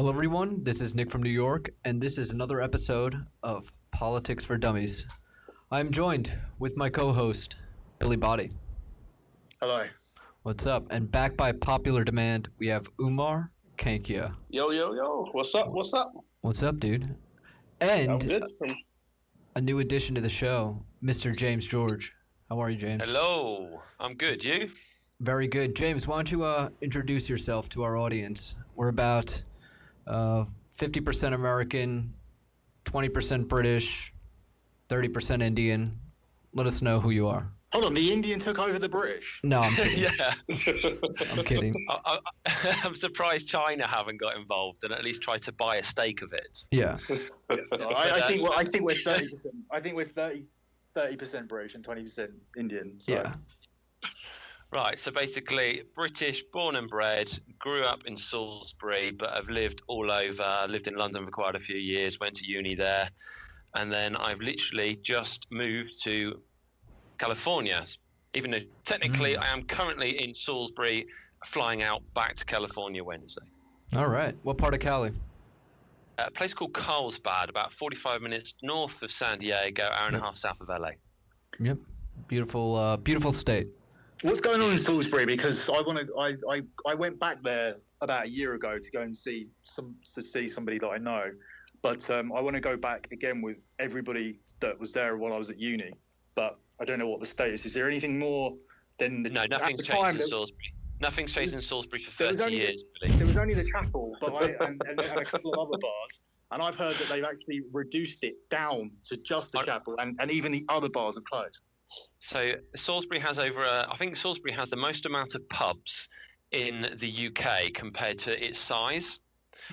Hello, everyone. This is Nick from New York, and this is another episode of Politics for Dummies. I'm joined with my co-host, Billy Body. Hello. What's up? And back by popular demand, we have Umar Kankia. Yo. What's up? What's up, dude? I'm And good. a new addition to the show, Mr. James George. How are you, James? Hello. I'm good. You? Very good. James, why don't you introduce yourself to our audience? We're about 50% American, 20% British, 30% Indian. Let us know who you are. Hold on, the Indian took over the British? No, I'm kidding. Yeah. I'm kidding. I'm surprised China haven't got involved and at least tried to buy a stake of it. Yeah. I think we're 30%. I think we're 30% British and 20% Indian. So. Yeah. Right. So basically, British, born and bred, grew up in Salisbury, but I've lived all over. Lived in London for quite a few years. Went to uni there, and then I've literally just moved to California. Even though technically I am currently in Salisbury, flying out back to California Wednesday. All right. What part of Cali? A place called Carlsbad, about 45 minutes north of San Diego, hour and a half south of LA. Yep. Beautiful, beautiful state. What's going on in Salisbury? Because I went back there about a year ago to go and see somebody that I know, but I want to go back again with everybody that was there while I was at uni. But I don't know what the status is. Is there anything more than the? No, nothing's changed in Salisbury. Nothing's changed in Salisbury for 30 years. There was only the chapel, but and a couple of other bars. And I've heard that they've actually reduced it down to just the chapel, and even the other bars have closed. So Salisbury has I think Salisbury has the most amount of pubs in the UK compared to its size.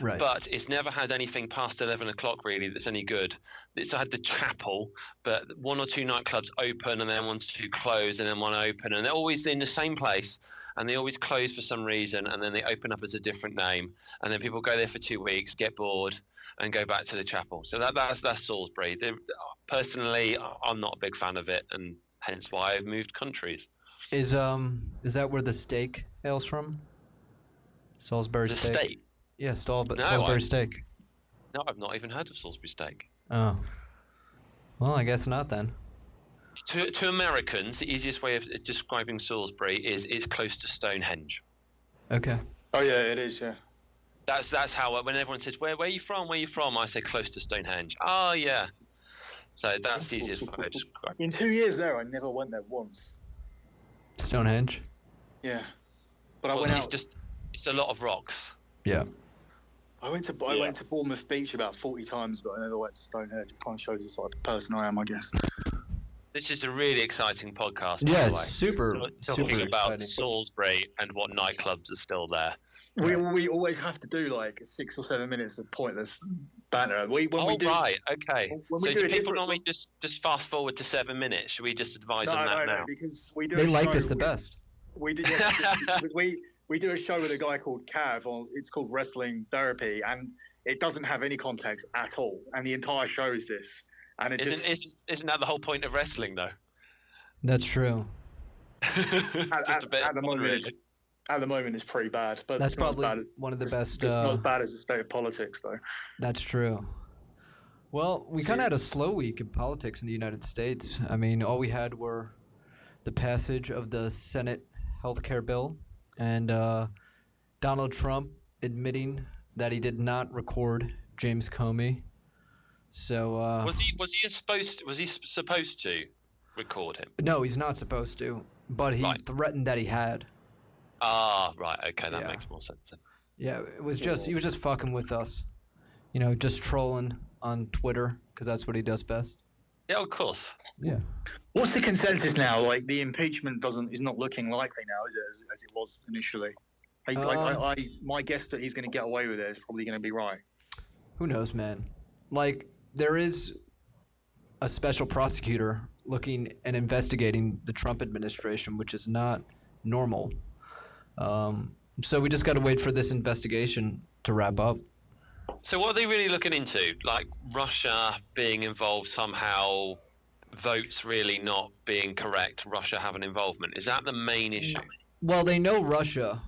Right. But it's never had anything past 11 o'clock really that's any good. It's had the chapel, but one or two nightclubs open and then one or two close and then one open. And they're always in the same place and they always close for some reason and then they open up as a different name. And then people go there for 2 weeks, get bored and go back to the chapel. So that's Salisbury. Personally, I'm not a big fan of it and hence why I've moved countries. Is that where the steak hails from? Salisbury The steak? steak? Yeah, Salisbury steak. No, I've not even heard of Salisbury steak. Oh. Well, I guess not then. To Americans, the easiest way of describing Salisbury is it's close to Stonehenge. Okay. Oh yeah, it is. Yeah. That's how when everyone says where are you from? Where are you from? I say close to Stonehenge. Oh yeah. So that's the easiest way to describe. In 2 years there, I never went there once. Stonehenge? Yeah. But I Well, went it's out. it's a lot of rocks. Yeah. I went to Bournemouth Beach about 40 times, but I never went to Stonehenge. It kind of shows the type of person I am, I guess. This is a really exciting podcast. By Yeah, the way. super Talking about exciting. Salisbury and what nightclubs are still there. We always have to do like 6 or 7 minutes of pointless banter. Right, okay. When So we do do a people different- normally just fast forward to 7 minutes? Should we just advise No, on that no, now? because we do. They a like show this the with- best. We do. We do a show with a guy called Cav. It's called Wrestling Therapy, and it doesn't have any context at all. And the entire show is this. And it Isn't that the whole point of wrestling, though? That's true. Just a bit of fun, really. At the moment, it's pretty bad. But That's it's not as probably bad one of the best. It's not as bad as the state of politics, though. That's true. Well, we kind of had a slow week in politics in the United States. I mean, all we had were the passage of the Senate healthcare bill and Donald Trump admitting that he did not record James Comey. So Was he supposed to record him? no, he's not supposed to, but he threatened that he had. Ah, right. Okay, that Yeah. makes more sense then. Yeah, he was just fucking with us, just trolling on Twitter because that's what he does best. Yeah, of course. Yeah. What's the consensus now? Like the impeachment is not looking likely now, is it? As it was initially. My guess that he's going to get away with it is probably going to be right. Who knows, man? Like, there is a special prosecutor looking and investigating the Trump administration, which is not normal. So we just got to wait for this investigation to wrap up. So what are they really looking into? Like Russia being involved somehow, votes really not being correct, Russia having involvement. Is that the main issue? Well, they know Russia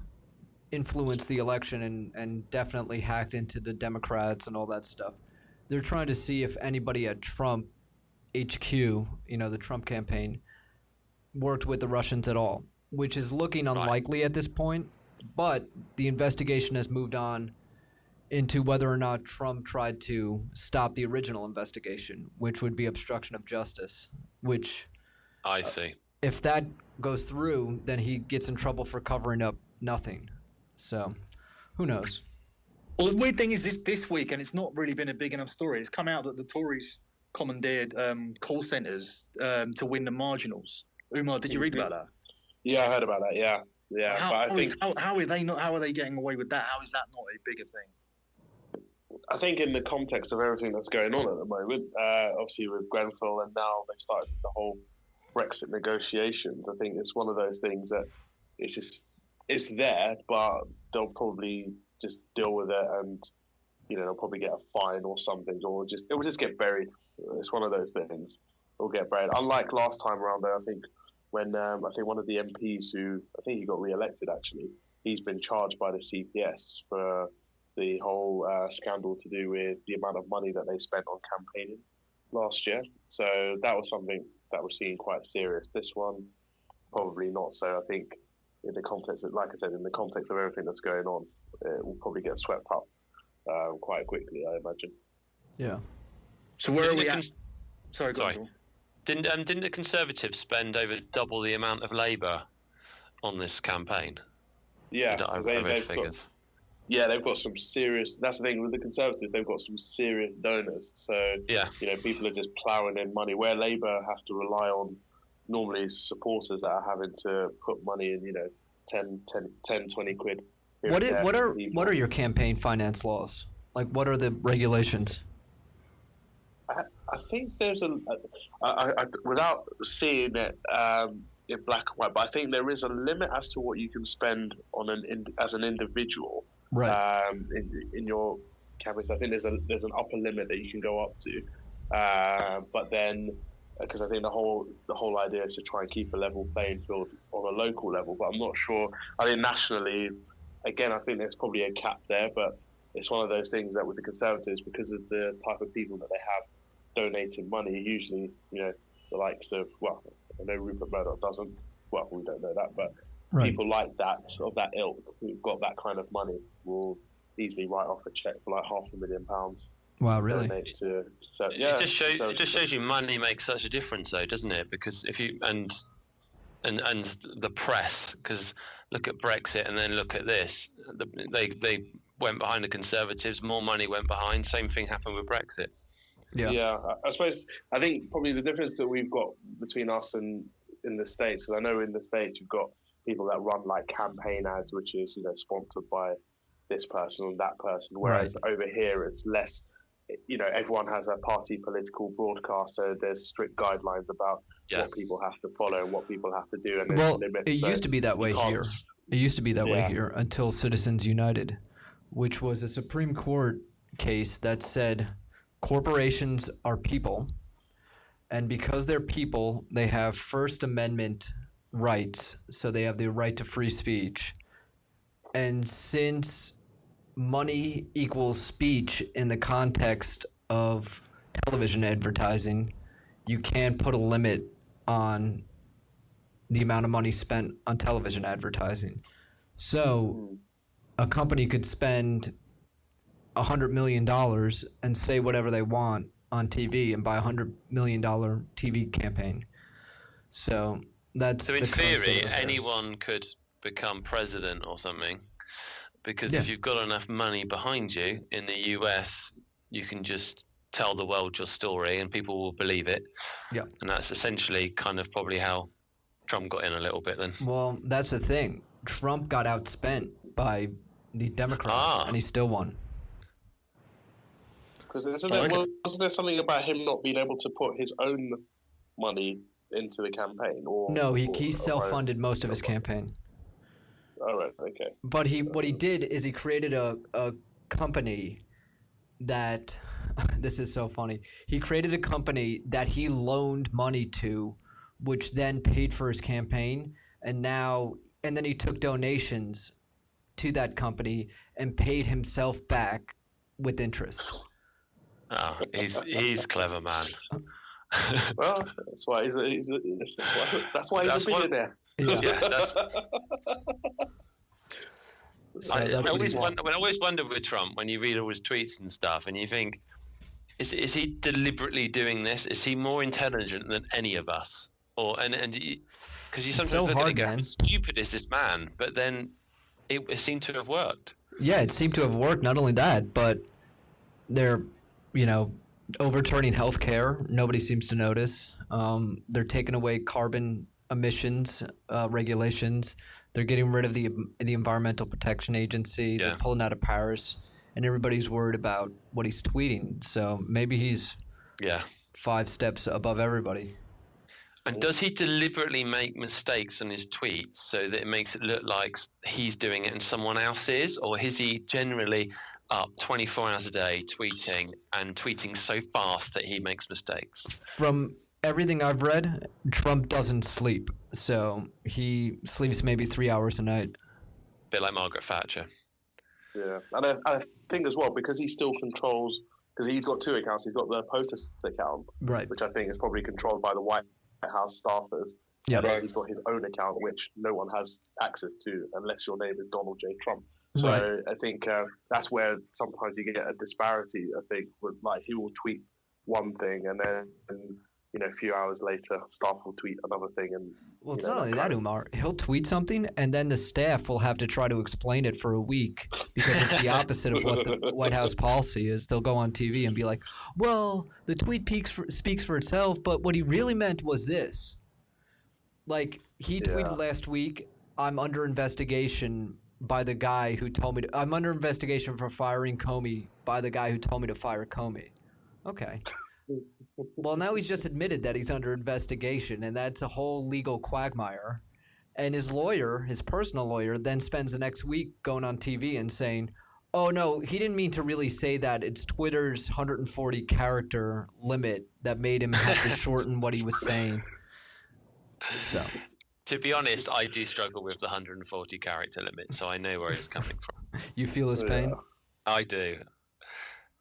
influenced the election and definitely hacked into the Democrats and all that stuff. They're trying to see if anybody at Trump HQ, the Trump campaign, worked with the Russians at all, which is looking unlikely at this point. But the investigation has moved on into whether or not Trump tried to stop the original investigation, which would be obstruction of justice, which I see. If that goes through, then he gets in trouble for covering up nothing. So, who knows? Well, the weird thing is this week, and it's not really been a big enough story. It's come out that the Tories commandeered call centres to win the marginals. Umar, did you read about that? Yeah, I heard about that. Yeah. How are they getting away with that? How is that not a bigger thing? I think in the context of everything that's going on at the moment, obviously with Grenfell and now they've started the whole Brexit negotiations. I think it's one of those things that it's there, but they'll probably just deal with it, and they'll probably get a fine or something, or it will just get buried. It's one of those things. It'll get buried. Unlike last time around, though, I think when I think one of the MPs who I think he got re-elected actually, he's been charged by the CPS for the whole scandal to do with the amount of money that they spent on campaigning last year. So that was something that was seen quite serious. This one, probably not. So I think in the context, like I said, in the context of everything that's going on, it will probably get swept up quite quickly, I imagine. Yeah. So where are we at? Sorry. Didn't the Conservatives spend over double the amount of Labour on this campaign? Yeah, I read figures. They've got some serious. That's the thing with the Conservatives; they've got some serious donors. So people are just ploughing in money. Where Labour have to rely on normally supporters that are having to put money in, 10, 20 quid. What are your campaign finance laws? Like, what are the regulations? I think there's without seeing it in black and white, but I think there is a limit as to what you can spend on as an individual. Right. In your campaigns. I think there's an upper limit that you can go up to, but then because I think the whole idea is to try and keep a level playing field on a local level. But I'm not sure. I think nationally, again, I think there's probably a cap there, but it's one of those things that with the Conservatives, because of the type of people that they have donating money, usually, the likes of, well, I know Rupert Murdoch doesn't, well, we don't know that, but people like that, of that ilk, who've got that kind of money, will easily write off a check for like £500,000. Wow, really? It just shows you money makes such a difference, though, doesn't it? Because if you and the press, because look at Brexit and then look at this, they went behind the Conservatives, more money went behind. Same thing happened with Brexit. Yeah, I think probably the difference that we've got between us and in the States, because I know in the States you've got people that run like campaign ads, which is sponsored by this person and that person, whereas over here it's less. Everyone has a party political broadcast, so there's strict guidelines about what people have to follow and what people have to do. And it used to be that way here. It used to be that way here until Citizens United, which was a Supreme Court case that said corporations are people, and because they're people, they have First Amendment rights, so they have the right to free speech. And since money equals speech in the context of television advertising, you can't put a limit on the amount of money spent on television advertising. So a company could spend $100 million and say whatever they want on TV and buy $100 million TV campaign. So that's in theory, anyone could become president or something. Because if you've got enough money behind you in the US, you can just tell the world your story and people will believe it. Yeah. And that's essentially kind of probably how Trump got in a little bit then. Well, that's the thing. Trump got outspent by the Democrats and he still won. Because wasn't there something about him not being able to put his own money into the campaign? No, he self-funded most of his campaign. All right, okay. But what he did is he created a company that this is so funny. He created a company that he loaned money to, which then paid for his campaign, and then he took donations to that company and paid himself back with interest. Oh, he's clever, man. Well, that's why he's a billionaire. Yeah, that's. So I that's what always he wonder. I always wonder with Trump when you read all his tweets and stuff, and you think, is he deliberately doing this? Is he more intelligent than any of us? Or because you It's sometimes so look at it hard, and go, man. how stupid is this man? But then it seemed to have worked. Yeah, it seemed to have worked. Not only that, but they're, overturning healthcare. Nobody seems to notice. They're taking away carbon emissions regulations. They're getting rid of the Environmental Protection Agency. Yeah. They're pulling out of Paris, and everybody's worried about what he's tweeting. So maybe he's Yeah. 5 steps above everybody. And does he deliberately make mistakes on his tweets so that it makes it look like he's doing it and someone else is? Or is he generally up 24 hours a day tweeting so fast that he makes mistakes? From everything I've read, Trump doesn't sleep. So he sleeps maybe 3 hours a night. Bit like Margaret Thatcher. Yeah, and I think as well, because he still controls, because he's got 2 accounts. He's got the POTUS account, Right. which I think is probably controlled by the White House staffers. Yeah. And then he's got his own account, which no one has access to unless your name is Donald J. Trump. So Right. I think that's where sometimes you get a disparity. I think with he will tweet one thing and then a few hours later, staff will tweet another thing. And Well, it's not only that, Umar. He'll tweet something, and then the staff will have to try to explain it for a week because it's the opposite of what the White House policy is. They'll go on TV and be like, well, the tweet speaks for itself, but what he really meant was this. Like, he tweeted last week, I'm under investigation by the guy who told me to, I'm under investigation for firing Comey by the guy who told me to fire Comey. Okay. Well, now he's just admitted that he's under investigation, and that's a whole legal quagmire. And his lawyer, his personal lawyer, then spends the next week going on TV and saying, oh, no, he didn't mean to really say that. It's Twitter's 140 character limit that made him have to shorten what he was saying. So, To be honest, I do struggle with the 140 character limit, so I know where it's coming from. you feel his pain? I do.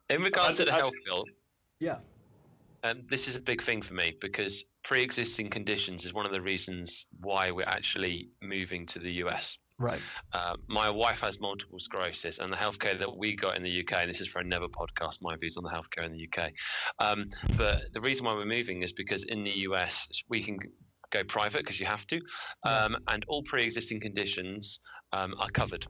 In regards to the health bill, Yeah. this is a big thing for me because pre-existing conditions is one of the reasons why we're actually moving to the US. Right. My wife has multiple sclerosis, and the healthcare that we got in the UK, and this is for another podcast, my views on the healthcare in the UK. But the reason why we're moving is because in the US, we can go private because you have to, and all pre-existing conditions are covered.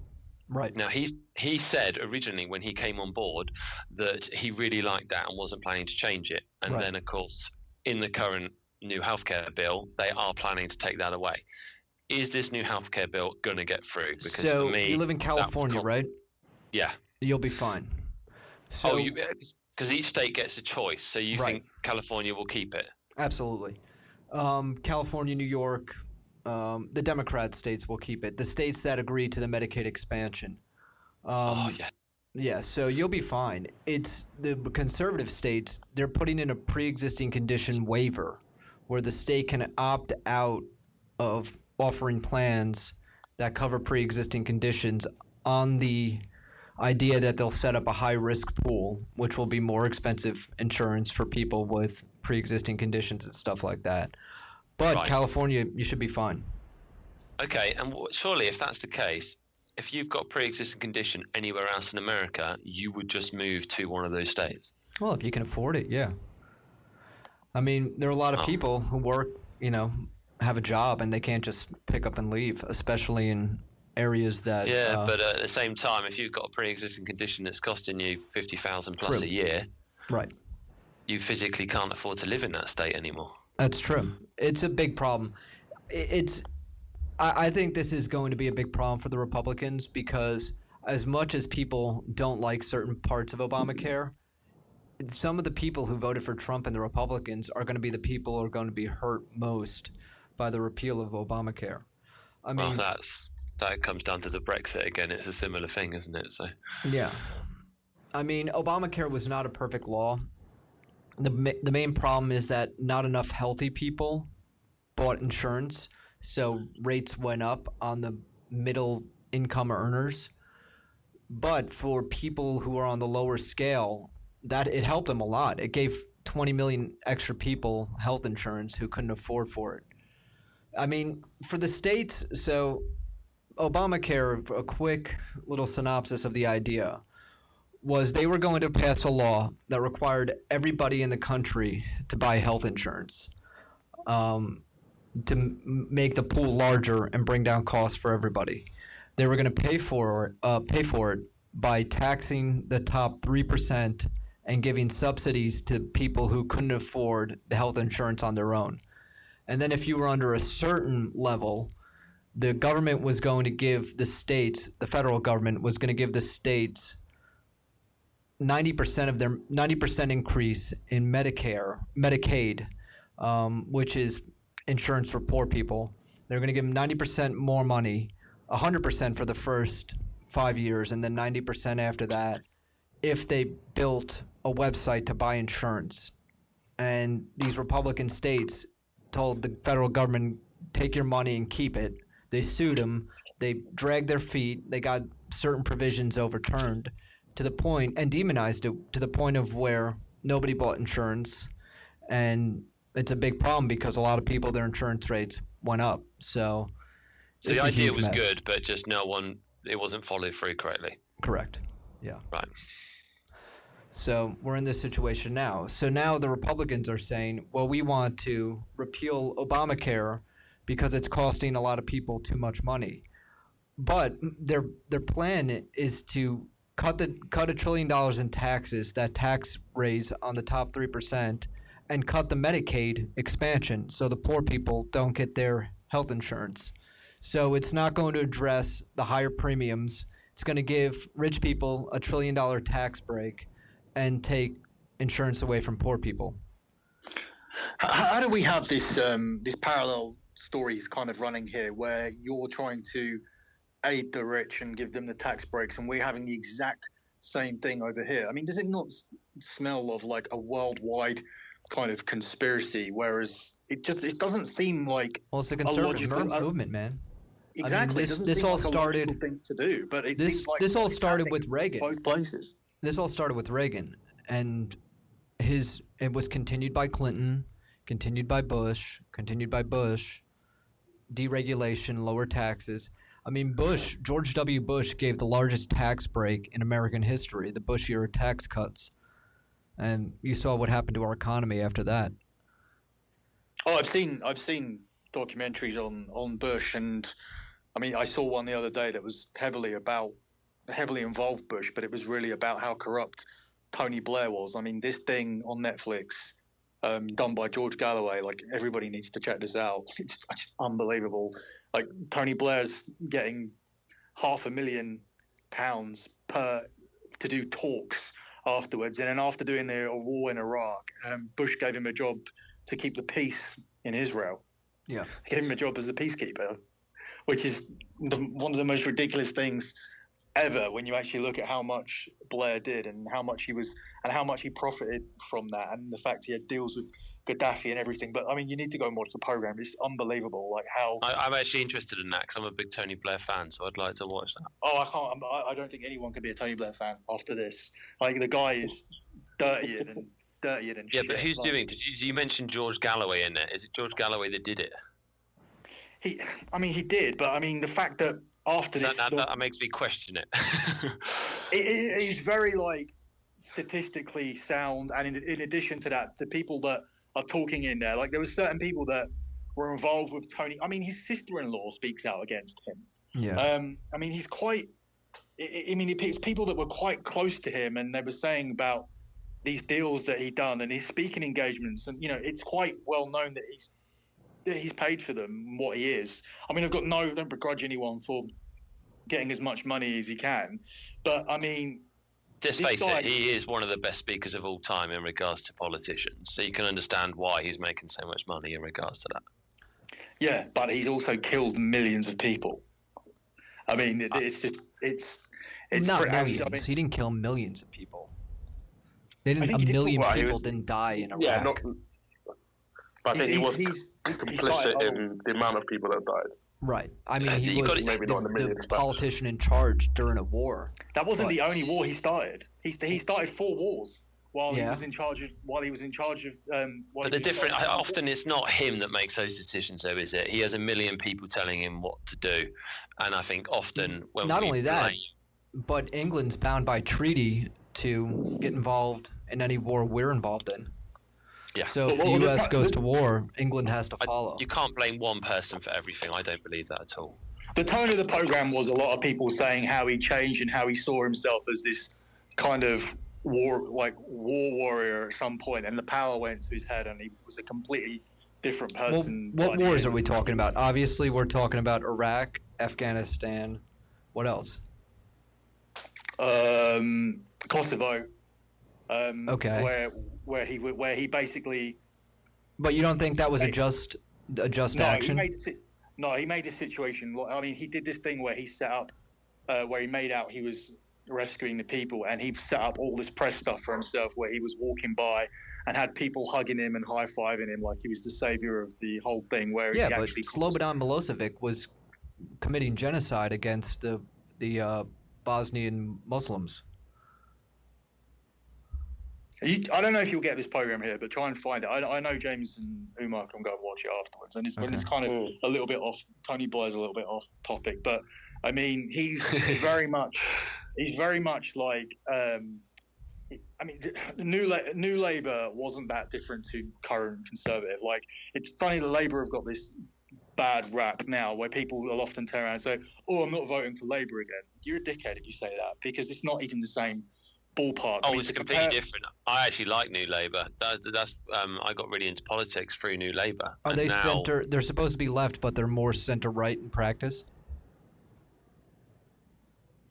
Right. Now, he said originally when he came on board that he really liked that and wasn't planning to change it. And Right. then, of course, in the current new healthcare bill, they are planning to take that away. Is this new healthcare bill going to get through? Because So for me, you live in California, right? Yeah. You'll be fine. So because each state gets a choice. So you Right. think California will keep it? Absolutely. California, New York, the Democrat states will keep it. The states that agree to the Medicaid expansion. Yes. Yeah, so you'll be fine. It's the conservative states, they're putting in a pre-existing condition waiver where the state can opt out of offering plans that cover pre-existing conditions on the idea that they'll set up a high-risk pool, which will be more expensive insurance for people with pre-existing conditions and stuff like that. But Right. California, you should be fine. Okay, and surely if that's the case, if you've got pre-existing condition anywhere else in America, you would just move to one of those states. Well, if you can afford it, yeah. I mean, there are a lot of people who work, have a job and they can't just pick up and leave, especially in areas that. But at the same time, if you've got a pre-existing condition that's costing you 50,000 plus True. a year, Right. you physically can't afford to live in that state anymore. That's true. It's a big problem. I think this is going to be a big problem for the Republicans because as much as people don't like certain parts of Obamacare, some of the people who voted for Trump and the Republicans are going to be the people who are going to be hurt most by the repeal of Obamacare. I mean, Well, that comes down to the Brexit again. It's a similar thing, isn't it? So yeah. I mean, Obamacare was not a perfect law. The main problem is that not enough healthy people bought insurance, so rates went up on the middle income earners. But for people who are on the lower scale, that it helped them a lot. It gave 20 million extra people health insurance who couldn't afford for it. I mean, for the states, so Obamacare, a quick little synopsis of the idea, was they were going to pass a law that required everybody in the country to buy health insurance, to make the pool larger and bring down costs for everybody. They were going to pay for it by taxing the top 3% and giving subsidies to people who couldn't afford the health insurance on their own. And then if you were under a certain level, the government was going to give the states, the federal government was going to give the states 90% increase in Medicaid, which is insurance for poor people. They're going to give them 90% more money, 100% for the first 5 years, and then 90% after that if they built a website to buy insurance. And these Republican states told the federal government, take your money and keep it. They sued them. They dragged their feet. They got certain provisions overturned to the point, and demonized it to the point of where nobody bought insurance. And it's a big problem because a lot of people, their insurance rates went up. So the idea was good, but just it wasn't followed through correctly. Correct. Yeah. Right. So we're in this situation now. So now the Republicans are saying, well, we want to repeal Obamacare because it's costing a lot of people too much money. But their plan is to cut $1 trillion in taxes, that tax raise on the top 3%, and cut the Medicaid expansion so the poor people don't get their health insurance. So it's not going to address the higher premiums. It's going to give rich people $1 trillion tax break and take insurance away from poor people. How do we have this parallel stories kind of running here, where you're trying to aid the rich and give them the tax breaks, and we're having the exact same thing over here? I mean, does it not smell of like a worldwide kind of conspiracy? Whereas it doesn't seem like it's a conservative movement, man. Exactly. I mean, this all started. Thing to do, but this all started with Reagan. Both places. This all started with Reagan, and it was continued by Clinton, continued by Bush, deregulation, lower taxes. I mean, George W. Bush gave the largest tax break in American history, the Bush era tax cuts. And you saw what happened to our economy after that. Oh, I've seen documentaries on Bush, and I mean, I saw one the other day that was heavily involved Bush, but it was really about how corrupt Tony Blair was. I mean, this thing on Netflix, done by George Galloway, like, everybody needs to check this out. It's just unbelievable. Like, Tony Blair's getting £500,000 to do talks afterwards, and then after doing a war in Iraq, Bush gave him a job to keep the peace in Israel. Yeah, he gave him a job as the peacekeeper, which is one of the most ridiculous things ever when you actually look at how much Blair did and how much he profited from that, and the fact he had deals with Gaddafi and everything. But I mean, you need to go and watch the program. It's unbelievable, like how. I'm actually interested in that because I'm a big Tony Blair fan, so I'd like to watch that. Oh, I can't. I don't think anyone can be a Tony Blair fan after this. Like, the guy is dirtier than Yeah, shit. but who's doing? Did you mention George Galloway in there? Is it George Galloway that did it? He did, but I mean, the fact that after this, that makes me question it. He's very, like, statistically sound, and in addition to that, the people that are talking in there, like, there were certain people that were involved with Tony. I mean, his sister-in-law speaks out against him. Yeah. I mean, he's quite. I mean, it's people that were quite close to him, and they were saying about these deals that he'd done and his speaking engagements, and it's quite well known that he's paid for them, what he is. I mean, don't begrudge anyone for getting as much money as he can, but I mean, just face it, he is one of the best speakers of all time in regards to politicians, so you can understand why he's making so much money in regards to that. Yeah, but he's also killed millions of people. I mean, it's not millions. I mean, he didn't kill millions of people. A million people didn't die in Iraq. Yeah, but I think he was complicit in the amount of people that died. Right. I mean, he You was gotta- Maybe not in the the millions, but- politician in charge during a war. That wasn't But- the only war he started. He started 4 wars while he Yeah. was in charge of. While he was in charge of. But the different, often it's not him that makes those decisions, though, is it? He has a million people telling him what to do, and I think often when Not we only that, blame- but England's bound by treaty to get involved in any war we're involved in. Yeah. So if Well, the the U.S. ti- goes to war, England has to I- follow. you can't blame one person for everything. I don't believe that at all. The tone of the program was a lot of people saying how he changed and how he saw himself as this kind of war warrior at some point, and the power went to his head, and he was a completely different Well, person. what by the wars end. are we talking about? Obviously, we're talking about Iraq, Afghanistan. What else? Kosovo. Okay. Where he basically But you don't think that was a Wait. just no action? he made the situation. I mean, he did this thing where he set up where he made out he was rescuing the people, and he set up all this press stuff for himself where he was walking by and had people hugging him and high-fiving him like he was the savior of the whole thing, where Yeah, he but actually Slobodan Milosevic was committing genocide against the Bosnian Muslims. I don't know if you'll get this program here, but try and find it. I know James and Umar can go and watch it afterwards, and it's kind of a little bit off. Tony Blair's a little bit off topic, but I mean, he's very much like. I mean, New Labour wasn't that different to current Conservative. Like, it's funny that Labour have got this bad rap now, where people will often turn around and say, "Oh, I'm not voting for Labour again." You're a dickhead if you say that, because it's not even the same ballpark. I Oh, mean, it's to completely compare- different. I actually like New Labour. That's I got really into politics through New Labour. Are And they now- center? They're supposed to be left, but they're more center right in practice.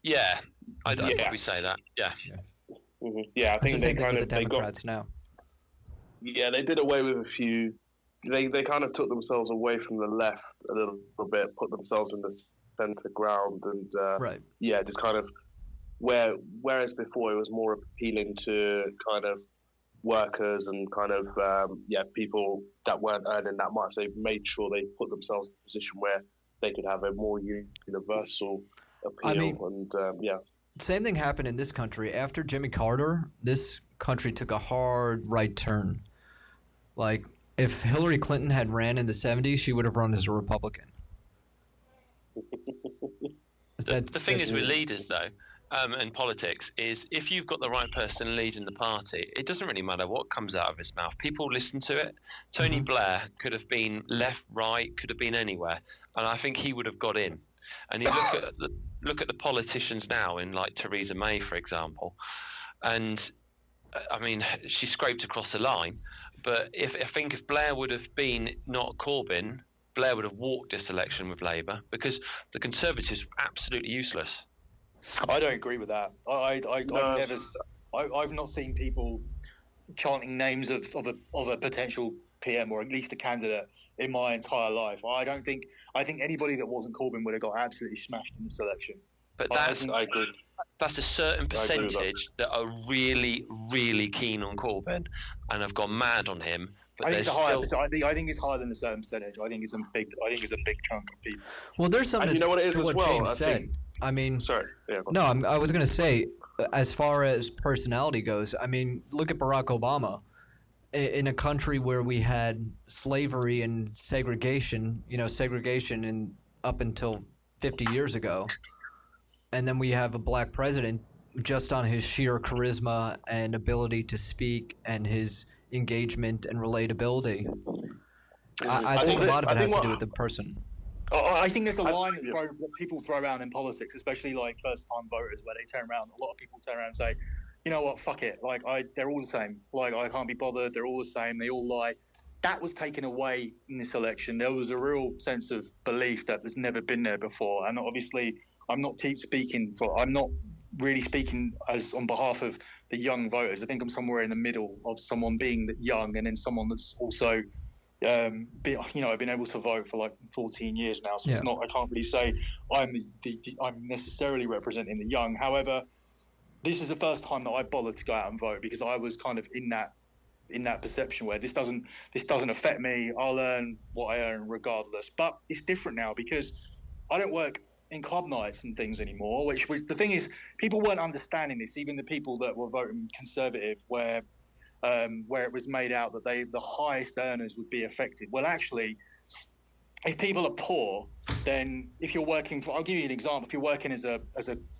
Yeah, I'd Yeah. probably say that. Yeah. Yeah, I It's think the they same thing kind with of the they got Democrats now. yeah they did away with a few. They kind of took themselves away from the left a little bit, put themselves in the center ground, and Right. yeah, just kind of whereas before it was more appealing to kind of workers and kind of people that weren't earning that much. They made sure they put themselves in a position where they could have a more universal appeal. I mean- and yeah. Same thing happened in this country. After Jimmy Carter, this country took a hard right turn. Like, if Hillary Clinton had ran in the 70s, she would have run as a Republican. The thing is with leaders, though, and politics, is if you've got the right person leading the party, it doesn't really matter what comes out of his mouth. People listen to it. Tony Blair could have been left, right, could have been anywhere, and I think he would have got in. And you look at the politicians now, in like Theresa May, for example, and I mean, she scraped across the line. But I think if Blair would have been not Corbyn, Blair would have walked this election with Labour, because the Conservatives were absolutely useless. I don't agree with that. I've not seen people chanting names of a potential PM or at least a candidate in my entire life. I think anybody that wasn't Corbyn would have got absolutely smashed in this election. But I that's think- I agree. that's a certain I agree with that. percentage that are really, really keen on Corbyn and have gone mad on him. But I think there's it's a higher. still I think it's higher than a certain percentage. I think it's a big chunk of people. Well, there's And something you know what it is to as what well? James I said. think- I mean, Sorry. Yeah. go on. no, I was going to say, as far as personality goes, I mean, look at Barack Obama. In a country where we had slavery and segregation, up until 50 years ago, and then we have a black president just on his sheer charisma and ability to speak and his engagement and relatability. I think a lot of it has to do with the person. I think there's a line that people throw around in politics, especially like first-time voters, where they turn around. A lot of people turn around and say, "You know what? Fuck it. Like they're all the same. Like I can't be bothered. They're all the same. They all lie." That was taken away in this election. There was a real sense of belief that there's never been there before. And obviously, I'm not really speaking as on behalf of the young voters. I think I'm somewhere in the middle of someone being young and then someone that's also. I've been able to vote for like 14 years now, so Yeah. it's not. I can't really say I'm I'm necessarily representing the young. However, this is the first time that I bothered to go out and vote because I was kind of in that in that perception where this doesn't affect me. I'll earn what I earn regardless. But it's different now because I don't work in club nights and things anymore. The thing is, people weren't understanding this. Even the people that were voting Conservative, where it was made out that the highest earners would be affected. Well, actually, if people are poor, then if you're working I'll give you an example. If you're working as a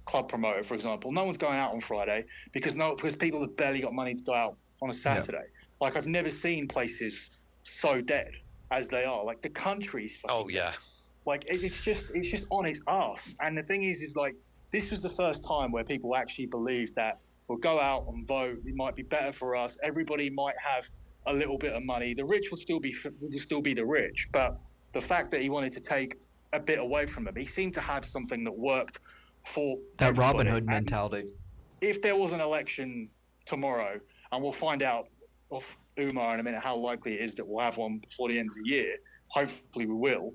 club promoter, for example, no one's going out on Friday because people have barely got money to go out on a Saturday. Yeah. Like, I've never seen places so dead as they are. Like, the country's oh yeah, like it's just on its arse. And the thing is like, this was the first time where people actually believed that we'll go out and vote. It might be better for us. Everybody might have a little bit of money. The rich will still be the rich, but the fact that he wanted to take a bit away from them, he seemed to have something that worked for that everybody. Robin Hood mentality. If there was an election tomorrow, and we'll find out off Umar in a minute how likely it is that we'll have one before the end of the year. Hopefully we will.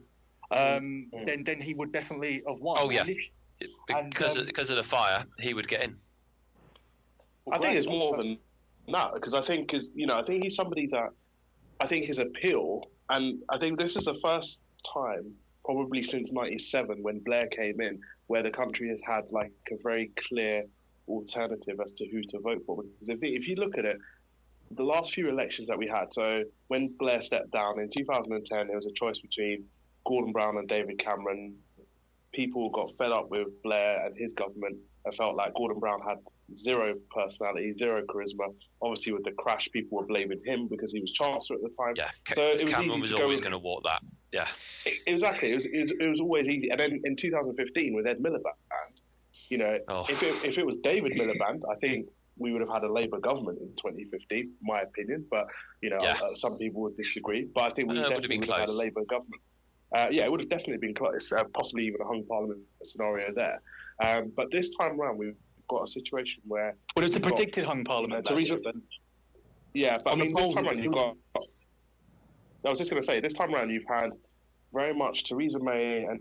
Then he would definitely have won. Oh yeah, because of the fire, he would get in. I think it's more than that, because I think he's somebody that I think his appeal, and I think this is the first time probably since '97 when Blair came in where the country has had like a very clear alternative as to who to vote for. Because if you look at it, the last few elections that we had, so when Blair stepped down in 2010, there was a choice between Gordon Brown and David Cameron. People got fed up with Blair and his government and felt like Gordon Brown had zero personality, zero charisma. Obviously, with the crash, people were blaming him because he was Chancellor at the time. Yeah, so Cameron was always going to walk that. Yeah, exactly. It was always easy. And then in 2015, with Ed Miliband, if it was David Miliband, I think we would have had a Labour government in 2015, my opinion. But some people would disagree. But I think we definitely would have had a Labour government. It would have definitely been close, possibly even a hung parliament scenario there. But this time around, we've got a situation where... Well, it's a predicted hung parliament. Theresa, but I mean, this time around you've got... I was just going to say, this time around you've had very much Theresa May and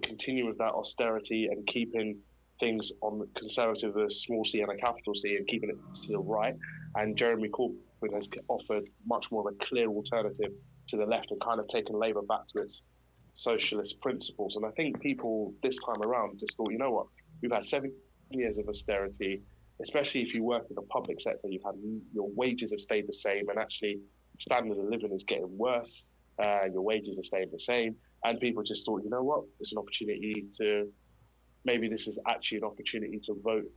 continue with that austerity and keeping things on the Conservative, a small c and a capital C, and keeping it to the right. And Jeremy Corbyn has offered much more of a clear alternative to the left and kind of taken Labour back to its socialist principles. And I think people this time around just thought, you know what, we've had 7 years of austerity, especially if you work in the public sector, your wages have stayed the same, and actually standard of living is getting worse, your wages are staying the same, and people just thought, you know what, it's an opportunity maybe this is actually an opportunity to vote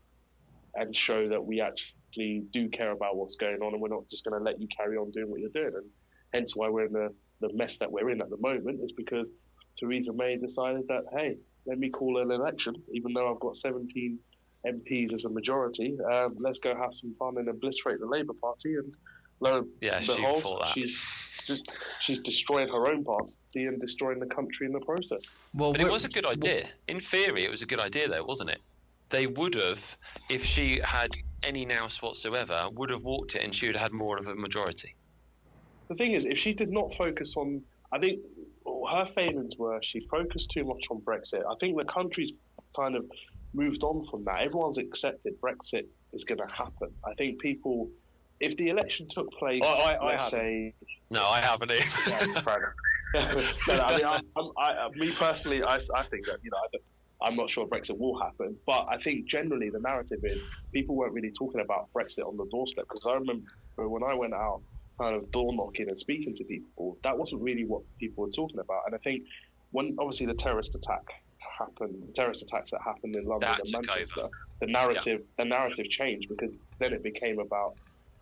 and show that we actually do care about what's going on, and we're not just going to let you carry on doing what you're doing. And hence why we're in the mess that we're in at the moment, is because Theresa May decided that, hey, let me call an election, even though I've got 17 MPs as a majority. Let's go have some fun and obliterate the Labour Party. And lo and behold, she's destroying her own party and destroying the country in the process. Well, but it was a good idea. In theory, it was a good idea, though, wasn't it? They would have, if she had any nous whatsoever, would have walked it, and she would have had more of a majority. The thing is, if she did not focus on, I think her failings were she focused too much on Brexit. I think the country's kind of moved on from that. Everyone's accepted Brexit is going to happen. I think people, if the election took place, let's say... No, I haven't either. Yeah, fair enough. No, I mean, me personally, I think that, I'm not sure Brexit will happen, but I think generally the narrative is people weren't really talking about Brexit on the doorstep, because I remember when I went out kind of door knocking and speaking to people, that wasn't really what people were talking about. And I think when obviously the terrorist attacks that happened in London and Manchester, the narrative changed, because then it became about,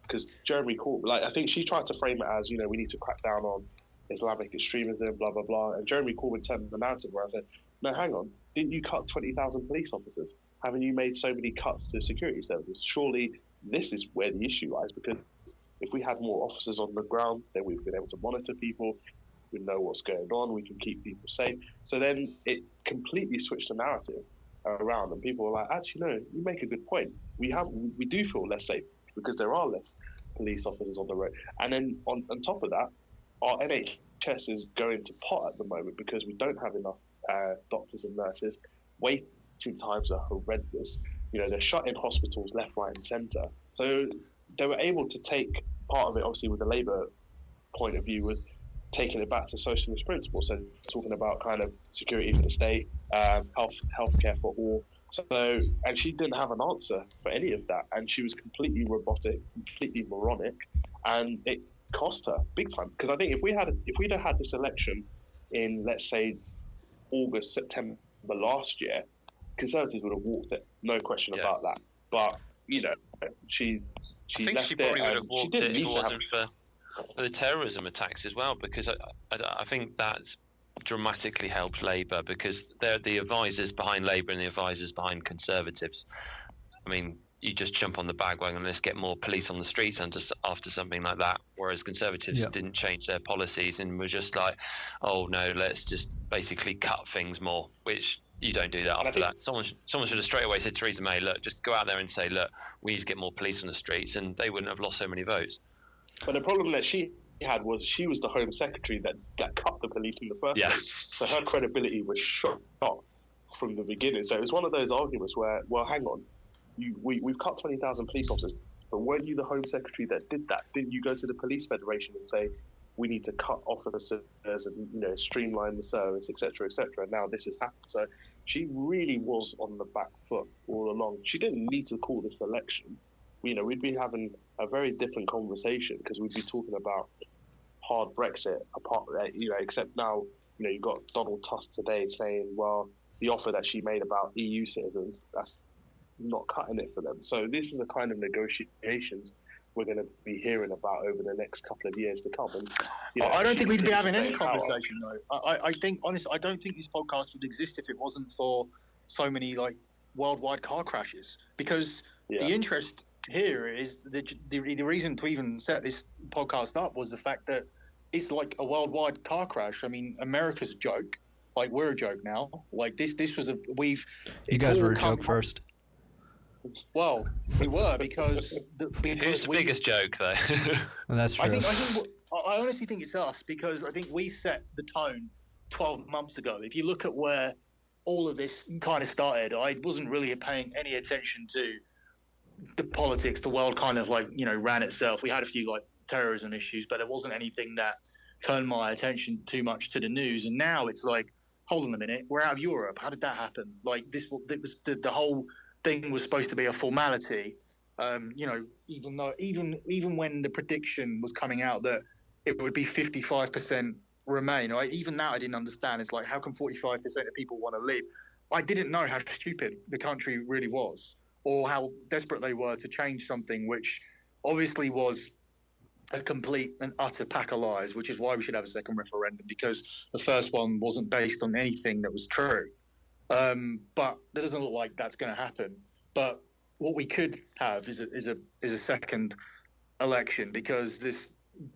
because Jeremy Corbyn, I think she tried to frame it as, we need to crack down on Islamic extremism, blah, blah, blah. And Jeremy Corbyn turned the narrative where I said, no, hang on, didn't you cut 20,000 police officers? Haven't you made so many cuts to security services? Surely this is where the issue lies, because if we had more officers on the ground, then we've been able to monitor people, we know what's going on, we can keep people safe. So then it completely switched the narrative around, and people were like, actually, no, you make a good point. We do feel less safe because there are less police officers on the road. And then on top of that, our NHS is going to pot at the moment because we don't have enough doctors and nurses. Waiting times are horrendous. They're shutting hospitals left, right, and centre. So they were able to take part of it, obviously, with the Labour point of view, was taking it back to socialist principles, so talking about kind of security for the state, healthcare for all. So, and she didn't have an answer for any of that, and she was completely robotic, completely moronic, and it cost her big time. Because I think if we'd have had this election in, let's say, August, September last year, Conservatives would have walked it, no question about that. But she I think left she probably it, would have walked it if it wasn't have... for the terrorism attacks as well, because I think that's dramatically helped Labour, because they're the advisors behind Labour and the advisors behind Conservatives. I mean, you just jump on the bandwagon and let's get more police on the streets after something like that, whereas Conservatives didn't change their policies and were just like, oh no, let's just basically cut things more, which you don't do that after that. Someone should have straight away said to Theresa May, look, just go out there and say, look, we need to get more police on the streets, and they wouldn't have lost so many votes. But the problem that she had was she was the Home Secretary that cut the police in the first place. So her credibility was shot from the beginning. So it was one of those arguments where, well, hang on, we've cut 20,000 police officers, but weren't you the Home Secretary that did that? Didn't you go to the Police Federation and say, we need to cut officers and streamline the service, etc., etc.? Now this has happened. So she really was on the back foot all along. She didn't need to call this election. We'd be having a very different conversation, because we'd be talking about hard Brexit, except now, you've got Donald Tusk today saying, well, the offer that she made about EU citizens, that's not cutting it for them. So this is the kind of negotiations we're going to be hearing about over the next couple of years to come. And I don't think we'd be having any conversation, though. I think, honestly, I don't think this podcast would exist if it wasn't for so many worldwide car crashes. Because the interest here is the reason to even set this podcast up was the fact that it's like a worldwide car crash. I mean, America's a joke. We're a joke now. This was You guys were a joke first. Well, we were because who's the biggest joke though? And that's true. I honestly think it's us, because I think we set the tone 12 months ago. If you look at where all of this kind of started, I wasn't really paying any attention to the politics. The world kind of ran itself. We had a few terrorism issues, but there wasn't anything that turned my attention too much to the news. And now it's hold on a minute, we're out of Europe. How did that happen? The whole thing was supposed to be a formality. Even when the prediction was coming out that it would be 55% Remain, even that I didn't understand. It's how come 45% of people want to leave? I didn't know how stupid the country really was, or how desperate they were to change something which obviously was a complete and utter pack of lies, which is why we should have a second referendum, because the first one wasn't based on anything that was true. But that doesn't look like that's going to happen. But what we could have is a second election, because this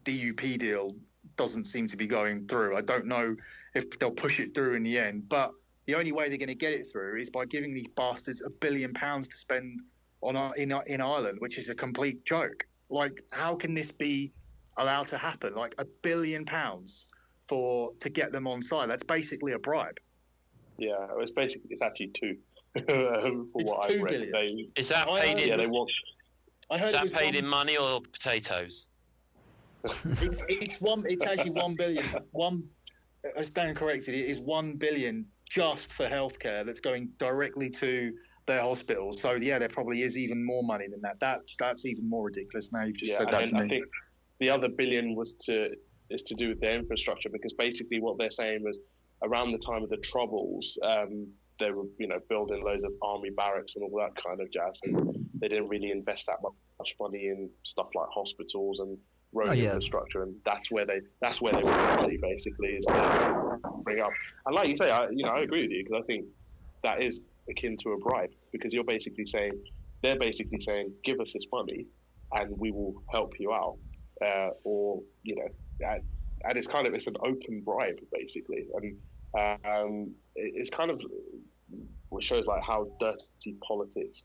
DUP deal doesn't seem to be going through. I don't know if they'll push it through in the end, but the only way they're going to get it through is by giving these bastards £1 billion to spend in Ireland, which is a complete joke. How can this be allowed to happen? £1 billion to get them on side. That's basically a bribe. Yeah, it's actually two. It's what $2 billion. Is that paid in? Is that paid in money or potatoes? It's actually 1 billion. I stand corrected. It is 1 billion just for healthcare that's going directly to their hospitals. So there probably is even more money than that. That's even more ridiculous. Now you've just said that to me. I think the other billion is to do with their infrastructure, because basically what they're saying was around the time of the Troubles, they were building loads of army barracks and all that kind of jazz, and they didn't really invest that much money in stuff like hospitals and road infrastructure, and that's where they want the money, basically, is to bring up. And like you say, I agree with you, because I think that is akin to a bribe, because they're basically saying, give us this money and we will help you out, and it's an open bribe, basically, and it's kind of what shows how dirty politics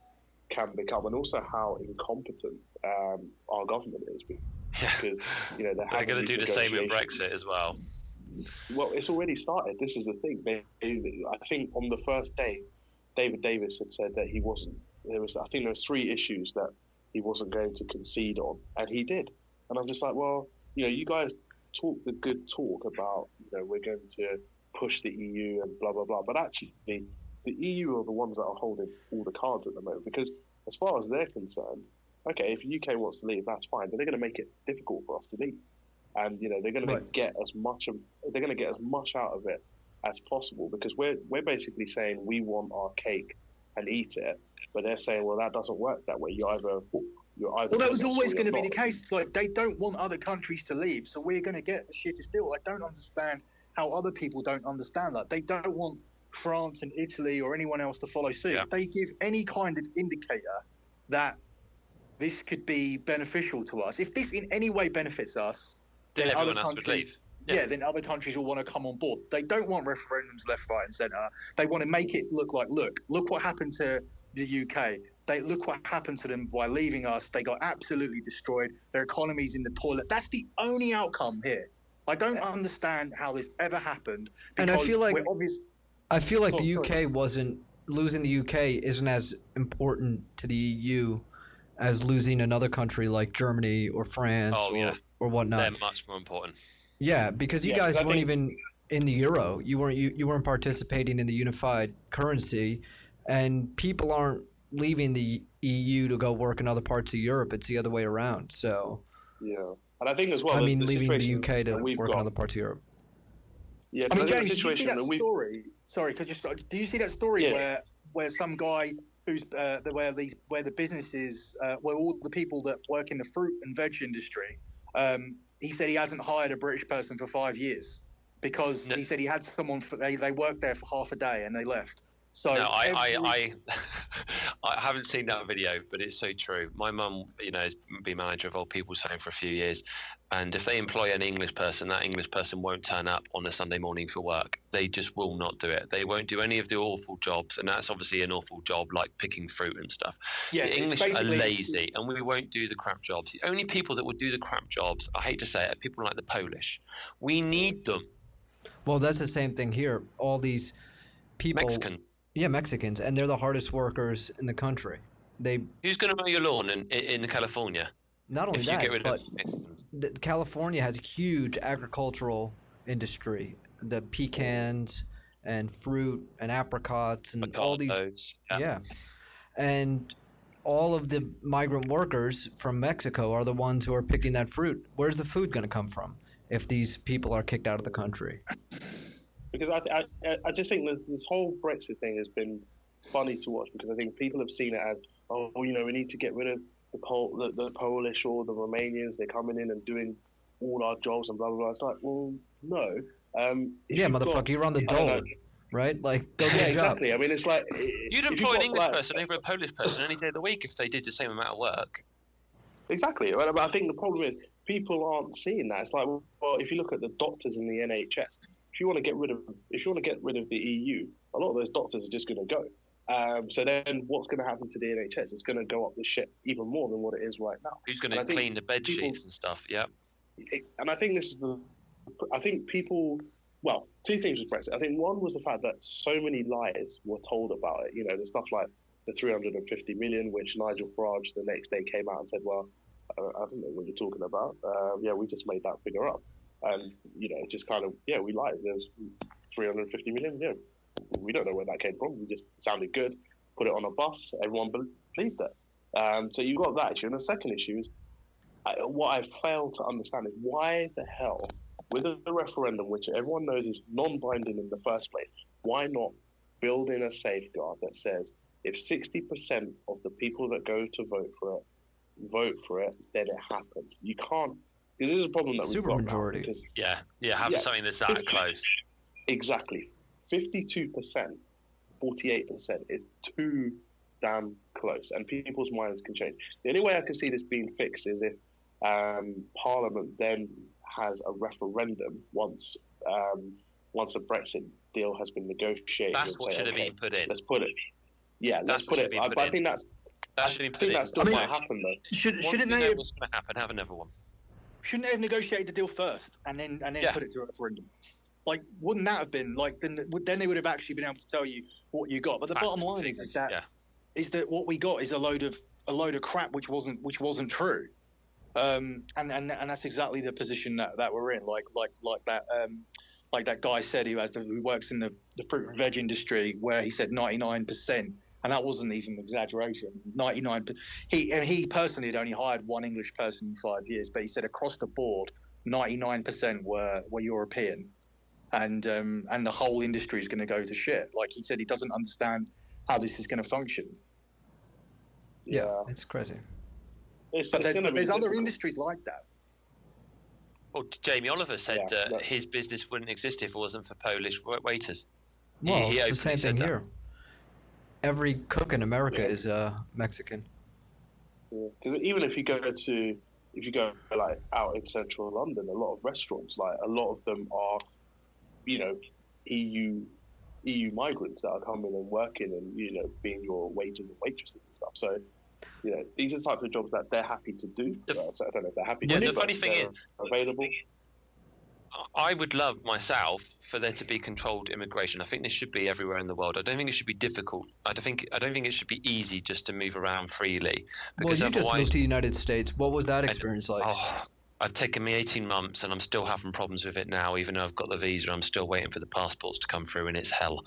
can become, and also how incompetent our government is, because they're going to do the same with Brexit as well. Well, it's already started. This is the thing. I think on the first day, David Davis had said that he wasn't. I think there was 3 issues that he wasn't going to concede on, and he did. And I'm just like, well, you guys talk the good talk about, we're going to push the EU and blah, blah, blah. But actually, the EU are the ones that are holding all the cards at the moment, because as far as they're concerned, okay, if the UK wants to leave, that's fine, but they're going to make it difficult for us to leave. And, they're going to get as much out of it as possible, because we're basically saying we want our cake and eat it, but they're saying, well, that doesn't work that way. You're either. Well, that was always going to be the case. Like, they don't want other countries to leave, so we're going to get the shittest deal. I don't understand how other people don't understand that. They don't want France and Italy or anyone else to follow suit. Yeah. If they give any kind of indicator that this could be beneficial to us, if this in any way benefits us, then other everyone else would leave. Yeah, then other countries will want to come on board. They don't want referendums left, right, and centre. They want to make it look like, look what happened to the UK. Look what happened to them by leaving us. They got absolutely destroyed. Their economy's in the toilet. That's the only outcome here. I don't understand how this ever happened. And I feel like Sorry. the UK wasn't losing. The UK isn't as important to the EU as losing another country like Germany or France or whatnot. They're much more important. Yeah, because you guys weren't even in the euro. You weren't participating in the unified currency, and people aren't leaving the EU to go work in other parts of Europe. It's the other way around. So yeah, and I think as well. leaving the UK to work in other parts of Europe. Yeah, I mean, James, did you see that story? Sorry, do you see that story where some guy who's where the businesses where all the people that work in the fruit and veg industry, he said he hasn't hired a British person for 5 years because he said he had someone they worked there for half a day and they left. So no, I haven't seen that video, but it's so true. My mum, has been manager of Old People's Home for a few years, and if they employ an English person, that English person won't turn up on a Sunday morning for work. They just will not do it. They won't do any of the awful jobs, and that's obviously an awful job, like picking fruit and stuff. Yeah, the English are lazy, and we won't do the crap jobs. The only people that would do the crap jobs, I hate to say it, are people like the Polish. We need them. Well, that's the same thing here. All these people. Mexicans. Yeah, Mexicans, and they're the hardest workers in the country. Who's going to mow your lawn in California? Not only that, but Mexicans? California has a huge agricultural industry. The pecans and fruit and apricots and all these. Yeah. And all of the migrant workers from Mexico are the ones who are picking that fruit. Where's the food going to come from if these people are kicked out of the country? Because I just think that this whole Brexit thing has been funny to watch, because I think people have seen it as, we need to get rid of the Polish or the Romanians. They're coming in and doing all our jobs and blah, blah, blah. It's like, well, no. Yeah, motherfucker, you're on the dole, right? Like, go get a job. Exactly. I mean, it's like... You'd employ an English person over a Polish person any day of the week if they did the same amount of work. Exactly. But I think the problem is people aren't seeing that. It's like, well, if you look at the doctors in the NHS, if you want to get rid of the EU, a lot of those doctors are just going to go. So then what's going to happen to the NHS? It's going to go up the shit even more than what it is right now. Who's going to clean the bed sheets and stuff? Yeah. And I think well, two things with Brexit. I think one was the fact that so many lies were told about it. The stuff like the 350 million, which Nigel Farage the next day came out and said, well, I don't know what you're talking about. We just made that figure up. And, just kind of, we lied. There's 350 million. Yeah, we don't know where that came from. We just sounded good, put it on a bus. Everyone believed it. So you've got that issue. And the second issue is, what I fail to understand is why the hell, with a referendum, which everyone knows is non-binding in the first place, why not build in a safeguard that says if 60% of the people that go to vote for it, then it happens. You can't. This is a problem that we've got majority. Now because, having something that's that close. Exactly. 52%, 48% is too damn close, and people's minds can change. The only way I can see this being fixed is if Parliament then has a referendum once the Brexit deal has been negotiated. That's what should have been put in. Let's put it. Yeah, let's put it. But I think that still might happen though. Shouldn't they have, what's going to happen? Have another one. Shouldn't they have negotiated the deal first and then put it to a referendum? Like, wouldn't that have been like then they would have actually been able to tell you what you got? But the bottom line is that what we got is a load of crap which wasn't true. And that's exactly the position that we're in. Like that guy said who works in the fruit and veg industry, where he said 99%, and that wasn't even an exaggeration. 99. He personally had only hired one English person in 5 years, but he said across the board, 99% were European, and the whole industry is going to go to shit. Like he said, he doesn't understand how this is going to function. Yeah, it's crazy. But there's other industries like that. Well, Jamie Oliver said that his business wouldn't exist if it wasn't for Polish waiters. Well, it's the same thing here. Every cook in America is Mexican. Yeah, because even if you go like out in central London, a lot of restaurants, like a lot of them are, EU migrants that are coming and working and being your waiters and waitresses and stuff. So. These are the types of jobs that they're happy to do. So I don't know if they're happy to do, the funny thing is, available. I would love myself for there to be controlled immigration. I think this should be everywhere in the world. I don't think it should be difficult. I don't think it should be easy just to move around freely. Well, you just moved to the United States. What was that experience like? I've taken me 18 months and I'm still having problems with it now. Even though I've got the visa, I'm still waiting for the passports to come through, and it's hell.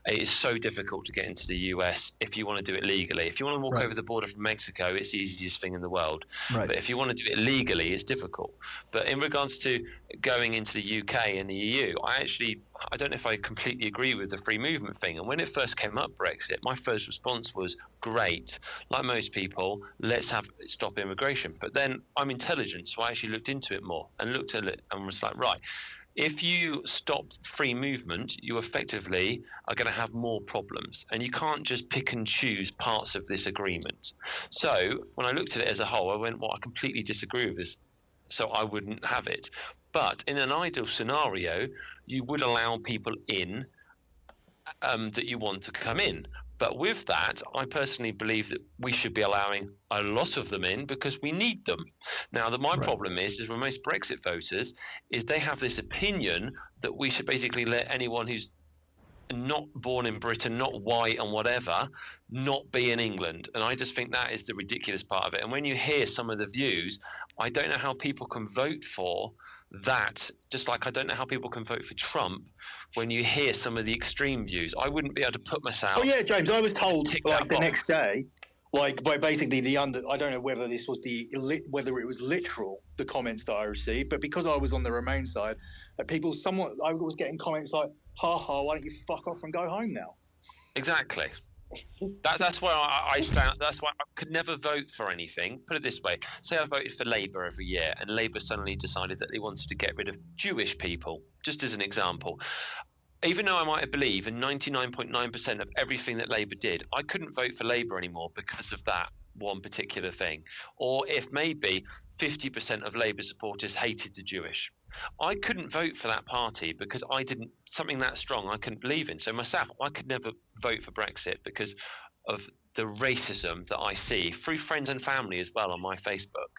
It is so difficult to get into the US if you want to do it legally. If you want to walk over the border from Mexico, it's the easiest thing in the world. Right. But if you want to do it legally, it's difficult. But in regards to going into the UK and the EU, I don't know if I completely agree with the free movement thing. And when it first came up, Brexit, my first response was, great. Like most people, let's stop immigration. But then I'm intelligent, so I actually looked into it more and looked at it and was like, right, if you stop free movement, you effectively are going to have more problems, and you can't just pick and choose parts of this agreement. So when I looked at it as a whole, I went, well, I completely disagree with this, so I wouldn't have it. But in an ideal scenario, you would allow people in that you want to come in. But with that, I personally believe that we should be allowing a lot of them in because we need them. Now, my problem is with most Brexit voters, is they have this opinion that we should basically let anyone who's not born in Britain, not white and whatever, not be in England. And I just think that is the ridiculous part of it. And when you hear some of the views, I don't know how people can vote for that, just like I don't know how people can vote for Trump when you hear some of the extreme views. I wouldn't be able to put myself... Oh, yeah, James, I was told like the next day, like basically I don't know whether this was whether it was literal, the comments that I received, but because I was on the Remain side, I was getting comments like, ha ha, why don't you fuck off and go home now? Exactly. That's where I stand. That's why I could never vote for anything. Put it this way: say I voted for Labour every year, and Labour suddenly decided that they wanted to get rid of Jewish people, just as an example. Even though I might believe in 99.9% of everything that Labour did, I couldn't vote for Labour anymore because of that one particular thing. Or if maybe 50% of Labour supporters hated the Jewish, I couldn't vote for that party because something that strong I couldn't believe in. So myself, I could never vote for Brexit because of the racism that I see through friends and family as well on my Facebook.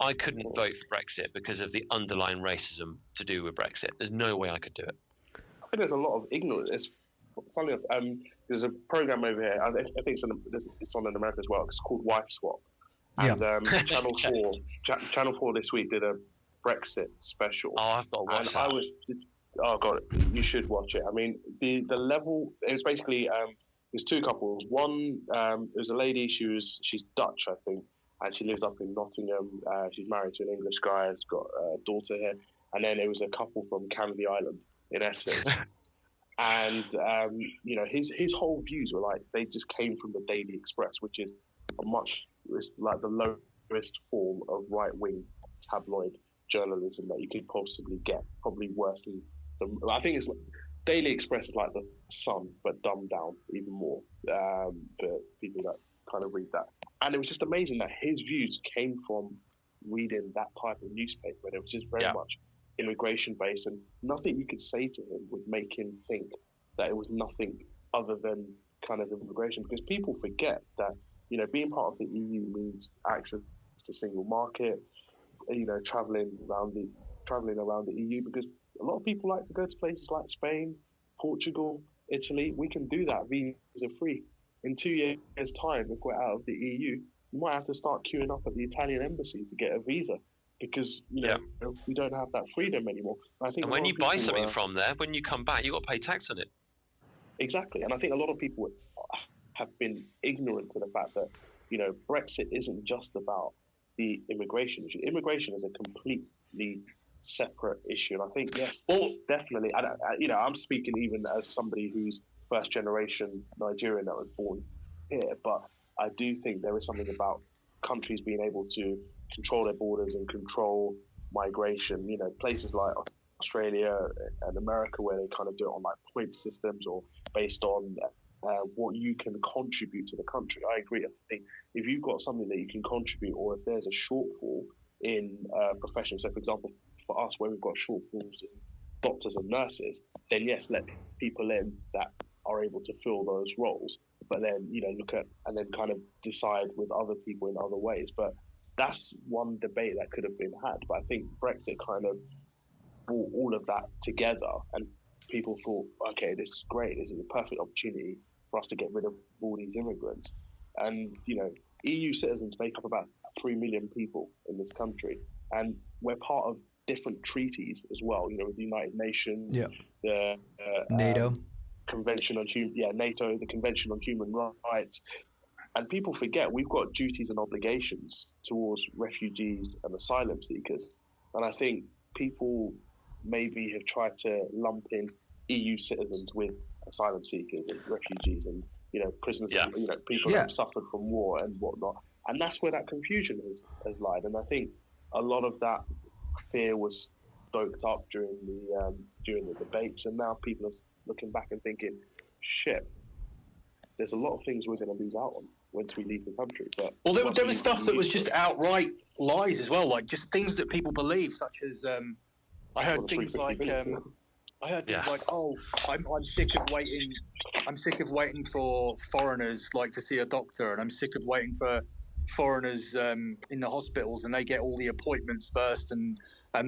I couldn't vote for Brexit because of the underlying racism to do with Brexit. There's no way I could do it. I think there's a lot of ignorance. It's funny enough, there's a program over here. I think it's on in America as well. It's called Wife Swap. And Channel 4 this week did a Brexit special. Oh, I've got to watch that. Oh god, you should watch it. I mean, the level. It was basically there's two couples. One, it was a lady. She's Dutch, I think, and she lives up in Nottingham. She's married to an English guy. Has got a daughter here. And then it was a couple from Canvey Island in Essex. And his whole views were like they just came from the Daily Express, which is it's like the lowest form of right wing tabloid journalism that you could possibly get. Probably worse than I think it's like, Daily Express is like the Sun, but dumbed down even more for people that kind of read that. And it was just amazing that his views came from reading that type of newspaper, and it was just very much immigration based, and nothing you could say to him would make him think that it was nothing other than kind of immigration, because people forget that being part of the EU means access to single market, traveling around the EU, because a lot of people like to go to places like Spain, Portugal, Italy. We can do that visa free. In 2 years' time, if we're out of the EU, you might have to start queuing up at the Italian embassy to get a visa because we don't have that freedom anymore. I think and when you buy something from there, when you come back, you got to pay tax on it. Exactly, and I think a lot of people have been ignorant to the fact that Brexit isn't just about the immigration issue. Immigration is a completely separate issue, and I think definitely. I'm speaking even as somebody who's first generation Nigerian that was born here, but I do think there is something about countries being able to control their borders and control migration. Places like Australia and America, where they kind of do it on like point systems or based on what you can contribute to the country. I agree. I think if you've got something that you can contribute, or if there's a shortfall in profession, so for example, for us, where we've got shortfalls in doctors and nurses, then yes, let people in that are able to fill those roles. But then, look at and then kind of decide with other people in other ways. But that's one debate that could have been had. But I think Brexit kind of brought all of that together, and people thought, okay, this is great. This is a perfect opportunity for us to get rid of all these immigrants. And, EU citizens make up about 3 million people in this country. And we're part of different treaties as well, with the United Nations, the NATO. Convention on NATO, the Convention on Human Rights. And people forget we've got duties and obligations towards refugees and asylum seekers. And I think people maybe have tried to lump in EU citizens with asylum seekers and refugees and prisoners, people that have suffered from war and whatnot. And that's where that confusion has lied. And I think a lot of that fear was stoked up during the debates, and now people are looking back and thinking, shit, there's a lot of things we're going to lose out on once we leave the country. But there was stuff that was just outright lies as well, like just things that people believe, such as I heard things like oh, I'm sick of waiting. I'm sick of waiting for foreigners to see a doctor, and I'm sick of waiting for foreigners in the hospitals, and they get all the appointments first, and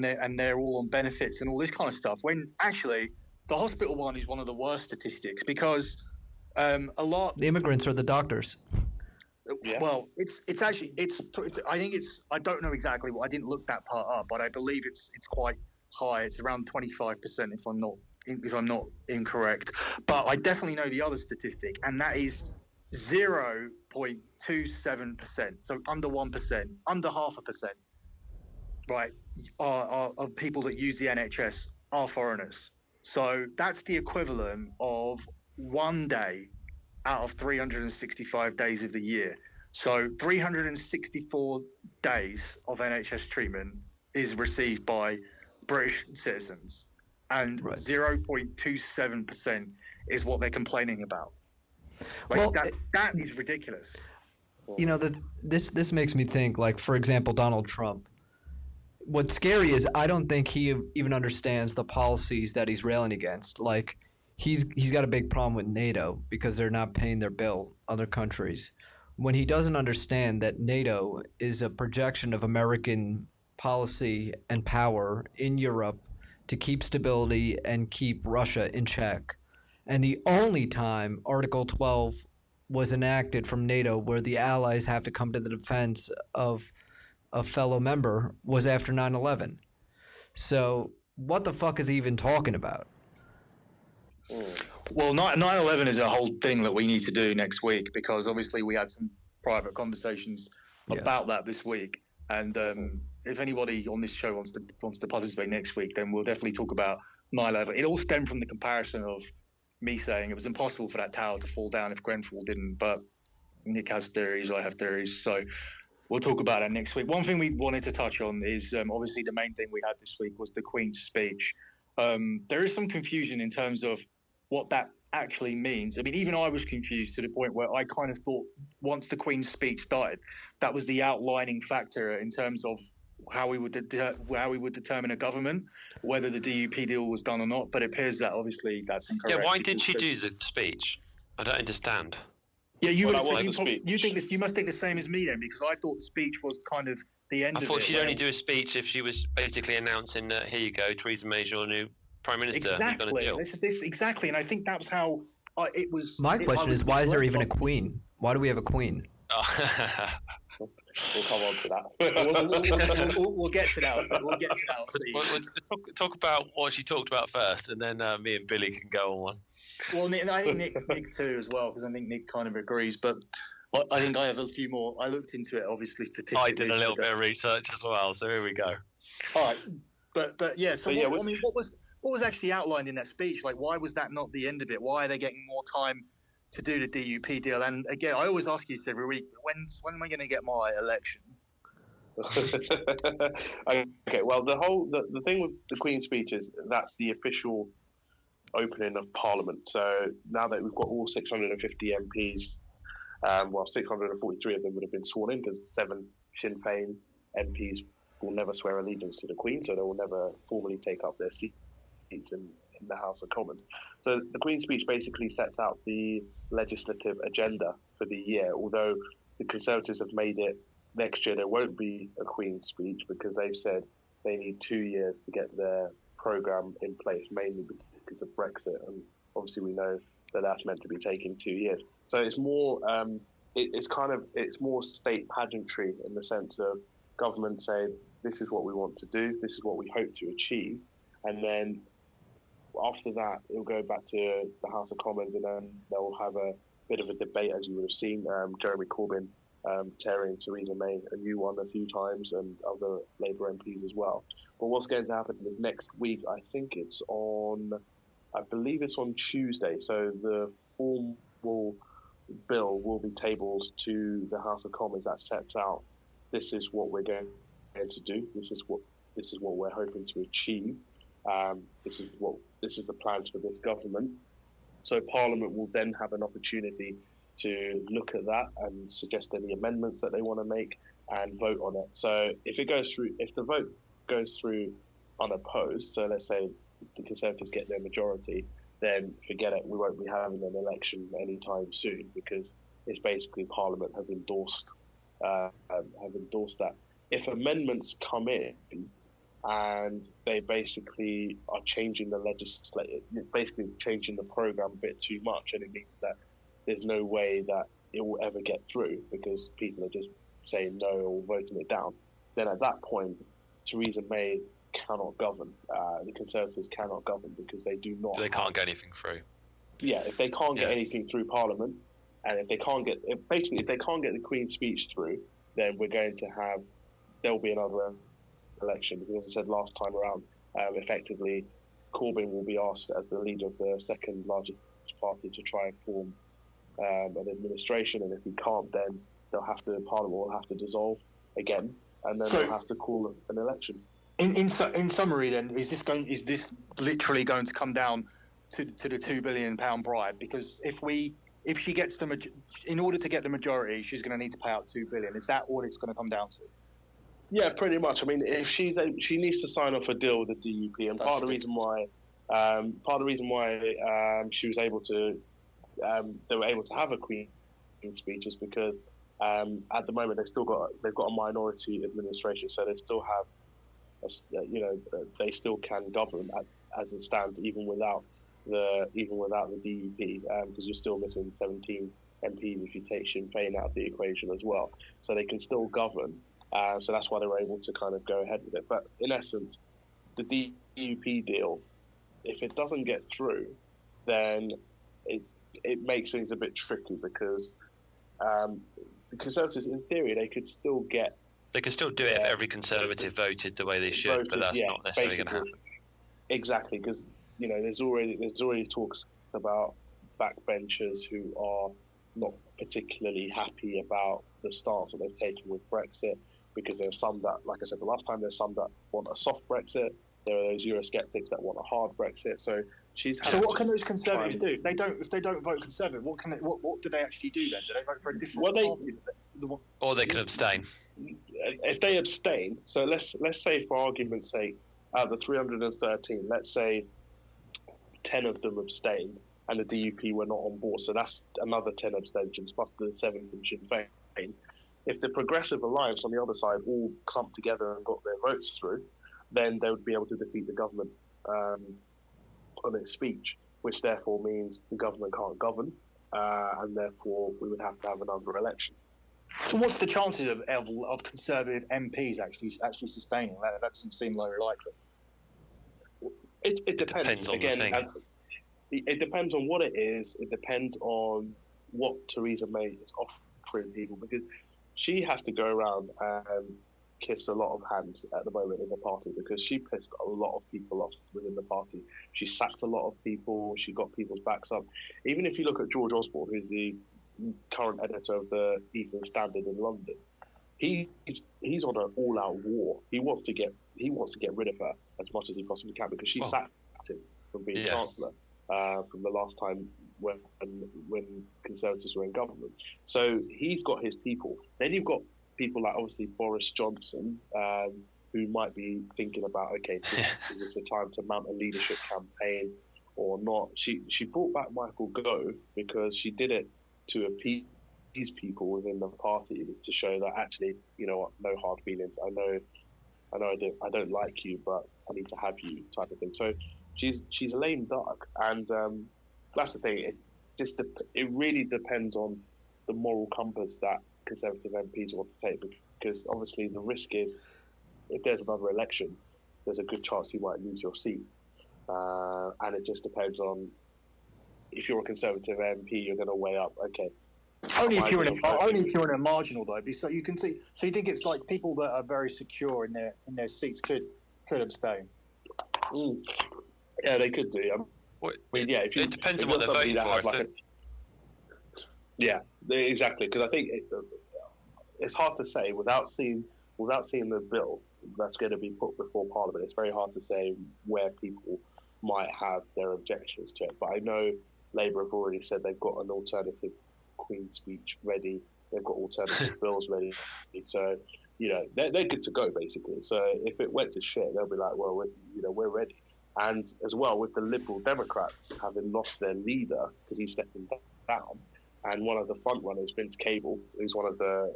they're all on benefits and all this kind of stuff. When actually, the hospital one is one of the worst statistics because the immigrants are the doctors. Yeah. Well, it's actually I think I don't know exactly. I didn't look that part up, but I believe it's quite high. It's around 25% if I'm not incorrect. But I definitely know the other statistic, and that is 0.27%. So under 1%, under 0.5%. Right, of people that use the NHS are foreigners. So that's the equivalent of 1 day out of 365 days of the year. So 364 days of NHS treatment is received by British citizens, and 0.27% is what they're complaining about. That is ridiculous. This makes me think, for example, Donald Trump. What's scary is I don't think he even understands the policies that he's railing against. He's got a big problem with NATO because they're not paying their bill, other countries. When he doesn't understand that NATO is a projection of American policy and power in Europe to keep stability and keep Russia in check. And the only time Article 12 was enacted from NATO where the allies have to come to the defense of a fellow member was after 9/11. So what the fuck is he even talking about? Well, 9/11 is a whole thing that we need to do next week, because obviously we had some private conversations about that this week. And if anybody on this show wants to participate next week, then we'll definitely talk about 9/11. It all stemmed from the comparison of me saying it was impossible for that tower to fall down if Grenfell didn't. But Nick has theories, I have theories. So we'll talk about that next week. One thing we wanted to touch on is obviously the main thing we had this week was the Queen's speech. There is some confusion in terms of what that actually means. I mean, even I was confused to the point where I kind of thought once the Queen's speech started, that was the outlining factor in terms of how we would determine a government, whether the DUP deal was done or not. But it appears that obviously that's incorrect. Yeah, why did she do the speech? I don't understand. Yeah, you must think the same as me then, because I thought the speech was kind of the end of it. I thought she'd only do a speech if she was basically announcing that, here you go, Theresa May's your new Prime Minister. Exactly. Exactly, and I think that was how it was. My question is, why is there even a queen? Why do we have a queen? We'll come on to that. We'll get to that. We'll get to that. We'll talk about what she talked about first, and then me and Billy can go on one. Well, I think Nick too as well, because I think Nick kind of agrees. But I think I have a few more. I looked into it, obviously, statistically. I did a little bit of research as well, so here we go. All right, but yeah. So what was actually outlined in that speech? Like, why was that not the end of it? Why are they getting more time to do the DUP deal? And again, I always ask you this every week: when am I going to get my election? Okay, well, the thing with the Queen's speech is that's the official opening of Parliament. So now that we've got all 650 MPs, 643 of them would have been sworn in, because 7 Sinn Féin MPs will never swear allegiance to the Queen, so they will never formally take up their seats in the House of Commons. So the Queen's speech basically sets out the legislative agenda for the year, although the Conservatives have made it next year there won't be a Queen's speech, because they've said they need 2 years to get their programme in place, mainly because of Brexit, and obviously we know that that's meant to be taking 2 years. So it's more, it's more state pageantry, in the sense of government saying, this is what we want to do, this is what we hope to achieve, and then after that it'll go back to the House of Commons, and then they'll have a bit of a debate, as you would have seen. Jeremy Corbyn tearing Theresa May a new one a few times, and other Labour MPs as well. But what's going to happen is next week, I believe it's on Tuesday, so the formal bill will be tabled to the House of Commons that sets out, this is what we're going to do, this is what we're hoping to achieve, this is the plans for this government. So Parliament will then have an opportunity to look at that and suggest any amendments that they want to make and vote on it. So if the vote goes through unopposed, so let's say the Conservatives get their majority, then forget it, we won't be having an election anytime soon, because it's basically Parliament have endorsed that. If amendments come in and they basically are changing the basically changing the programme a bit too much, and it means that there's no way that it will ever get through because people are just saying no or voting it down, then at that point, Theresa May cannot govern. The Conservatives cannot govern, because they do not. They can't get anything through. Yeah, if they can't get anything through Parliament, and if they can't get the Queen's speech through, then there'll be another election. Because as I said last time around, effectively, Corbyn will be asked as the leader of the second largest party to try and form an administration, and if he can't, then Parliament will have to dissolve again, and then they'll have to call an election. In summary, then, is this literally going to come down to the £2 billion bribe? Because if she gets in order to get the majority, she's going to need to pay out £2 billion. Is that all it's going to come down to? Yeah, pretty much. I mean, if she needs to sign off a deal with the DUP, and part of the reason why she was able to, they were able to have a Queen's speech is because at the moment they've got a minority administration, so they still have, they still can govern as it stands, even without the DUP, because you're still missing 17 MPs if you take Sinn Féin out of the equation as well. So they can still govern. So that's why they were able to kind of go ahead with it. But in essence, the DUP deal, if it doesn't get through, then it makes things a bit tricky, because the Conservatives, in theory, they could still do it if every Conservative voted the way they should, but that's not necessarily going to happen. Exactly, because there's already talks about backbenchers who are not particularly happy about the stance that they've taken with Brexit, because there's some that, like I said the last time, there's some that want a soft Brexit. There are those Eurosceptics that want a hard Brexit. So what can those Conservatives do? If they don't vote Conservative, what do they actually do then? Do they vote for a different party? Or they can abstain. If they abstain, so let's say, for argument's sake, out of the 313, let's say 10 of them abstained and the DUP were not on board. So that's another 10 abstentions plus the 7 from Sinn Féin. If the Progressive Alliance on the other side all clumped together and got their votes through, then they would be able to defeat the government on its speech, which therefore means the government can't govern, and therefore we would have to have another election. So what's the chances of Conservative MPs actually sustaining that? That doesn't seem very likely. It depends on again. the thing. It depends on what it is. It depends on what Theresa May is offering people, because she has to go around and kiss a lot of hands at the moment in the party, because she pissed a lot of people off within the party. She sacked a lot of people. She got people's backs up. Even if you look at George Osborne, who's the current editor of the Evening Standard in London, he's on an all-out war. He wants to get rid of her as much as he possibly can, because she sacked him from being chancellor from the last time when Conservatives were in government. So he's got his people. Then you've got people like obviously Boris Johnson, who might be thinking about, okay, is this a time to mount a leadership campaign or not? She brought back Michael Gove because she did it to appease people within the party, to show that actually, you know what, no hard feelings. I know I don't like you, but I need to have you, type of thing. So she's a lame duck, and that's the thing. It really depends on the moral compass that Conservative MPs want to take, because obviously the risk is, if there's another election, there's a good chance you might lose your seat, and it just depends on, if you're a Conservative MP, you're going to weigh up, okay. Only if you're in a marginal though, so you can see. So you think it's like people that are very secure in their seats could abstain. Yeah, they could do. It depends on what they're voting for. Exactly. Because I think it's hard to say without seeing the bill that's going to be put before Parliament. It's very hard to say where people might have their objections to it. But I know Labour have already said they've got an alternative Queen's speech ready. They've got alternative bills ready. So, you know, they're good to go basically. So if it went to shit, they'll be like, well, we're ready. And as well, with the Liberal Democrats having lost their leader because he's stepping down, and one of the front runners, Vince Cable, who's one of the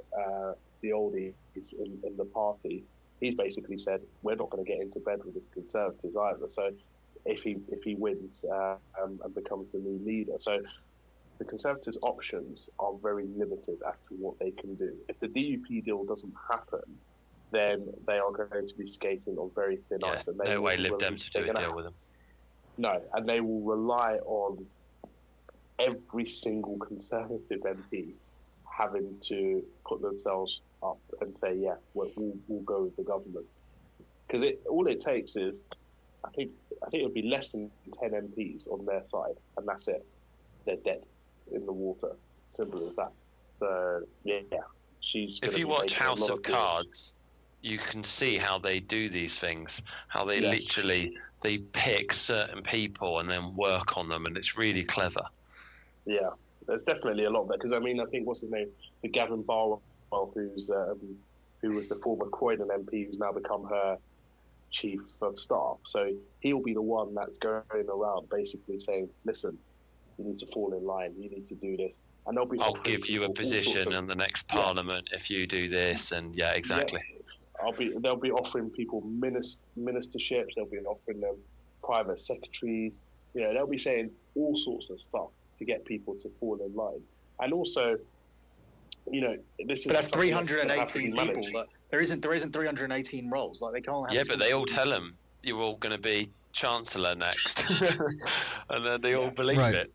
oldies in the party, he's basically said, we're not going to get into bed with the Conservatives either. So if he wins and becomes the new leader, so the Conservatives' options are very limited as to what they can do. If the DUP deal doesn't happen, then they are going to be skating on very thin ice. And no way Lib Dems to do a deal with them. No, and they will rely on every single Conservative MP having to put themselves up and say, yeah, we'll go with the government. Because all it takes is, I think it would be less than 10 MPs on their side, and that's it. They're dead in the water. Simple as that. So, yeah. If you watch House of Cards, you can see how they do these things, how they literally they pick certain people and then work on them, and it's really clever. Yeah, there's definitely a lot there, because I mean, I think, what's his name, the Gavin Barwell, who was the former Croydon MP, who's now become her chief of staff. So he'll be the one that's going around basically saying, listen, you need to fall in line, you need to do this. And I'll give you a position in the next parliament if you do this, and exactly. Yeah. They'll be offering people ministerships. They'll be offering them private secretaries. You know, they'll be saying all sorts of stuff to get people to fall in line. And also, you know, this is. But that's 318 people. But there isn't 318 roles. Like, they can't. Yeah, but they all tell them you're all going to be chancellor next, and then they all believe it.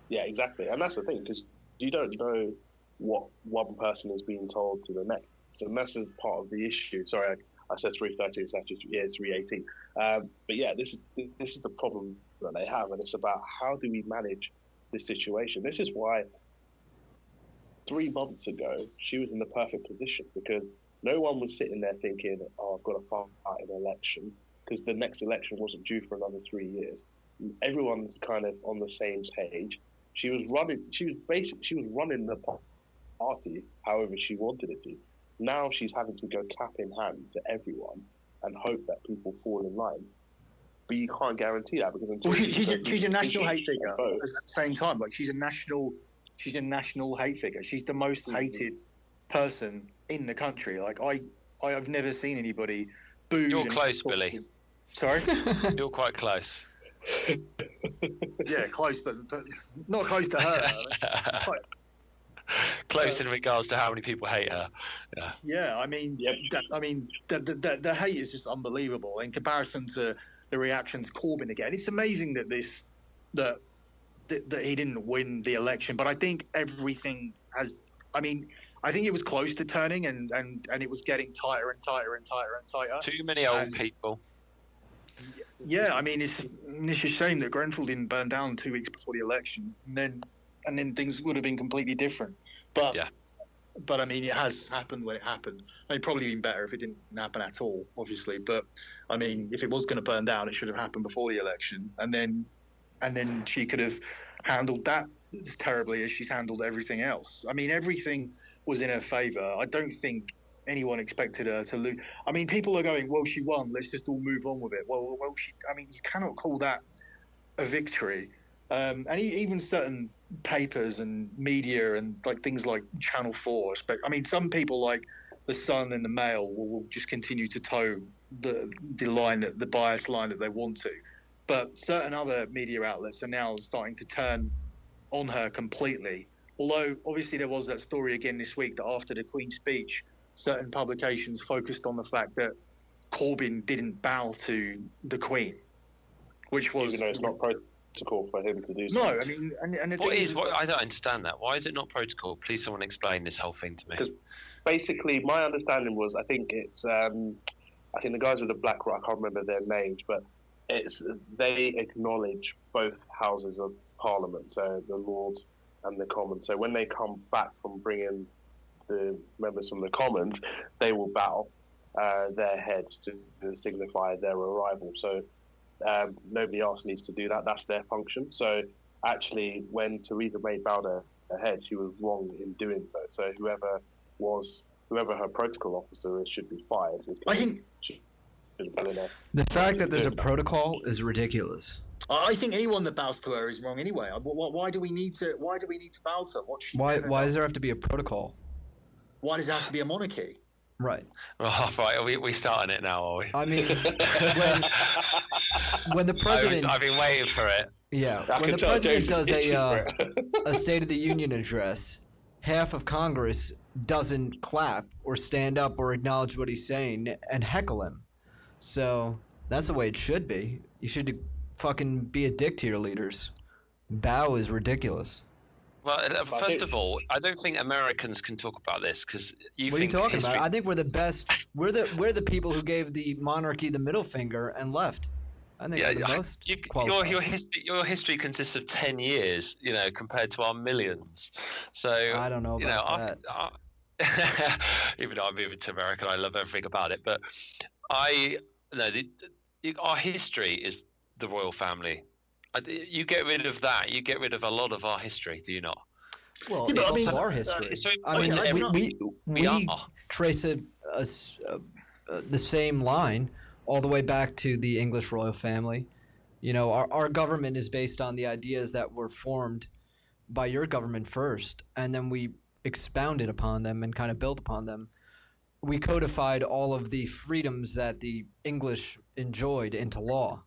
Yeah, exactly. And that's the thing, because you don't know what one person is being told to the next. And this is part of the issue. Sorry, I said 313, it's actually, it's 318. But yeah, this is the problem that they have, and it's about how do we manage this situation. This is why 3 months ago, she was in the perfect position, because no one was sitting there thinking, oh, I've got to fight an election, because the next election wasn't due for another 3 years. Everyone's kind of on the same page. She was running the party however she wanted it to. Now she's having to go cap in hand to everyone and hope that people fall in line. But you can't guarantee that, because she's a national hate figure. At the same time, like, she's a national hate figure. She's the most hated person in the country. Like, I've never seen anybody booed. You're close, Billy. Sorry? You're quite close. Yeah, close, but not close to her. close in regards to how many people hate her. Yeah. Yeah, I mean, the hate is just unbelievable in comparison to the reactions Corbyn again. It's amazing that that he didn't win the election, but I think everything has. I mean, I think it was close to turning, and it was getting tighter and tighter and tighter and tighter. Too many old people. Yeah, I mean, it's a shame that Grenfell didn't burn down 2 weeks before the election, and then things would have been completely different. But Yeah. But I mean, it has happened when it happened. It'd probably been better if it didn't happen at all, obviously. But I mean, if it was going to burn down, it should have happened before the election, and then she could have handled that as terribly as she's handled everything else. I mean, everything was in her favour. I don't think anyone expected her to lose. I mean, people are going, "Well, she won. Let's just all move on with it." Well, I mean, you cannot call that a victory. And even certain papers and media and like things like Channel 4. I mean, some people like the Sun and the Mail will just continue to toe the line, the bias line that they want to. But certain other media outlets are now starting to turn on her completely. Although obviously there was that story again this week that after the Queen's speech, certain publications focused on the fact that Corbyn didn't bow to the Queen, which was even though it's not protocol for him to do so. no. I mean, and the What thing is? What, I don't understand that. Why is it not protocol? Please, someone explain this whole thing to me. Because basically, my understanding was, I think it's, I think the guys with the black rock, I can't remember their names, but they acknowledge both houses of Parliament, so the Lords and the Commons. So when they come back from bringing the members from the Commons, they will bow their heads to signify their arrival. So nobody else needs to do that. That's their function. So actually, when Theresa May bowed her head, she was wrong in doing so. So whoever her protocol officer is should be fired. I think The fact that there's a protocol is ridiculous. I think anyone that bows to her is wrong anyway. Why do we need to bow to her? Why does there have to be a protocol? Why does it have to be a monarchy? Right. Oh, right, we starting it now, are we? I mean, when the president, I've been waiting for it. yeah, I when can the tell president James does is itching for it. a State of the Union address, half of Congress doesn't clap or stand up or acknowledge what he's saying and heckle him. So that's the way it should be. You should fucking be a dick to your leaders. Bow is ridiculous. Well, first of all, I don't think Americans can talk about this because you What are you think talking history... about? I think we're the best. We're the people who gave the monarchy the middle finger and left. I think we're the most qualified. Your history consists of 10 years, compared to our millions. So I don't know about that. Even though I'm moving to America, I love everything about it. But our history is the royal family. You get rid of that, you get rid of a lot of our history, do you not? Well, Yeah, but it's I mean, our history. it's so I mean, important. we are. trace the same line all the way back to the English royal family. Our government is based on the ideas that were formed by your government first, and then we expounded upon them and kind of built upon them. We codified all of the freedoms that the English enjoyed into law.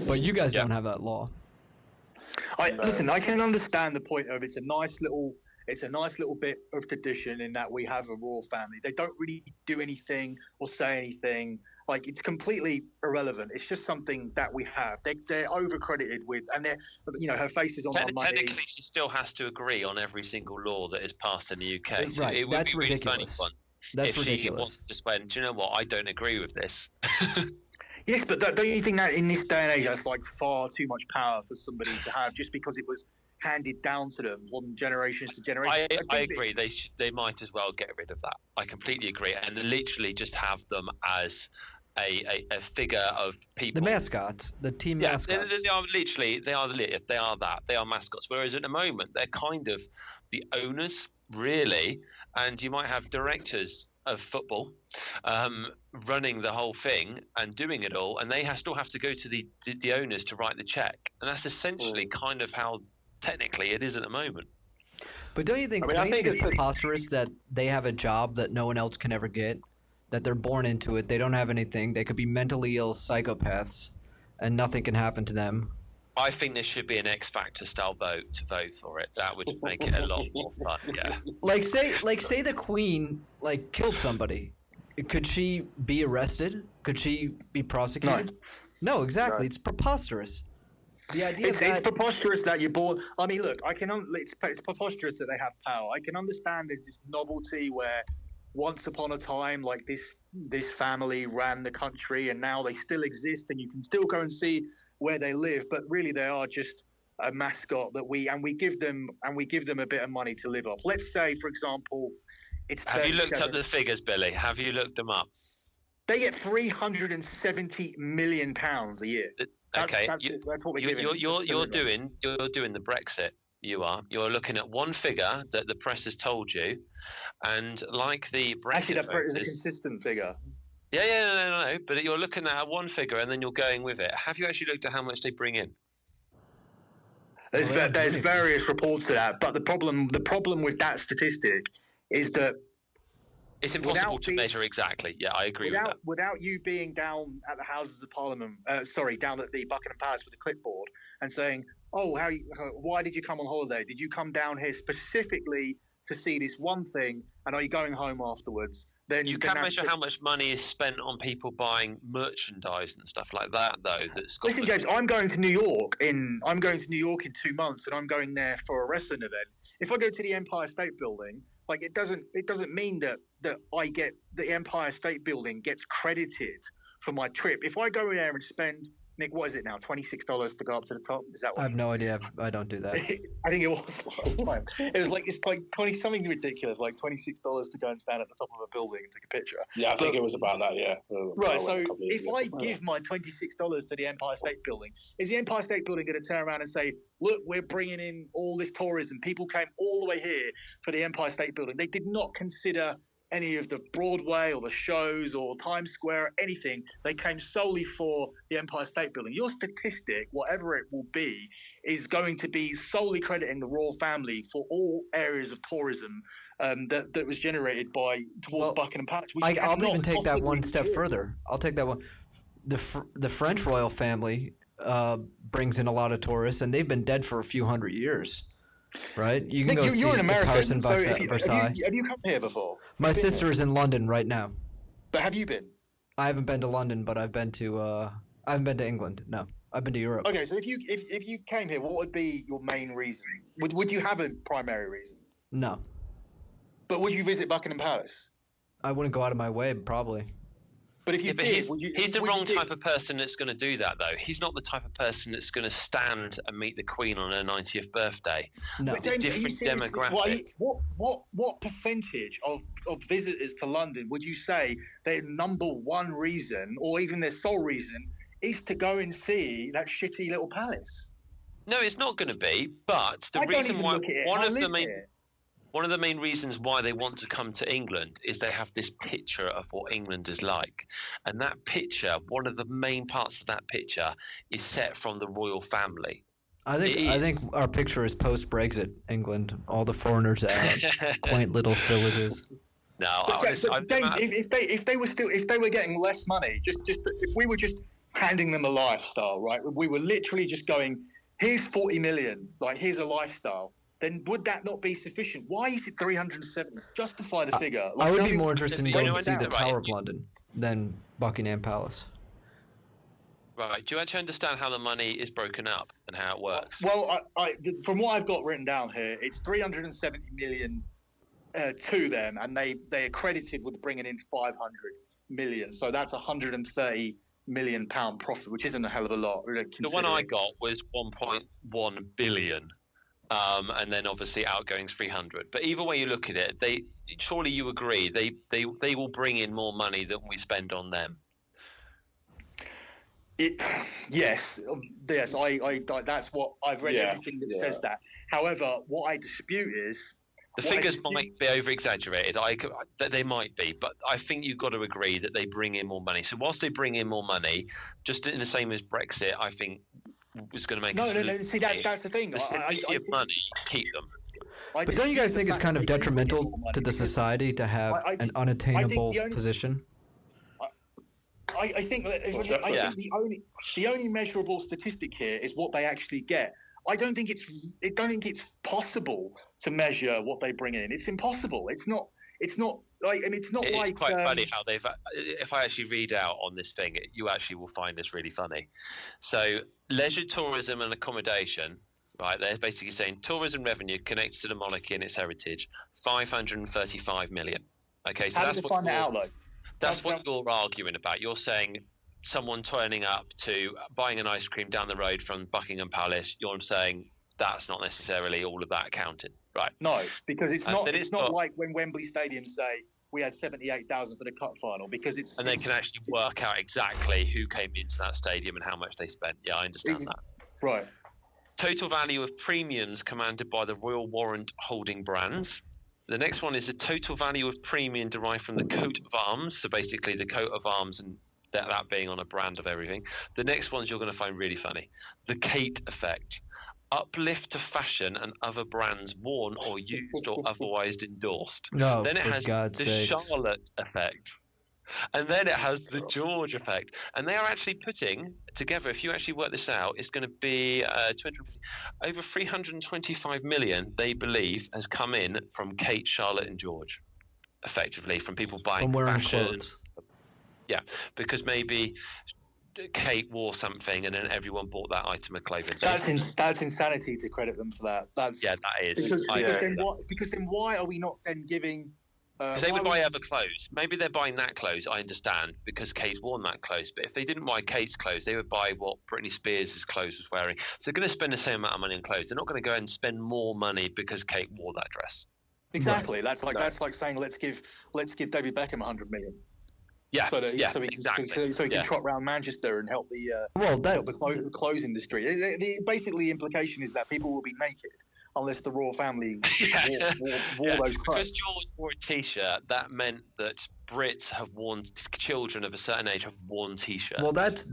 But you guys don't have that law. Listen, I can understand the point of it's a nice little bit of tradition in that we have a royal family. They don't really do anything or say anything. Like, it's completely irrelevant. It's just something that we have. They're overcredited with, and her face is on our money. Technically, she still has to agree on every single law that is passed in the UK. So Right, it would that's be really funny ridiculous. if she just went, do you know what? I don't agree with this. Yes, but don't you think that in this day and age, that's like far too much power for somebody to have just because it was handed down to them from generations to generation? I agree. They might as well get rid of that. I completely agree, and literally just have them as a figure of people. The mascots, the team mascots. They are that. They are mascots. Whereas at the moment, they're kind of the owners, really, and you might have directors of football running the whole thing and doing it all, and they still have to go to the owners to write the check, and that's essentially kind of how technically it is at the moment. But don't you think it's preposterous that they have a job that no one else can ever get, that they're born into it, they don't have anything, they could be mentally ill psychopaths and nothing can happen to them, I think there should be an X Factor style vote to vote for it. That would make it a lot more fun. Yeah. Like say the Queen like killed somebody. Could she be arrested? Could she be prosecuted? No, exactly. No. It's preposterous. The idea It's preposterous that you bought. I mean, look, it's preposterous that they have power. I can understand there's this novelty where once upon a time, like this family ran the country, and now they still exist, and you can still go and see where they live. But really, they are just a mascot that we give them a bit of money to live off. Let's say, for example, it's. Have you looked up the figures, Billy? Have you looked them up? They get £370 million a year. Okay, that's what we're giving. You're doing the Brexit. You're looking at one figure that the press has told you, and like the Brexit. Actually, that is a consistent figure. Yeah, no. But you're looking at one figure, and then you're going with it. Have you actually looked at how much they bring in? There's various reports to that, but the problem with that statistic is that it's impossible to measure exactly. Yeah, I agree with that. Without you being down at the Houses of Parliament, down at the Buckingham Palace with a clipboard and saying, "Oh, why did you come on holiday? Did you come down here specifically to see this one thing? And are you going home afterwards?" Then you can measure how much money is spent on people buying merchandise and stuff like that, though. Listen, James, I'm going to New York in 2 months, and I'm going there for a wrestling event. If I go to the Empire State Building, like it doesn't mean that I get the Empire State Building gets credited for my trip. If I go there and spend, Nick, what is it now? $26 to go up to the top? Is that what I have no idea. I don't do that. I think it was last time. It's like 20 something ridiculous, like $26 to go and stand at the top of a building and take a picture. Yeah, I think it was about that. Yeah. Right. So if I give my $26 to the Empire State Building, is the Empire State Building going to turn around and say, "Look, we're bringing in all this tourism. People came all the way here for the Empire State Building. They did not consider any of the Broadway or the shows or Times Square or anything. They came solely for the Empire State Building." Your statistic, whatever it will be, is going to be solely crediting the royal family for all areas of tourism that was generated towards Buckingham Palace. I'll even take that one step further. I'll take that one. The French royal family brings in a lot of tourists, and they've been dead for a few hundred years. Right? You can Nick, go see you're an the Palace American, in so Versailles. have you come here before? My sister is in London right now. But have you been? I haven't been to London, but I've been to I haven't been to England. No, I've been to Europe. Okay, so if you came here, what would be your main reason? Would you have a primary reason? No. But would you visit Buckingham Palace? I wouldn't go out of my way, probably. But if you did, he's the wrong type of person that's going to do that, though. He's not the type of person that's going to stand and meet the Queen on her 90th birthday. No. It's a different demographic. What percentage of visitors to London would you say their number one reason, or even their sole reason, is to go and see that shitty little palace? No, it's not going to be. But the reason why one of the main reasons why they want to come to England is they have this picture of what England is like. And that picture, one of the main parts of that picture is set from the royal family. I think our picture is post-Brexit England. All the foreigners at quaint little villages. No, James, if they were getting less money, if we were just handing them a lifestyle, right? We were literally just going, "Here's 40 million, like here's a lifestyle." Then would that not be sufficient? Why is it 307? Justify the figure. I would be more interested in going to see the Tower of London than Buckingham Palace. Right. Do you actually understand how the money is broken up and how it works? Well, from what I've got written down here, it's 370 million to them, and they are credited with bringing in 500 million. So that's 130 million pound profit, which isn't a hell of a lot. The one I got was 1.1 billion. And then obviously outgoings 300. But either way you look at it, surely you agree they will bring in more money than we spend on them. Yes. I that's what I've read. Everything that says that. However, what I dispute is the figures might be over exaggerated. They might be, but I think you've got to agree that they bring in more money. So whilst they bring in more money, just in the same as Brexit, I think was going to make no. See, that's the thing. The simplicity of money, keep them. But don't you guys think it's kind of detrimental to the society to have an unattainable position? I think the only measurable statistic here is what they actually get. I don't think it's possible to measure what they bring in. It's impossible. It's not like, and it's not It's like quite funny how they've. If I actually read out on this thing, you actually will find this really funny. So, leisure tourism and accommodation, right? They're basically saying tourism revenue connected to the monarchy and its heritage, 535 million. Okay, so how that's do they find that out, though? That's what you're arguing about. You're saying someone turning up to buying an ice cream down the road from Buckingham Palace. You're saying that's not necessarily all of that counted, right? No, because it's not. then It's not like when Wembley Stadium say we had 78,000 for the cup final, because it's. And they can actually work out exactly who came into that stadium and how much they spent. Yeah, I understand that. Right. Total value of premiums commanded by the Royal Warrant holding brands. The next one is the total value of premium derived from the coat of arms. So basically the coat of arms and that being on a brand of everything. The next ones you're going to find really funny. The Kate effect. Uplift to fashion and other brands worn or used or otherwise endorsed. No, Then it for has God's the sakes. Charlotte effect. And then it has the George effect. And they are actually putting together, if you actually work this out, it's going to be over 325 million, they believe, has come in from Kate, Charlotte and George, effectively, from people buying From wearing fashion. clothes. Yeah, because maybe Kate wore something and then everyone bought that item of clothing. That's insanity to credit them for that. That's Yeah, that is. Because then why are we not then giving? Because they would buy other clothes. Maybe they're buying that clothes, I understand, because Kate's worn that clothes. But if they didn't buy Kate's clothes, they would buy what Britney Spears' clothes was wearing. So they're going to spend the same amount of money on clothes. They're not going to go and spend more money because Kate wore that dress. Exactly. Right. That's like saying let's give David Beckham 100 million. Yeah, so he exactly. can trot around Manchester and help the help the clothes industry. Basically, the implication is that people will be naked unless the royal family wore those clothes. Because George wore a T-shirt, that meant that Brits have worn, children of a certain age have worn T-shirts. Well, that's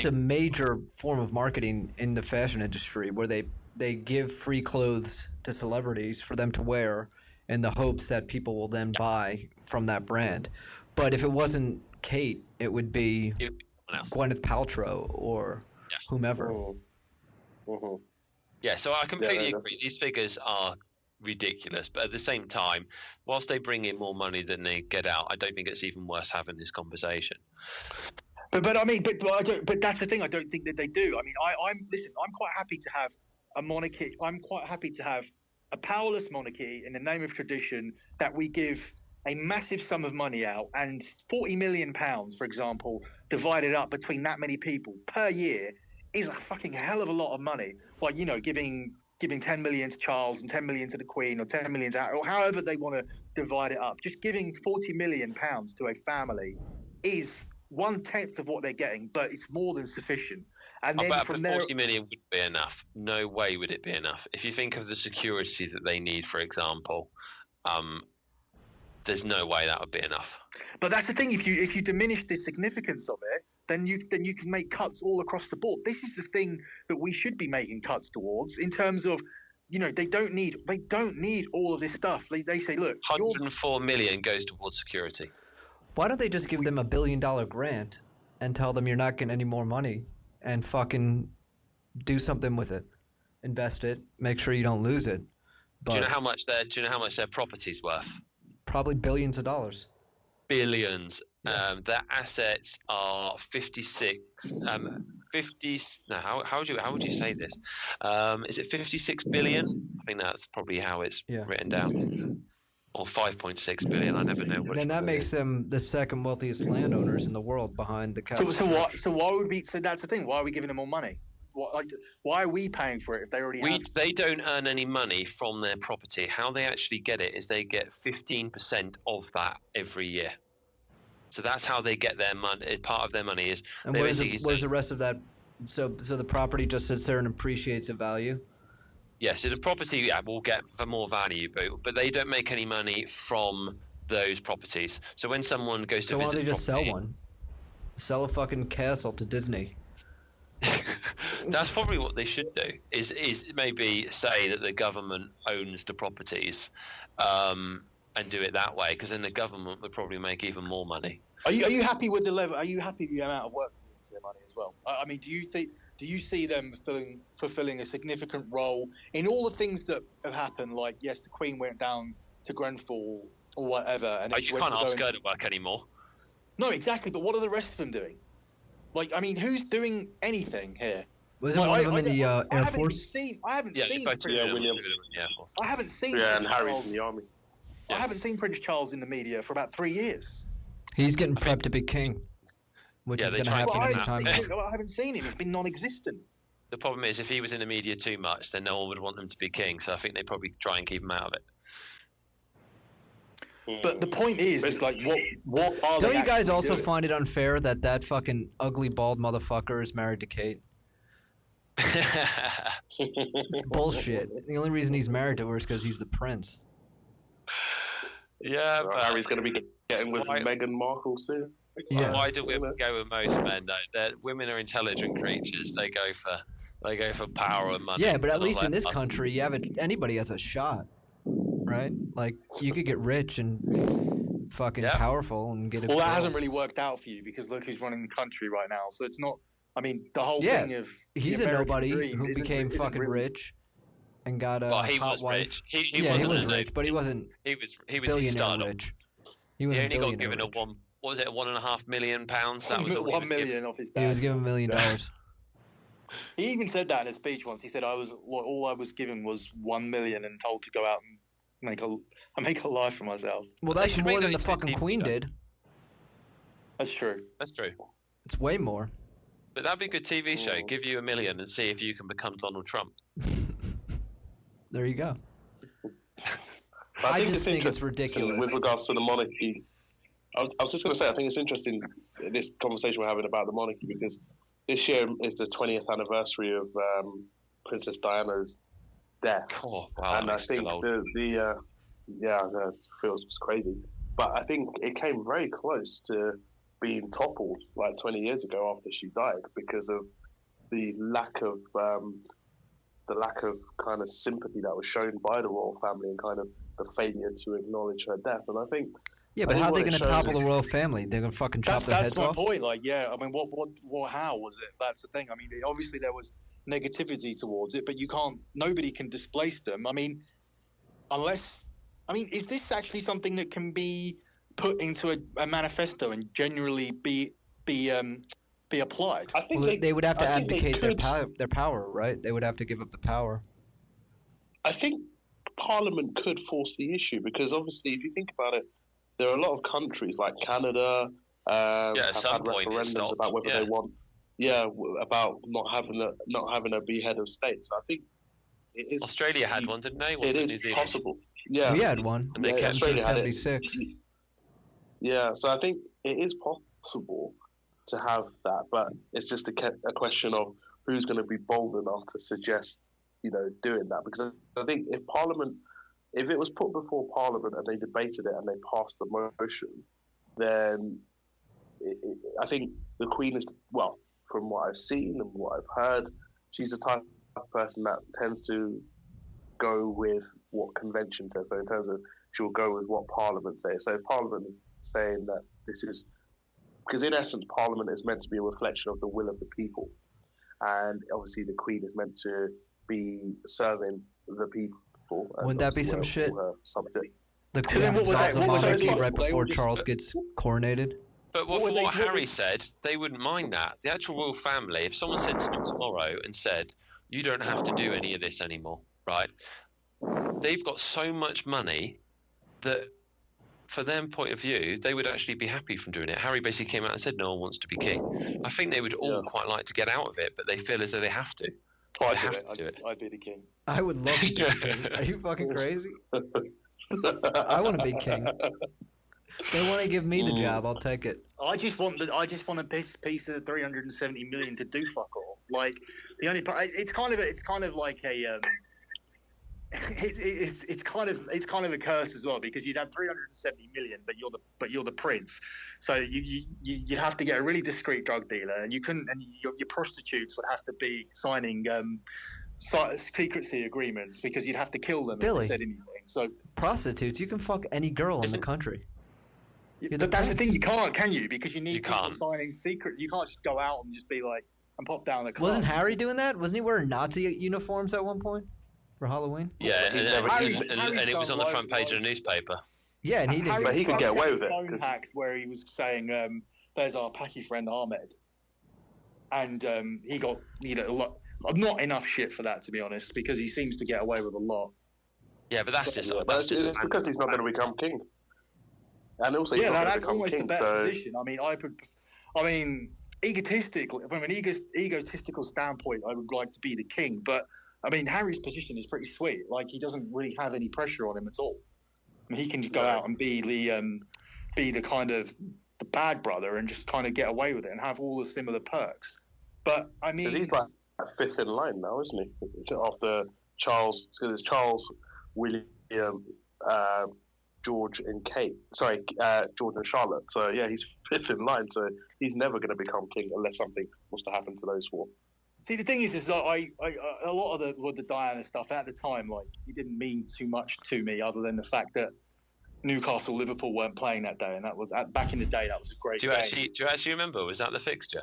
a major form of marketing in the fashion industry, where they give free clothes to celebrities for them to wear in the hopes that people will then buy from that brand. But if it wasn't Kate, it would be someone else. Gwyneth Paltrow or whomever. Mm-hmm. Yeah, so I completely agree. These figures are ridiculous, but at the same time, whilst they bring in more money than they get out, I don't think it's even worth having this conversation. But that's the thing. I don't think that they do. I mean, I'm quite happy to have a monarchy. I'm quite happy to have a powerless monarchy in the name of tradition that we give a massive sum of money out, and £40 million, for example, divided up between that many people per year is a fucking hell of a lot of money. Like, giving 10 million to Charles and 10 million to the Queen, or 10 million to, or however they want to divide it up. Just giving £40 million to a family is 1/10 of what they're getting, but it's more than sufficient. And then from there, 40 million would be enough. No way would it be enough. If you think of the security that they need, for example, there's no way that would be enough. But that's the thing. If you diminish the significance of it, then you can make cuts all across the board. This is the thing that we should be making cuts towards, in terms of, they don't need all of this stuff. They say, look, 104 million goes towards security. Why don't they just give them $1 billion grant and tell them you're not getting any more money, and fucking do something with it, invest it, make sure you don't lose it. But Do you know how much their property's worth? Probably billions of dollars. Billions. Their assets are 56. 50. No, how would you say this? Is it 56 billion? I think that's probably how it's written down. Or 5.6 billion. I never know. Then that makes them the second wealthiest landowners in the world, behind the Catholic So Church. why would we? So that's the thing. Why are we giving them more money? Why are we paying for it if they already have? They don't earn any money from their property. How they actually get it is they get 15% of that every year. So that's how they get their money. Part of their money is. And where's the rest of that? So the property just sits there and appreciates in value. Yeah. So the property will get for more value, but they don't make any money from those properties. So when someone goes to so why visit don't they just property, sell one? Sell a fucking castle to Disney. That's probably what they should do. Is maybe say that the government owns the properties, and and do it that way, because then the government would probably make even more money. Are you happy with the level? Are you happy with the amount of work for their money as well? I mean, do you see them fulfilling a significant role in all the things that have happened? Like, yes, the Queen went down to Grenfell or whatever, and You can't ask her to work anymore. No, exactly. But what are the rest of them doing? Like, I mean, who's doing anything here? Wasn't one of them in the Air Force? I haven't seen. William. I haven't seen. Yeah, and Prince Harry's Charles. in the army. I haven't seen Prince Charles in the media for about 3 years. He's getting prepped to be king, which is they going to tried happen to any get time him now. I haven't seen him. It's been non-existent. The problem is, if he was in the media too much, then no one would want him to be king. So I think they probably try and keep him out of it. But the point is like, what are Don't they you guys actually also doing? find it unfair that fucking ugly bald motherfucker is married to Kate? It's bullshit. The only reason he's married to her is because he's the prince. Yeah, So but Harry's going to be getting with Why- Meghan Markle soon. Yeah. why do women go with most men though? Women are intelligent creatures. They go for power and money. Yeah, but at They're not least in like this us. country, anybody has a shot, right? Like, you could get rich and fucking Yeah. powerful and get a Well, that girl. hasn't really worked out for you because look who's running the country right now. So it's not. I mean, the whole Yeah, thing of the He's a American nobody dream who isn't- became isn't fucking really- rich and got a Well, he hot was wife. rich. He Yeah, he wasn't was a rich, but he wasn't He he billionaire started off- rich. He He was only got billionaire given a rich. one. What was it? £1.5 million. That was all he 1 was given. million off his He was dad. given $1 million. He even said that in a speech once. He said, all I was given was 1 million and told to go out and make a life for myself." Well, They that's should more make than that the into a fucking TV Queen show. did. That's true. That's true. It's way more. But that'd be a good TV show. Give you $1 million and see if you can become Donald Trump. There you go. But I think just think it's interesting ridiculous. with regards to the monarchy. I was just going to say, I think it's interesting this conversation we're having about the monarchy because this year is the 20th anniversary of Princess Diana's death, Oh, wow, and I think it feels crazy, but I think it came very close to being toppled like 20 years ago after she died because of the lack of kind of sympathy that was shown by the royal family and kind of the failure to acknowledge her death. And I think Yeah, but I think how are they what going it to topple shows the is- royal family? They're going to fucking chop their That's heads my off? point. Like, yeah, I mean, how was it? That's the thing. I mean, obviously there was negativity towards it, but nobody can displace them. I mean, is this actually something that can be put into a manifesto and generally be applied? I think Well, they would have to I think they abdicate could. their power, right? They would have to give up the power. I think Parliament could force the issue because obviously, if you think about it, there are a lot of countries like Canada at have some had point it referendums stopped, about whether yeah. they want, about not having a be head of state. So I think it is. Australia had one, didn't they? It Wasn't New is Zealand? possible. Yeah, We had one And they in kept- Australia had it. 1976. Yeah, so I think it is possible to have that, but it's just a question of who's going to be bold enough to suggest, doing that. Because I think if it was put before Parliament and they debated it and they passed the motion, then I think the Queen is, well, from what I've seen and what I've heard, she's the type of person that tends to go with what convention says. So in terms of, she'll go with what Parliament says. So if Parliament is saying that this is, because in essence, Parliament is meant to be a reflection of the will of the people. And obviously the Queen is meant to be serving the people. Wouldn't that be some shit? Subject. The So then Queen what would dissolves they- the what would they monarchy do? right They before would just- Charles gets coronated. But What for would they- what what Harry would- said, they wouldn't mind that. The actual royal family, if someone said to them tomorrow and said, you don't have to do any of this anymore, right? They've got so much money that for their point of view, they would actually be happy from doing it. Harry basically came out and said no one wants to be king. I think they would all quite like to get out of it, but they feel as though they have to. They have to do it. I'd be the king. I would love to be king. Are you fucking crazy? I want to be king. They want to give me the job. I'll take it. I just want a piece of the 370 million to do fuck all. Like the only part, it's kind of like a it's kind of a curse as well because you'd have 370 million, but you're the prince, so you have to get a really discreet drug dealer, and your prostitutes would have to be signing secrecy agreements because you'd have to kill them Billy. if they said anything. So prostitutes, you can fuck any girl in the Isn't- country. but that's the thing, you can't, can you? Because you need You people can't. signing secret. You can't just go out and just be like, and pop down the club. Wasn't Harry doing that? Wasn't he wearing Nazi uniforms at one point for Halloween? Yeah, He's and, never- and it was on the front page of the newspaper. Yeah, and he didn't. But he could get away with it, Phone 'cause- hacked where he was saying, "There's our Paki friend Ahmed," and he got a lot, not enough shit for that, to be honest, because he seems to get away with a lot. Yeah, but that's just Yeah, that's but just it's because he's not going to become king. And also, he's Yeah, not going to that's become almost king. the better So position. I mean, egotistical from an egotistical standpoint, I would like to be the king, but I mean, Harry's position is pretty sweet. Like, he doesn't really have any pressure on him at all. I mean, he can go out and be the kind of the bad brother and just kind of get away with it and have all the similar perks. But I mean, 'cause he's like fifth in line now, isn't he? After Charles, because it's Charles, William, George, and Kate. Sorry, George and Charlotte. So yeah, he's fifth in line. So he's never going to become king unless something was to happen to those four. see, the thing is that a lot of the Diana stuff at the time, like, it didn't mean too much to me, other than the fact that Newcastle, Liverpool weren't playing that day, and that was back in the day. That was a great Do you game. actually remember? Was that the fixture?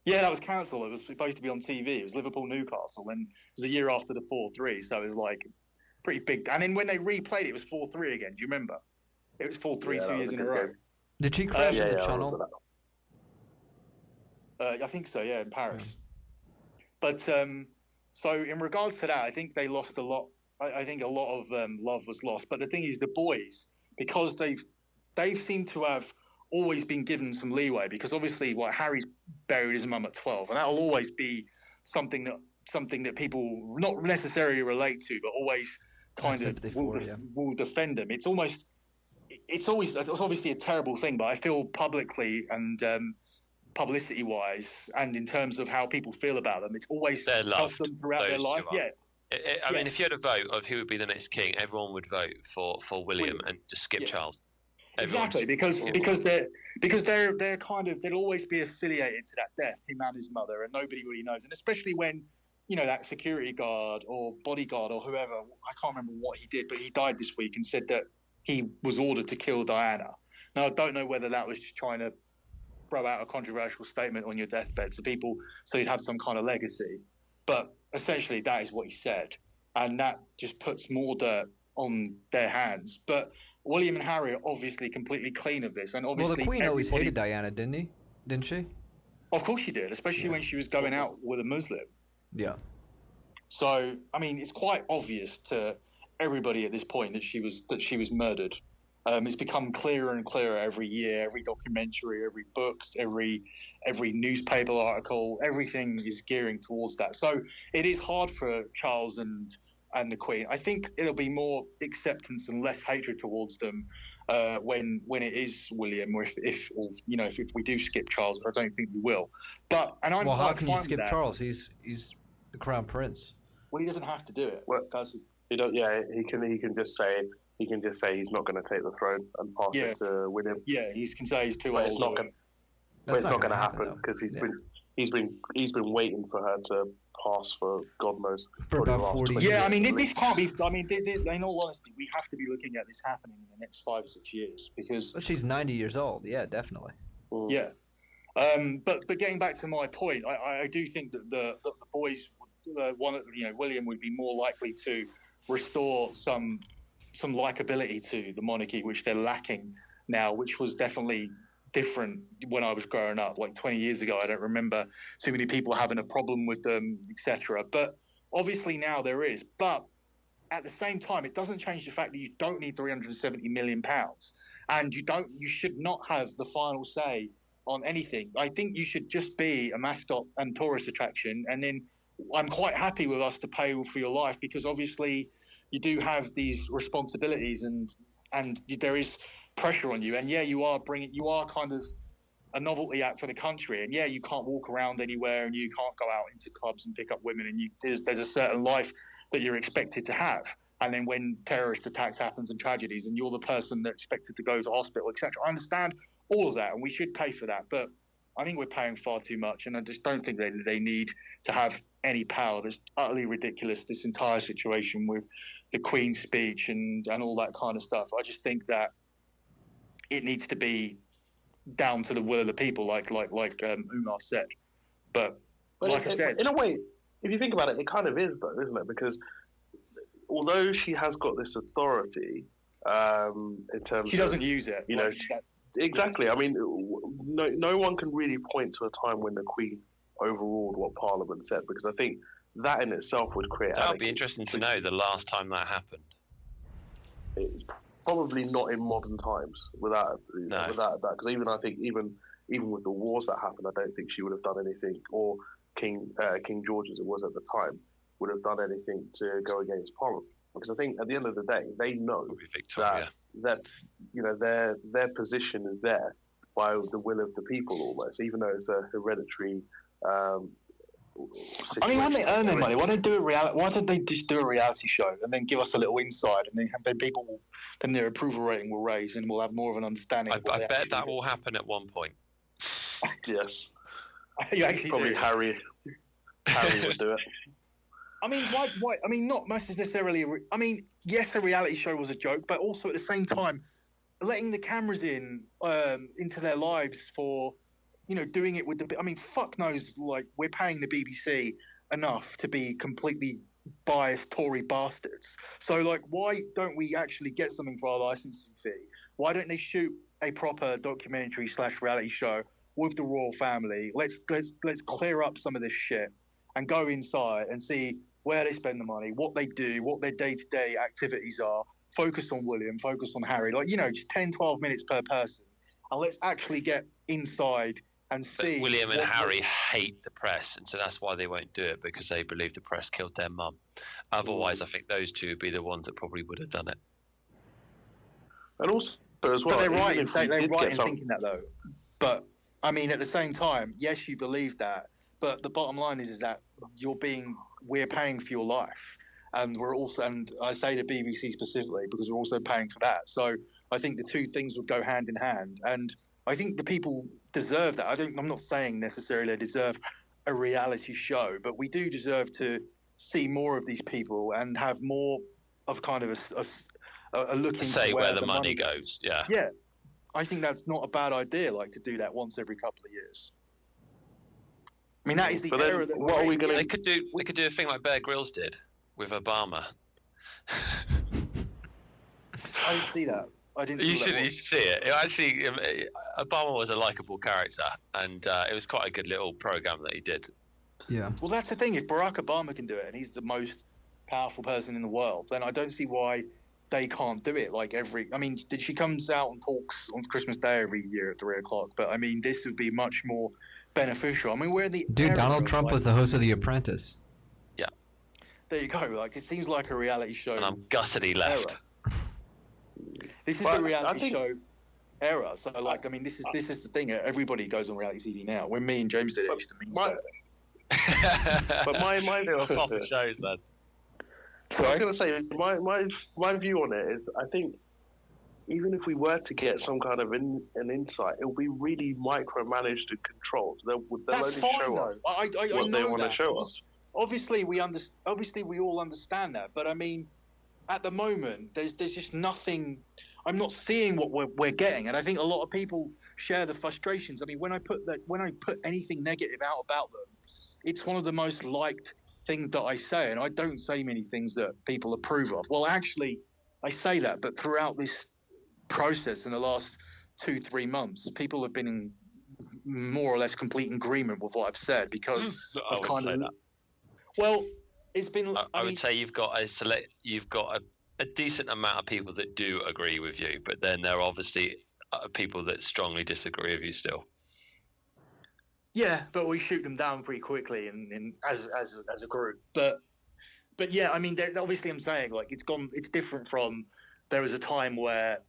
Yeah, that was cancelled. It was supposed to be on TV. It was Liverpool Newcastle, and it was a year after the 4-3, so it was like pretty big. And then when they replayed it, it was 4-3 again. Do you remember? It was 4-3 2 years in a row. Did she crash Yeah, into yeah, I Channel? remember that. I think so, yeah, in Paris. But so in regards to that, I think they lost a lot. I think a lot of love was lost. But the thing is, the boys, because they've seemed to have always been given some leeway, because obviously Harry's buried his mum at 12, and that'll always be something that people not necessarily relate to, but always kind of will defend them. It's obviously a terrible thing, but I feel publicly and publicity wise, and in terms of how people feel about them, it's always helped them throughout their life. Yeah. I mean, if you had a vote of who would be the next king, everyone would vote for William and just skip Charles. Exactly, because they're kind of, they'll always be affiliated to that death, him and his mother, and nobody really knows. And especially when, that security guard or bodyguard or whoever, I can't remember what he did, but he died this week and said that he was ordered to kill Diana. Now, I don't know whether that was just trying to throw out a controversial statement on your deathbed so you'd have some kind of legacy. But essentially, that is what he said. And that just puts more dirt on their hands. But William and Harry are obviously completely clean of this. And obviously, Well, the Queen always hated Diana, didn't she? Of course she did, especially when she was going out with a Muslim. Yeah. So, I mean, it's quite obvious to everybody at this point that she was murdered. It's become clearer and clearer every year, every documentary, every book, every newspaper article, everything is gearing towards that. So it is hard for Charles and the Queen. I think it'll be more acceptance and less hatred towards them when it is William, or if we do skip Charles. I don't think we will. But I'm how can you skip Charles? He's the crown prince. Well, he doesn't have to do it. Well, he can just say he's not going to take the throne and pass it to William. Yeah, he can say he's too but old. It's not going. It's not going to happen because he's been waiting for her to pass for God knows for about 40 years. Yeah, I mean, this can't be. I mean, in all honesty, we have to be looking at this happening in the next 5 or 6 years because she's 90 years old. Yeah, definitely. Yeah, but getting back to my point, I do think that the boys, William would be more likely to restore some likability to the monarchy, which they're lacking now, which was definitely different when I was growing up, like 20 years ago. I don't remember too many people having a problem with them, etc. But obviously now there is. But at the same time, it doesn't change the fact that you don't need £370 million, and you should not have the final say on anything. I think you should just be a mascot and tourist attraction, and then I'm quite happy with us to pay for your life, because obviously you do have these responsibilities and there is pressure on you. And yeah, you are kind of a novelty act for the country. And yeah, you can't walk around anywhere and you can't go out into clubs and pick up women. And there's a certain life that you're expected to have. And then when terrorist attacks happens and tragedies, and you're the person that's expected to go to hospital, etc. I understand all of that, and we should pay for that. But I think we're paying far too much, and I just don't think they need to have any power. That's utterly ridiculous, this entire situation with the Queen's speech and all that kind of stuff. I just think that it needs to be down to the will of the people, like Umar said. But like I said, in a way, if you think about it, it kind of is, though, isn't it? Because although she has got this authority, in terms, she doesn't use it. Exactly. I mean, no one can really point to a time when the Queen overruled what Parliament said, because I think that in itself would create. That would be interesting to know the last time that happened. It's probably not in modern times, without that. Because I think even with the wars that happened, I don't think she would have done anything, or King George, as it was at the time, would have done anything to go against Parliament. Because I think at the end of the day, they know that their position is there by the will of the people, almost, even though it's a hereditary. I mean, when they earn their money, why don't they just do a reality show and then give us a little insight, and then their approval rating will raise, and we'll have more of an understanding. I bet that will happen at one point. Yes, you actually probably do. Harry would do it. I mean, why? I mean, not necessarily. I mean, yes, a reality show was a joke, but also at the same time, letting the cameras into their lives for, doing it with the. I mean, fuck knows, like, we're paying the BBC enough to be completely biased Tory bastards. So, like, why don't we actually get something for our licensing fee? Why don't they shoot a proper documentary / reality show with the royal family? Let's clear up some of this shit and go inside and see where they spend the money, what they do, what their day-to-day activities are. Focus on William, focus on Harry, just 10, 12 minutes per person. And let's actually get inside and see. But William and Harry hate the press, and so that's why they won't do it, because they believe the press killed their mum. Otherwise, I think those two would be the ones that probably would have done it. And also, as well, but they're right in thinking that, though. But, I mean, at the same time, yes, you believe that, but the bottom line is that we're paying for your life. And and I say the BBC specifically because we're also paying for that. So I think the two things would go hand in hand. And I think the people deserve that. I'm not saying necessarily they deserve a reality show, but we do deserve to see more of these people and have more of kind of a look into say where the money goes. Yeah. Yeah. I think that's not a bad idea, like, to do that once every couple of years. I mean, that is the era that what are we going to... We could do a thing like Bear Grylls did with Obama. I didn't see that. You should see it. Actually, Obama was a likable character, and it was quite a good little program that he did. Yeah. Well, that's the thing. If Barack Obama can do it, and he's the most powerful person in the world, then I don't see why they can't do it. She comes out and talks on Christmas Day every year at 3:00. But I mean, this would be much more beneficial. I mean, we're in the Donald Trump was the host of The Apprentice. Yeah. There you go. Like, it seems like a reality show. And I'm gutted he left. This is the reality show era. So, like, I mean, this is the thing. Everybody goes on reality TV now. When me and James did it, used to mean so. But my proper shows then. So I was going to say, my view on it is, I think even if we were to get some kind of an insight, it will be really micromanaged and controlled. They'll That's only fine, show though. us I what know they want that. to show us. Obviously, we all understand that. But I mean, at the moment, there's just nothing. I'm not seeing what we're getting, and I think a lot of people share the frustrations. I mean, when I put anything negative out about them, it's one of the most liked things that I say, and I don't say many things that people approve of. Well, actually, I say that, but throughout this process in the last 2-3 months, people have been in more or less complete agreement with what I've said because I've kind of. That. Well, it's been. I would say you've got a decent amount of people that do agree with you, but then there are obviously people that strongly disagree with you still. Yeah, but we shoot them down pretty quickly, as a group. But yeah, I mean, obviously, I'm saying, like, it's different from. There was a time where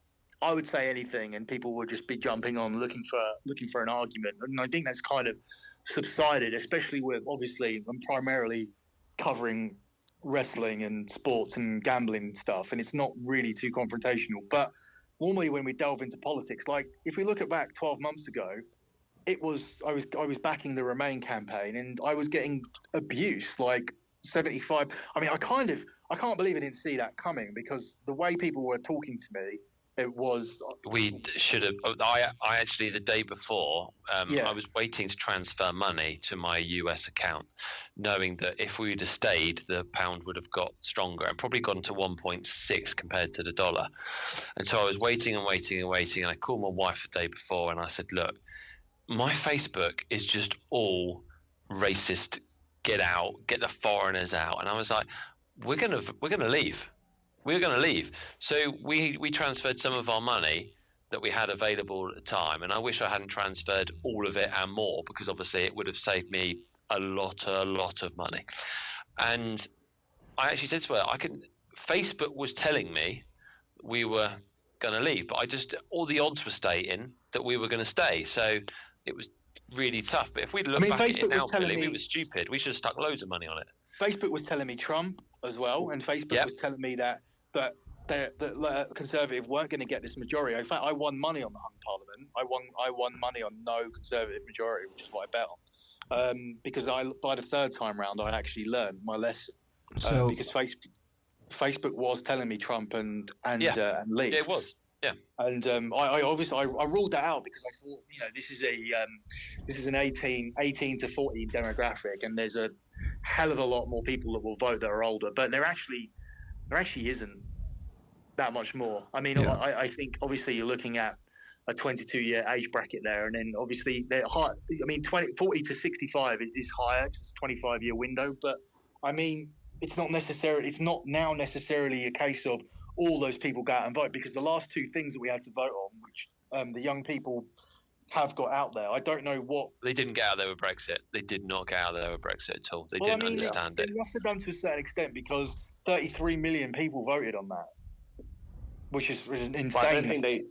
I would say anything, and people would just be jumping on, looking for an argument, and I think that's kind of subsided, especially with, obviously, I'm primarily covering wrestling and sports and gambling stuff, and it's not really too confrontational. But normally, when we delve into politics, like if we look back 12 months ago. I was backing the Remain campaign, and I was getting abuse. Like, 75. I mean, I can't believe I didn't see that coming, because the way people were talking to me, it was. We should have. I actually, the day before, Yeah. I was waiting to transfer money to my US account, knowing that if we would have stayed, the pound would have got stronger and probably gone to 1.6 compared to the dollar. And so I was waiting and waiting and waiting. And I called my wife the day before and I said, look, my Facebook is just all racist. Get out, get the foreigners out. And I was like, we're gonna leave. We're going to leave. So we transferred some of our money that we had available at the time, and I wish I hadn't transferred all of it and more, because obviously it would have saved me a lot of money. And I actually said to her, Facebook was telling me we were going to leave, but all the odds were stating that we were going to stay. So it was really tough. But if we'd looked back at it now, Billy, we were stupid. We should have stuck loads of money on it. Facebook was telling me Trump as well, and Facebook was telling me that Conservative weren't going to get this majority. In fact, I won money on the hung parliament. I won money on no Conservative majority, which is what I bet on. Because by the third time round, I actually learned my lesson. Because Facebook was telling me Trump and leave. Yeah, it was. Yeah. And I obviously ruled that out, because I thought, this is an 18 to 14 demographic, and there's a hell of a lot more people that will vote that are older, but there actually isn't that much more. I mean, I think obviously you're looking at a 22-year age bracket there, and then obviously they're high. I mean, 40 to 65 is higher, because it's a 25-year window. But I mean, it's not now necessarily a case of all those people go out and vote, because the last two things that we had to vote on, which the young people have got out there, I don't know what they didn't get out there with Brexit. They did not get out there with Brexit at all. They didn't understand it. They must have done to a certain extent, because 33 million people voted on that, which is insane.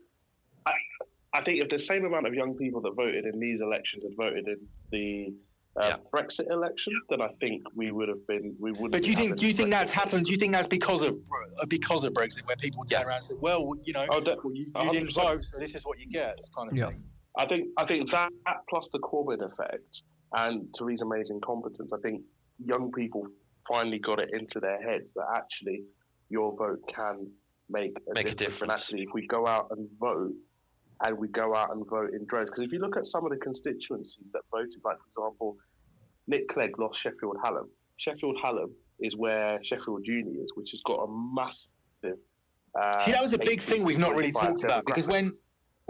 I think if the same amount of young people that voted in these elections had voted in the Brexit election, then I think we would have been. We would. But do you think that's happened? Do you think that's because of Brexit, where people turn around and say, "Well, you didn't vote, so this is what you get," kind of thing. I think that plus the Corbyn effect and Theresa May's incompetence, I think young people finally got it into their heads that actually your vote can make a difference. And actually, if we go out and vote, in droves, because if you look at some of the constituencies that voted, like for example, Nick Clegg lost Sheffield Hallam. Sheffield Hallam is where Sheffield Uni is, which has got a massive. See, that was a big thing we've not really talked about, because when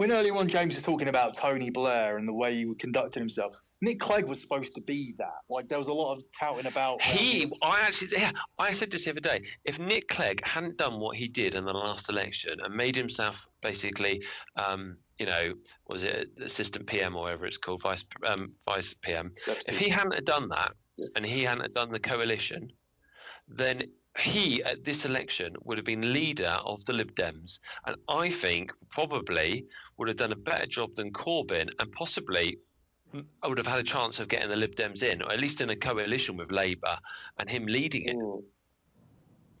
earlier on James was talking about Tony Blair and the way he conducted himself, Nick Clegg was supposed to be that. Like, there was a lot of touting about. I said this the other day. If Nick Clegg hadn't done what he did in the last election and made himself basically, was it assistant PM or whatever it's called, vice PM? If he hadn't have done that and he hadn't have done the coalition, then he, at this election, would have been leader of the Lib Dems, and I think probably would have done a better job than Corbyn, and possibly I would have had a chance of getting the Lib Dems in, or at least in a coalition with Labour, and him leading it.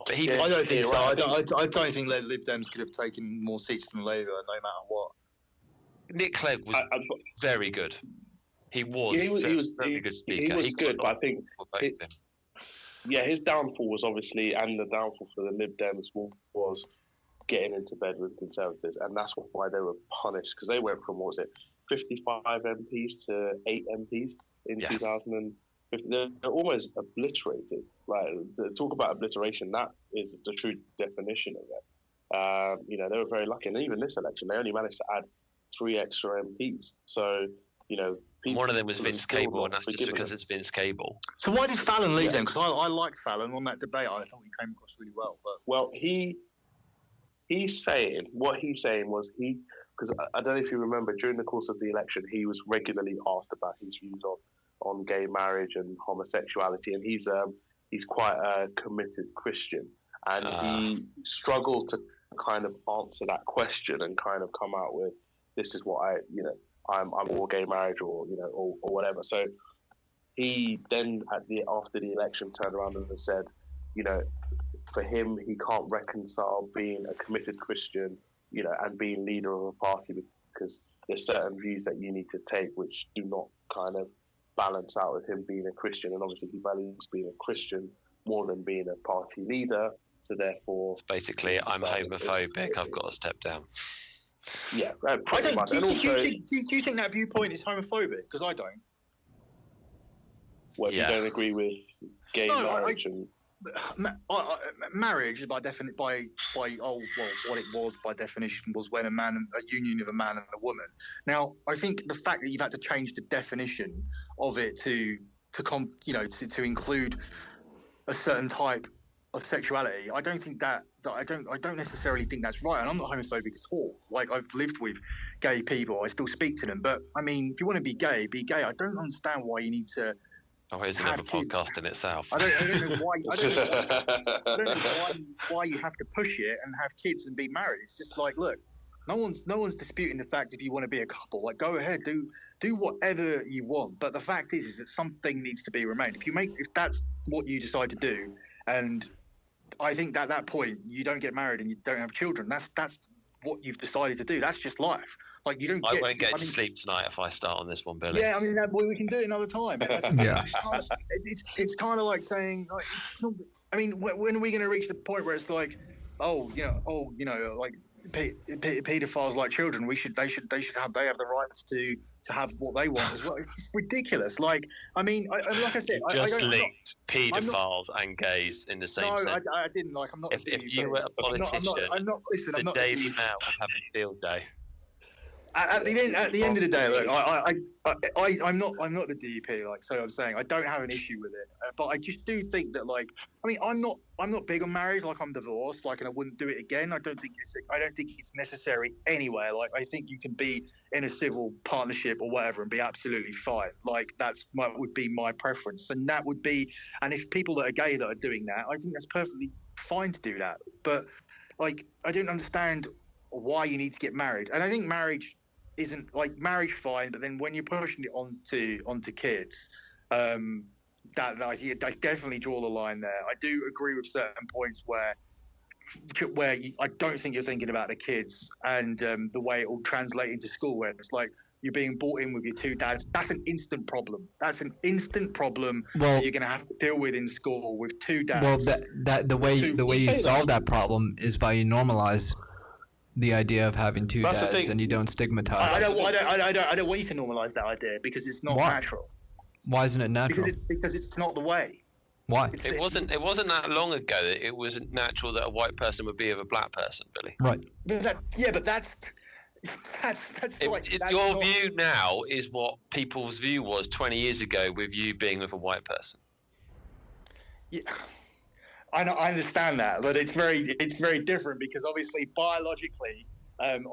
But I don't think so. I don't think the Lib Dems could have taken more seats than Labour, no matter what. Nick Clegg was very good. He was a very good speaker. He was good, but I think his downfall was obviously, and the downfall for the Lib Dems was getting into bed with Conservatives, and that's why they were punished, because they went from, 55 MPs to 8 MPs in 2015. They're almost obliterated. Like, talk about obliteration, that is the true definition of it. They were very lucky, and even this election, they only managed to add 3 extra MPs. So, one of them was Vince Cable, and that's just because it's Vince Cable. So why did Fallon leave then? Because I liked Fallon on that debate. I thought he came across really well. Well, he's saying was because I don't know if you remember, during the course of the election, he was regularly asked about his views on gay marriage and homosexuality, and he's quite a committed Christian, and he struggled to kind of answer that question and kind of come out with, this is what I'm for gay marriage, or whatever. So he then after the election turned around and said, for him, he can't reconcile being a committed Christian, and being leader of a party, because there's certain views that you need to take which do not kind of balance out with him being a Christian. And obviously he values being a Christian more than being a party leader. So therefore, Basically, I'm homophobic. I've got to step down. Yeah, I pretty don't. much. Do And also, you think that viewpoint is homophobic? Because I don't. well, Yeah. you don't agree with gay No, marriage and Marriage, by definition, what it was by definition was when a union of a man and a woman. Now, I think the fact that you've had to change the definition of it to include a certain type of sexuality, I don't think I don't necessarily think that's right. And I'm not homophobic at all. Like, I've lived with gay people, I still speak to them. But I mean, if you want to be gay, be gay. I don't understand why you need to. Oh, here's Have another kids. podcast in itself. I don't know why. I don't know why you have to push it and have kids and be married. It's just like, look, no one's disputing the fact if you want to be a couple, like, go ahead, do whatever you want. But the fact is that something needs to be remained. If that's what you decide to do, and I think that at that point you don't get married and you don't have children. That's what you've decided to do. That's just life. Like, you don't. I won't get to sleep tonight if I start on this one, Billy. Yeah, I mean, we can do it another time. Yeah. It's kind of like saying, like, it's not. I mean, when are we going to reach the point where it's like, like pedophiles like children? They have the rights to have what they want as well. It's ridiculous. Like, I mean, like I said, You just I linked paedophiles and gays in the same No, sentence. I didn't. Like, I'm not. If you were a politician, I'm not. Listen, I'm the not. Daily Mail would have a field day. At the end of the day, look, I'm not the DEP. Like, so I'm saying I don't have an issue with it, but I just do think that, like, I mean, I'm not big on marriage. Like, I'm divorced. Like, and I wouldn't do it again. I don't think it's necessary anyway. Like, I think you can be in a civil partnership or whatever and be absolutely fine. Like, would be my preference, and that would be. And if people that are gay that are doing that, I think that's perfectly fine to do that. But, like, I don't understand why you need to get married. And I think marriage isn't, like, marriage fine, but then when you're pushing it onto kids, I definitely draw the line there. I do agree with certain points where I don't think you're thinking about the kids and the way it will translate into school, where it's like you're being brought in with your two dads. That's an instant problem. That's an instant problem that you're going to have to deal with in school with two dads. Well, the way you solve that problem is by you normalize the idea of having two dads, and you don't stigmatize. I don't want you to normalize that idea because it's not natural. Why isn't it natural? Because it's not the way. Why? It wasn't that long ago that it was natural that a white person would be with a black person, Billy. Right. But that's your view now is what people's view was 20 years ago with you being with a white person. Yeah. I understand that, but it's very different because obviously biologically, man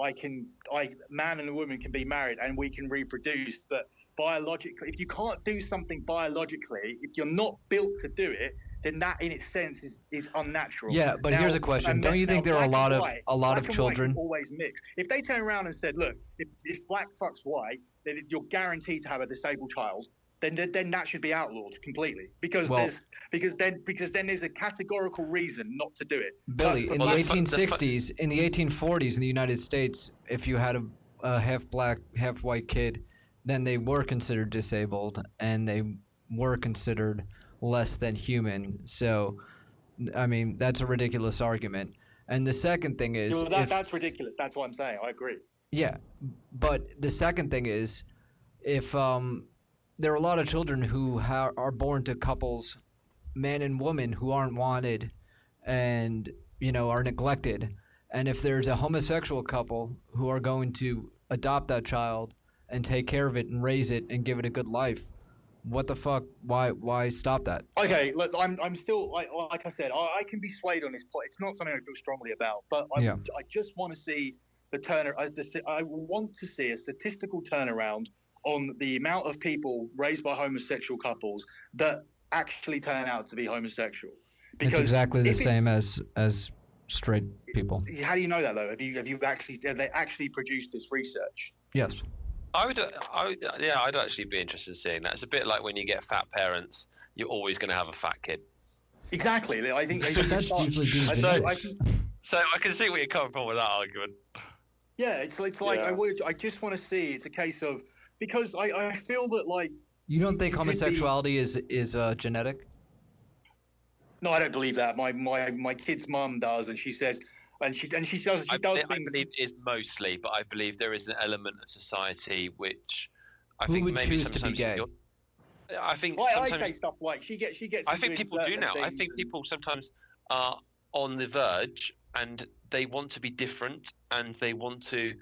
and a woman can be married and we can reproduce, but biologically, if you can't do something biologically, if you're not built to do it, then that in its sense is unnatural. Yeah, but here's a question: don't you think there are a lot of children? Always mix. If they turn around and said, "Look, if black fucks white, then you're guaranteed to have a disabled child," then that should be outlawed completely because then there's a categorical reason not to do it. Billy, in the 1860s, in the 1840s in the United States, if you had a half black, half white kid, then they were considered disabled and they were considered less than human. So, I mean, that's a ridiculous argument. And the second thing is... Well, that's ridiculous. That's what I'm saying. I agree. Yeah, but the second thing is, if there are a lot of children who are born to couples, man and woman, who aren't wanted and, are neglected. And if there's a homosexual couple who are going to adopt that child and take care of it and raise it and give it a good life, what the fuck? Why stop that? Okay, look, I'm still like I said, I can be swayed on this point. It's not something I feel strongly about, but I just want to see I want to see a statistical turnaround on the amount of people raised by homosexual couples that actually turn out to be homosexual. Because it's exactly the same as straight people. How do you know that though? Have they actually produced this research? Yes. I'd actually be interested in seeing that. It's a bit like when you get fat parents, you're always going to have a fat kid. Exactly. I think that's usually due to genetics. So I can see where you're coming from with that argument. Yeah, it's like I just want to see. It's a case of because I feel that like you don't think homosexuality is genetic? No, I don't believe that. My kid's mum does, and she says, she does I things. believe it is mostly, but I believe there is an element of society which I Who think would maybe choose to be sometimes gay? I think I sometimes say stuff like she gets. I think people do now. I think people sometimes are on the verge and they want to be different and they want to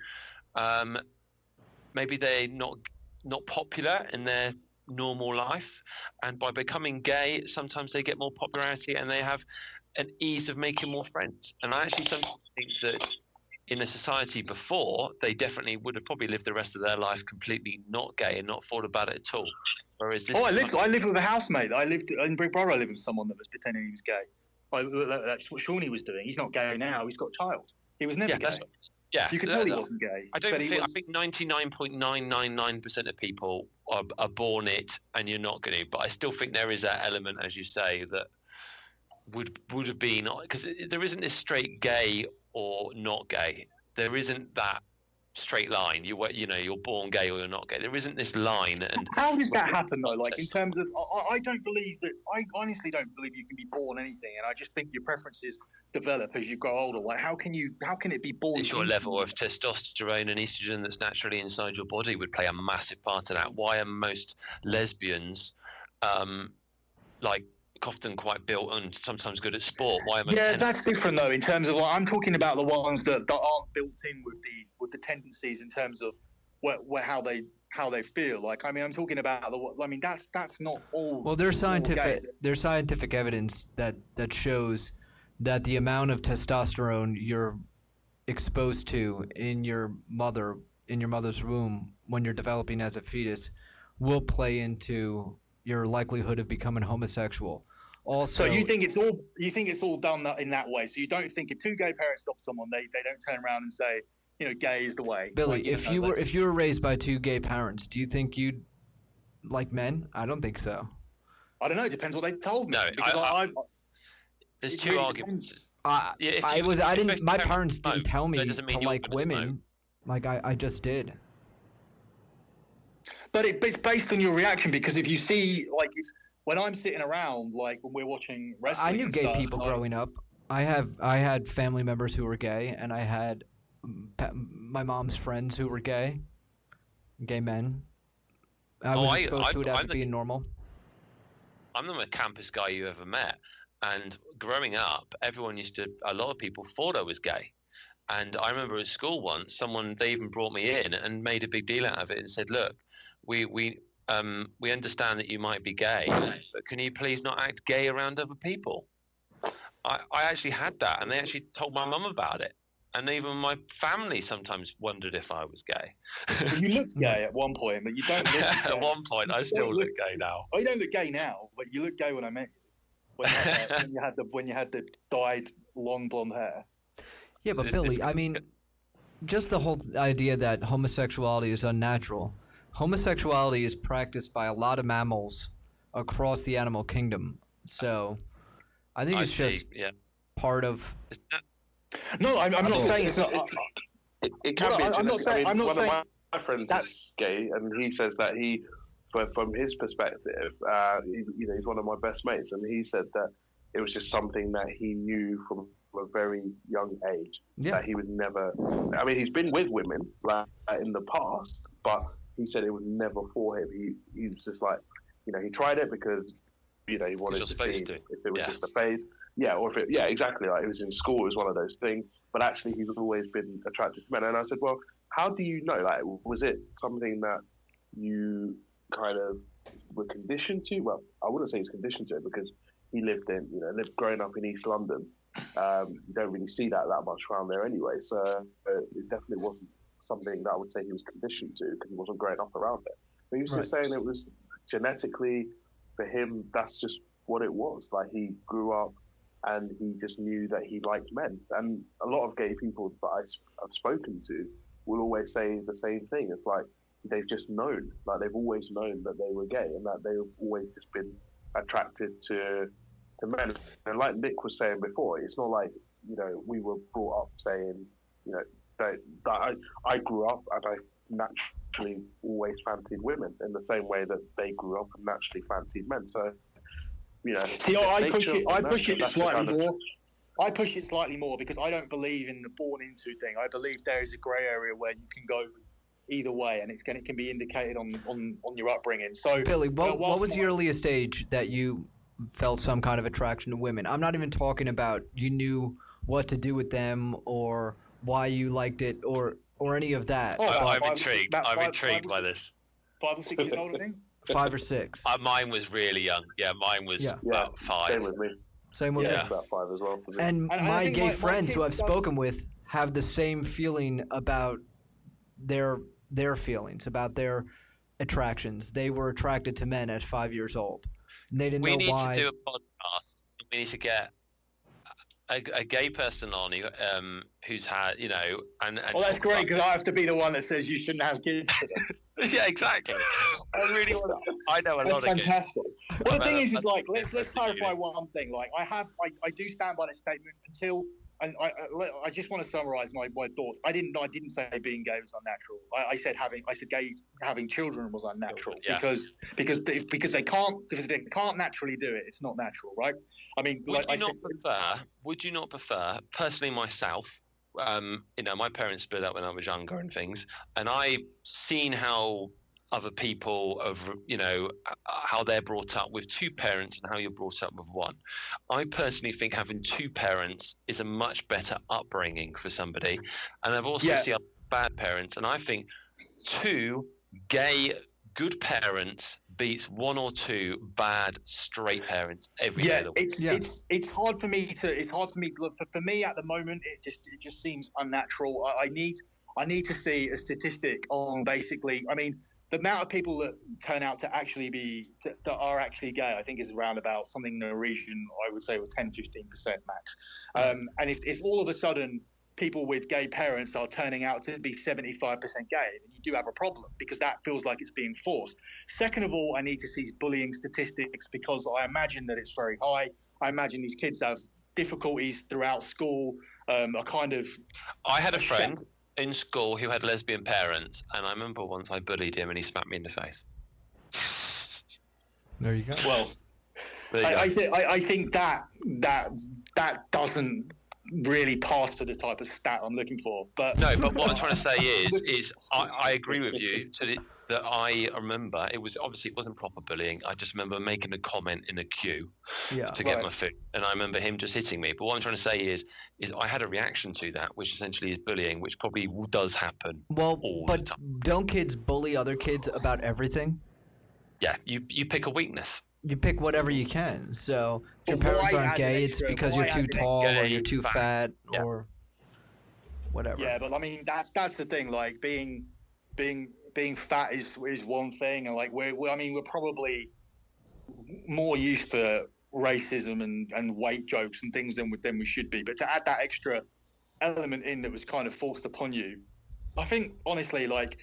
maybe they're not popular in their normal life, and by becoming gay sometimes they get more popularity and they have an ease of making more friends. And I actually sometimes think that in a society before, they definitely would have probably lived the rest of their life completely not gay and not thought about it at all. Whereas this I lived with a housemate. I lived in Big Brother. I lived with someone that was pretending he was gay. That's what Shawnee was doing. He's not gay now. He's got a child. He was never gay. You could tell he wasn't gay. I think 99.999% of people are born it, and you're not going to. But I still think there is that element, as you say, that would have been, because there isn't this straight gay or not gay. There isn't that straight line. You're born gay or you're not gay. There isn't this line. And how does that happen though? Like in terms of, I don't believe that. I honestly don't believe you can be born anything, and I just think your preferences develop as you grow older. Like how can it be born? It's your level of testosterone and estrogen that's naturally inside your body would play a massive part in that. Why are most lesbians like often quite built and sometimes good at sport? Why am I that's different though. In terms of, I'm talking about the ones that aren't built in with the tendencies in terms of how they feel. Like I'm talking about that's not all. Well, there's scientific evidence that shows that the amount of testosterone you're exposed to in your mother's womb when you're developing as a fetus will play into your likelihood of becoming homosexual. Also, so you think it's all done in that way? So you don't think if two gay parents stop someone, they don't turn around and say, gay is the way? Billy, if you were raised by two gay parents, do you think you'd like men? I don't think so. I don't know. It depends what they told me. No, because there's two arguments. My parents didn't tell me to like women. Like I just did. But it's based on your reaction, because if you see, when I'm sitting around, like when we're watching wrestling, I knew gay people growing up. I had family members who were gay, and I had my mom's friends who were gay men. I was exposed to it as being normal. I'm the most campus guy you ever met, and growing up, a lot of people thought I was gay. And I remember at school once, they even brought me in and made a big deal out of it and said, "Look, we understand that you might be gay, but can you please not act gay around other people?" I actually had that, and they actually told my mum about it. And even my family sometimes wondered if I was gay. Well, you looked gay at one point, but you don't look gay. At one point, I still look gay now. Oh, you don't look gay now, but you look gay when I met you. When you had the dyed long blonde hair. Yeah, but Billy, just the whole idea that homosexuality is unnatural. Homosexuality is practiced by a lot of mammals across the animal kingdom. So I think it's just part of... No, I'm not saying it's not... It can be. I'm not saying... One of my friends is gay, and he says that from his perspective, he's one of my best mates, and he said that it was just something that he knew from a very young age, that he would never... he's been with women in the past, but he said it was never for him. He was just like, he tried it because, he wanted to see if it was just a phase. Yeah, or if it... Yeah, exactly. Like, it was in school, it was one of those things. But actually, he's always been attracted to men. And I said, well, how do you know? Like, was it something that you kind of were conditioned to? Well, I wouldn't say he's conditioned to it, because he lived growing up in East London. You don't really see that much around there anyway. So it definitely wasn't something that I would say he was conditioned to, because he wasn't growing up around it. But he was just saying it was genetically, for him, that's just what it was. Like, he grew up and he just knew that he liked men. And a lot of gay people that I've spoken to will always say the same thing. It's like they've just known, like they've always known that they were gay, and that they've always just been attracted to men. And like Nick was saying before, it's not like, we were brought up saying, that I grew up and I naturally always fancied women in the same way that they grew up and naturally fancied men. So See, I push it. I push it that's the slightly kind of- more. I push it slightly more because I don't believe in the born into thing. I believe there is a grey area where you can go either way, and it can be indicated on your upbringing. So, Billy, what whilst was the earliest age that you felt some kind of attraction to women? I'm not even talking about you knew what to do with them or why you liked it or any of that. Oh, but I'm intrigued. I'm intrigued by this. 5 or 6 years old, I think. 5 or 6. Mine was really young. Yeah, mine was Yeah. about 5. Same with me. Same with Yeah, me. it's about 5 as well. For me. And I my think gay my friends who kid I've does- spoken with have the same feeling about their feelings, about their attractions. They were attracted to men at 5 years old. And they didn't We know need why. to do a podcast. We need to get a gay person on who's had, and Well, that's talk great about- because I have to be the one that says you shouldn't have kids. Yeah, exactly. I really want to. I know a That's lot of kids. fantastic. Well, the thing is I've- like, I've- let's clarify one thing. Like, I do stand by that statement until, and I just want to summarize my thoughts. I didn't say being gay was unnatural. I said having children was unnatural Yeah. because they can't naturally do it. It's not natural, right? I mean, Would you not prefer, personally myself, my parents split up when I was younger and things, and I seen how other people how they're brought up with 2 parents and how you're brought up with 1. I personally think having 2 parents is a much better upbringing for somebody, and I've also seen bad parents, and I think 2 gay good parents beats 1 or 2 bad straight parents every day of the week. It's hard for me for me at the moment. It just seems unnatural. I need to see a statistic on basically. I mean, the amount of people that turn out to actually that are actually gay, I think, is around about something in the region, I would say, with 10-15% max. And if all of a sudden people with gay parents are turning out to be 75% gay, then you do have a problem because that feels like it's being forced. Second of all, I need to see bullying statistics because I imagine that it's very high. I imagine these kids have difficulties throughout school. I had a friend in school who had lesbian parents, and I remember once I bullied him and he smacked me in the face. There you go. Well, I think that doesn't really pass for the type of stat I'm looking for. But no, but what I'm trying to say is I agree with you that I remember it wasn't proper bullying. I just remember making a comment in a queue to get my food, and I remember him just hitting me. But what I'm trying to say is I had a reaction to that, which essentially is bullying, which probably does happen. Well, all but the time. don't kids bully other kids about everything? Yeah, you pick a weakness. You pick whatever you can. So if your But parents why aren't add gay, an it's extra- because why you're too add an tall or extra you're too fat Yeah. or whatever. yeah, but I mean that's the thing. Like being fat is one thing, and like we're probably more used to racism and weight jokes and things than we should be. But to add that extra element in that was kind of forced upon you, I think honestly, like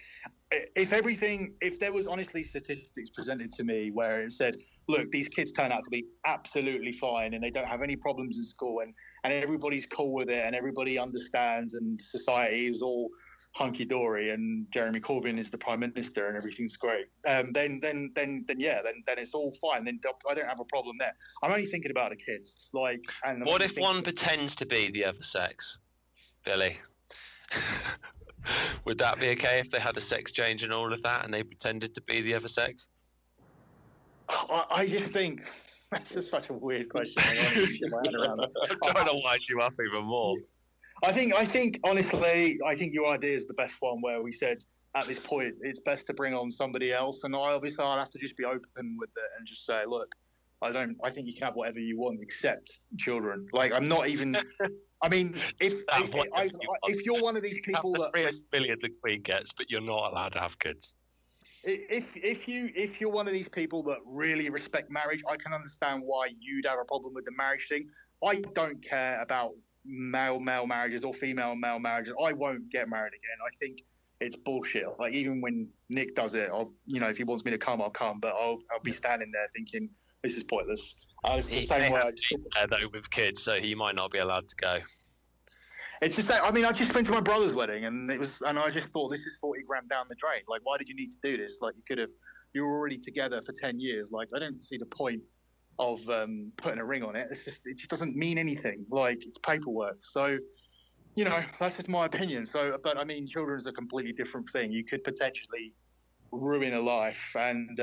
if there was honestly statistics presented to me where it said, look, these kids turn out to be absolutely fine and they don't have any problems in school and everybody's cool with it and everybody understands and society is all hunky-dory and Jeremy Corbyn is the Prime Minister and everything's great, then it's all fine. Then I don't have a problem there. I'm only thinking about the kids. Like, and What if one pretends to be the other sex, Billy? Would that be okay if they had a sex change and all of that and they pretended to be the other sex? I just think that's just such a weird question. I don't even get my head around it. I'm trying to wind you up even more. I think honestly, I think your idea is the best one where we said at this point it's best to bring on somebody else, and I'll have to just be open with it and just say, look, I think you can have whatever you want except children. Like I'm not even. I mean, if you're one of these people Have the that 3 billion the Queen gets, but you're not allowed to have kids. if you're one of these people that really respect marriage, I can understand why you'd have a problem with the marriage thing. I don't care about male marriages or female male marriages. I won't get married again. I think it's bullshit. Like even when Nick does it, if he wants me to come, I'll come. But I'll be standing there thinking this is pointless. It's the same way. Though with kids, so he might not be allowed to go. It's the same. I mean, I just went to my brother's wedding, and I just thought this is 40 grand down the drain. Like, why did you need to do this? Like, you were already together for 10 years. Like, I don't see the point putting a ring on it. It just doesn't mean anything. Like, it's paperwork. So, that's just my opinion. So, but I mean, children is a completely different thing. You could potentially ruin a life, and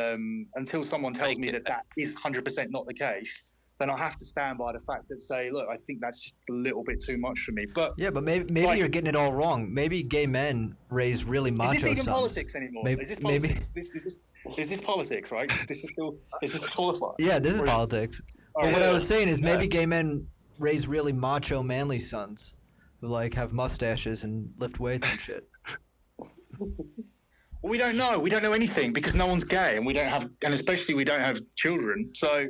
until someone tells me that is 100% not the case, then I have to stand by the fact that say, look, I think that's just a little bit too much for me. But yeah, but maybe like, you're getting it all wrong. Maybe gay men raise really macho sons. Is this even politics anymore? Is this politics? Is this politics, right? Is this qualified? Yeah, this is politics. But what I was saying is maybe gay men raise really macho, manly sons who like have mustaches and lift weights and shit. Well, we don't know. We don't know anything because no one's gay, and we don't have, and especially we don't have children. So,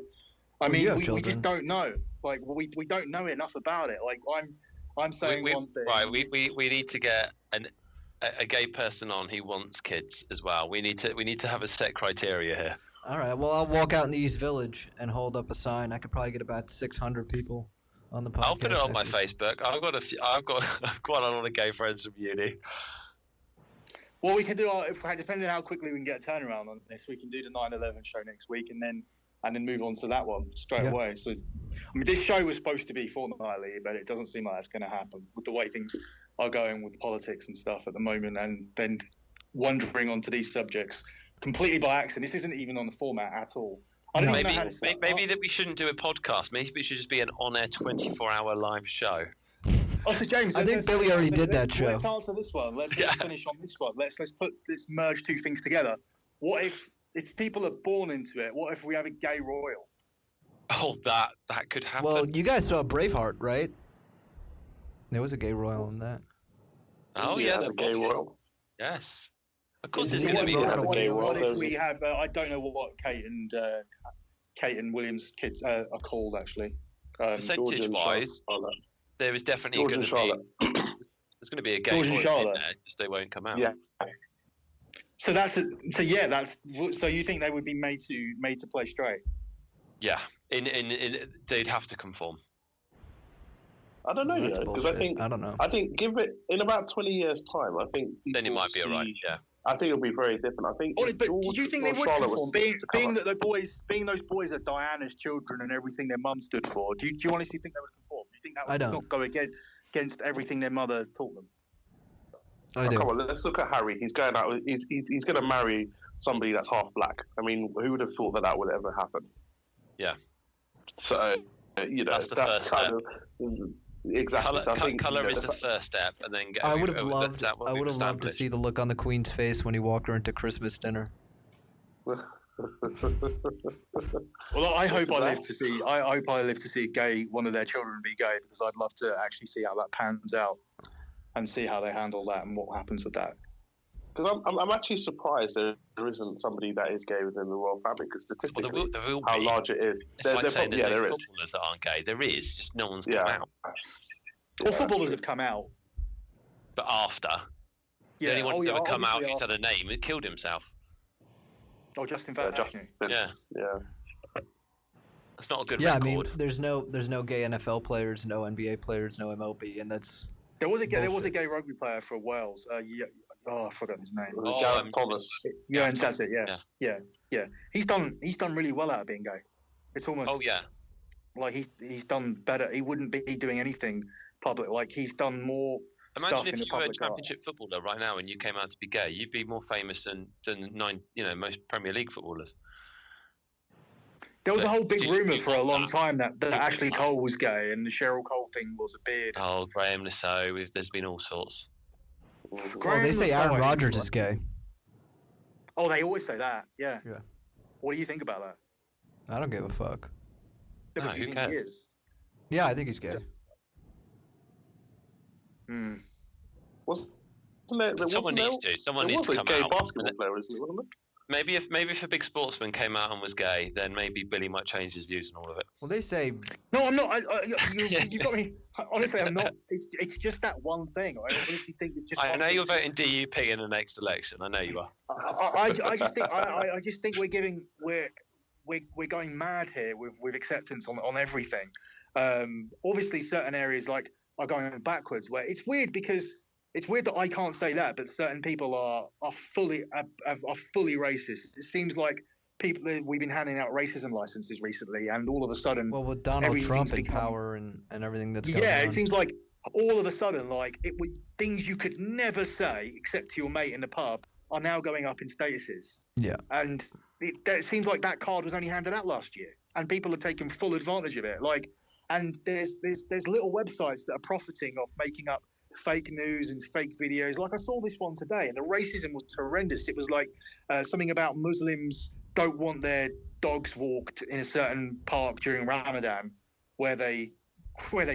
I mean, we just don't know. Like, we don't know enough about it. Like, I'm saying one thing. Right, we need to get a gay person on who wants kids as well. We need to have a set criteria here. All right. Well, I'll walk out in the East Village and hold up a sign. I could probably get about 600 people on the podcast. I'll put it on my Facebook. I've got quite a lot of gay friends from uni. Well, we can do depending on how quickly we can get a turnaround on this, we can do the 9/11 show next week and then move on to that one straight away. So, I mean, this show was supposed to be fortnightly, but it doesn't seem like that's going to happen with the way things are going with politics and stuff at the moment, and then wandering onto these subjects completely by accident. This isn't even on the format at all. I don't even know how to set maybe that we shouldn't do a podcast. Maybe it should just be an on-air 24-hour live show. Oh, so James, I think Billy already did that show. Let's answer this one. Let's finish on this one. Let's merge two things together. What if people are born into it? What if we have a gay royal? Oh, that could happen. Well, you guys saw Braveheart, right? There was a gay royal in that. Oh yeah, the gay royal. Yes, of course there's going to be a gay royal. What if we have? I don't know what Kate and William's kids are called actually. Percentage-wise, there is definitely going to be. There's going to be a gay royal in there, just they won't come out. Yeah. So so you think they would be made to play straight? Yeah, they'd have to conform. I don't know, because I don't know. I think give it in about 20 years' time. I think then it might be alright. Yeah, I think it'll be very different. I think. But did you think they would conform? Being those boys are Diana's children and everything their mum stood for. Do you honestly think they would conform? Do you think that would not go against everything their mother taught them? Come on, let's look at Harry. He's going out. He's going to marry somebody that's half black. I mean, who would have thought that would ever happen? Yeah. So that's the first step. Exactly. Color is the first step, and then I would have loved to see the look on the Queen's face when he walked her into Christmas dinner. Well, I hope I live to see one of their children be gay, because I'd love to actually see how that pans out and see how they handle that and what happens with that. Because I'm actually surprised there isn't somebody that is gay within the royal family, because statistically, how large it is. It's like saying there's no footballers that aren't gay. There is, just no one's come out. Well, footballers have come out. But after. The only one who's ever come out who's had a name, he killed himself. Oh, Justin Vernon. Yeah. That's not a good record. I mean, there's no gay NFL players, no NBA players, no MLB, and that's... There was a gay rugby player for Wales. I forgot his name. Gareth Thomas. Yeah, that's it. Yeah. He's done really well out of being gay. It's almost. Oh yeah. Like he's done better. He wouldn't be doing anything public. Like he's done more. Imagine if you were a championship footballer right now and you came out to be gay, you'd be more famous than most Premier League footballers. There was a whole big rumour for a long time that Ashley Cole was gay, and the Cheryl Cole thing was a beard. Oh, Graham Lasso. There's been all sorts. Well, they say Aaron Rodgers is gay. Oh, they always say that. Yeah. What do you think about that? I don't give a fuck. Yeah, but do you think he is? Yeah, I think he's gay. Someone needs to come out. Basketball player, wasn't it? Maybe if a big sportsman came out and was gay, then maybe Billy might change his views on all of it. Well, they say... No, I'm not. You got me. Honestly, I'm not. It's just that one thing. I honestly think it's just... I know you're voting DUP in the next election. I know you are. I just think we're going mad here with acceptance on everything. Obviously, certain areas are going backwards. Where it's weird because... It's weird that I can't say that, but certain people are fully racist. It seems like we've been handing out racism licenses recently, and all of a sudden, Well, with Donald everything's Trump in become- power and everything that's going yeah, on. it seems like all of a sudden, like things you could never say except to your mate in the pub are now going up in statuses. Yeah. And it seems like that card was only handed out last year, and people are taking full advantage of it. Like, and there's little websites that are profiting off making up fake news and fake videos. Like I saw this one today, and the racism was horrendous. It was like something about Muslims don't want their dogs walked in a certain park during Ramadan, where they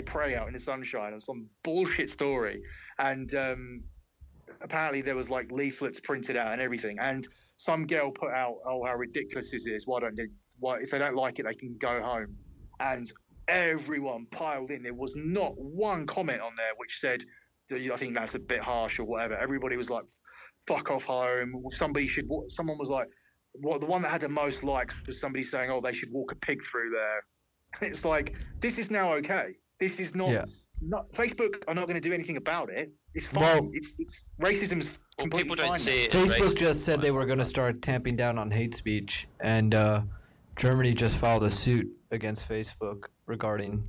pray out in the sunshine, or some bullshit story. And apparently there was like leaflets printed out and everything. And some girl put out, "Oh, how ridiculous this is! Why if they don't like it, they can go home." And everyone piled in. There was not one comment on there which said, "I think that's a bit harsh" or whatever. Everybody was like, "Fuck off home." Someone was like, the one that had the most likes was somebody saying, "Oh, they should walk a pig through there." It's like, this is now okay. This is not. Yeah. Not Facebook are not going to do anything about it. It's fine. Well- it's racism's Well, completely people don't fine. see it. as Facebook racism. just said they were going to start tamping down on hate speech, and Germany just filed a suit against Facebook regarding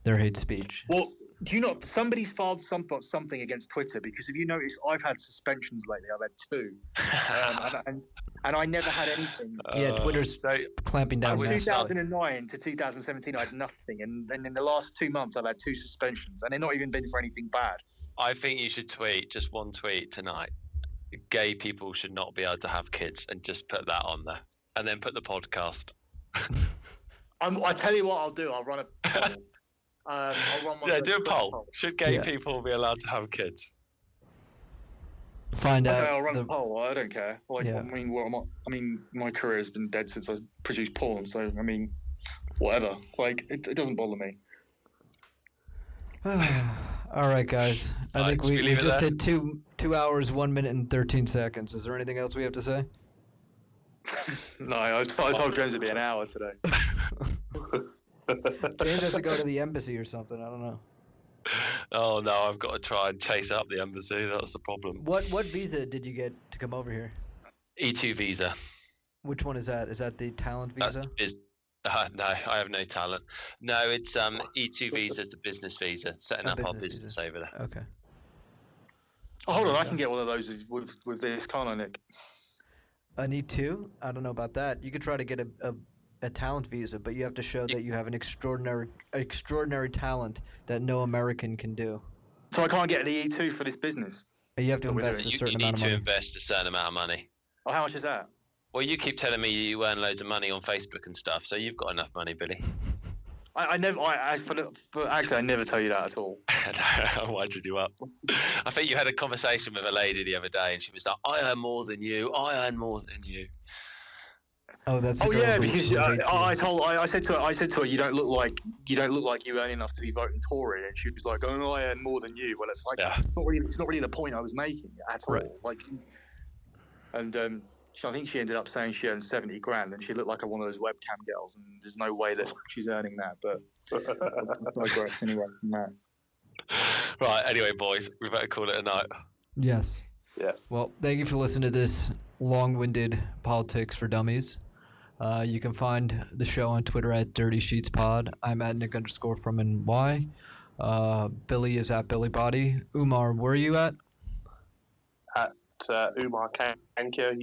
their hate speech. Well, do you know somebody's filed something against Twitter? Because if you notice, I've had suspensions lately. I've had 2, and I never had anything. Yeah, Twitter's clamping down. would now. just- 2009 to 2017, I had nothing, and then in the last 2 months, I've had 2 suspensions, and they're not even been for anything bad. I think you should tweet just one tweet tonight. Gay people should not be able to have kids, and just put that on there, and then put the podcast. I tell you what, I'll do. I'll run a poll. I'll run one. Yeah, of do those a Twitter poll. polls. Should gay Yeah. people be allowed to have kids? Find Okay, out. I'll run the- a poll. I don't care. Like, Yeah. I mean, my career has been dead since I produced porn. So, I mean, whatever. Like, it doesn't bother me. All right, guys. I All think right, should we we leave it just there? hit 2 hours, 1 minute, and 13 seconds. Is there anything else we have to say? No, I told James it'd be an hour today. James has to go to the embassy or something. I don't know. Oh no, I've got to try and chase up the embassy. That's the problem. What visa did you get to come over here? E2 visa. Which one is that? Is that the talent That's visa? no, I have no talent. No, it's E2 visa. It's a business visa, setting A up our business business visa. over there. Okay. Oh, hold on, I can get one of those with this, can't I, Nick? An E2? I don't know about that. You could try to get a talent visa, but you have to show that you have an extraordinary talent that no American can do. So I can't get the E2 for this business. You have to We're invest doing- a You certain need amount of to money. invest a certain amount of money. Oh, how much is that? Well, you keep telling me you earn loads of money on Facebook and stuff, so you've got enough money, Billy. I never. Actually, I never tell you that at all. I winded you up. I think you had a conversation with a lady the other day, and she was like, "I earn more than you. I earn more than you." Oh, that's the Oh girl yeah, who because hates you. I said to her, you don't look like you earn enough to be voting Tory, and she was like, "Oh no, I earn more than you." Well, it's like Yeah. it's not really the point I was making at all. Right. Like, and I think she ended up saying she earned 70 grand, and she looked like one of those webcam girls, and there's no way that she's earning that. But I digress anyway from that. Right. Anyway, boys, we better call it a night. Yes. Yes. Well, thank you for listening to this long-winded Politics for Dummies. You can find the show on Twitter at Dirty Sheets Pod. I'm at Nick_from_NY. Billy is at Billy Body. Umar, where are you at? At Umar Kankia,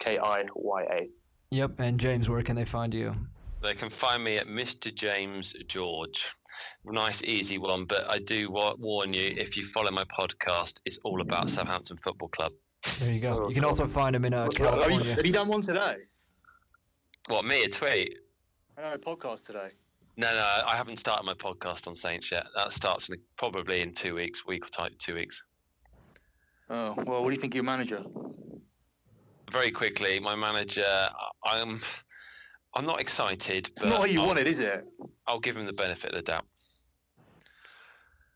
UMARKAMKIYA. Yep. And James, where can they find you? They can find me at Mr. James George. Nice, easy one, but I do warn you, if you follow my podcast, it's all about Southampton Football Club. There you go. You can also find him in California. Have you done one today? What, me, a tweet? I know, a podcast today. No, I haven't started my podcast on Saints yet. That starts probably in 2 weeks, week or 2 weeks. Oh well, what do you think of your manager? Very quickly, my manager, I'm not excited. It's not what you wanted, is it? I'll give him the benefit of the doubt.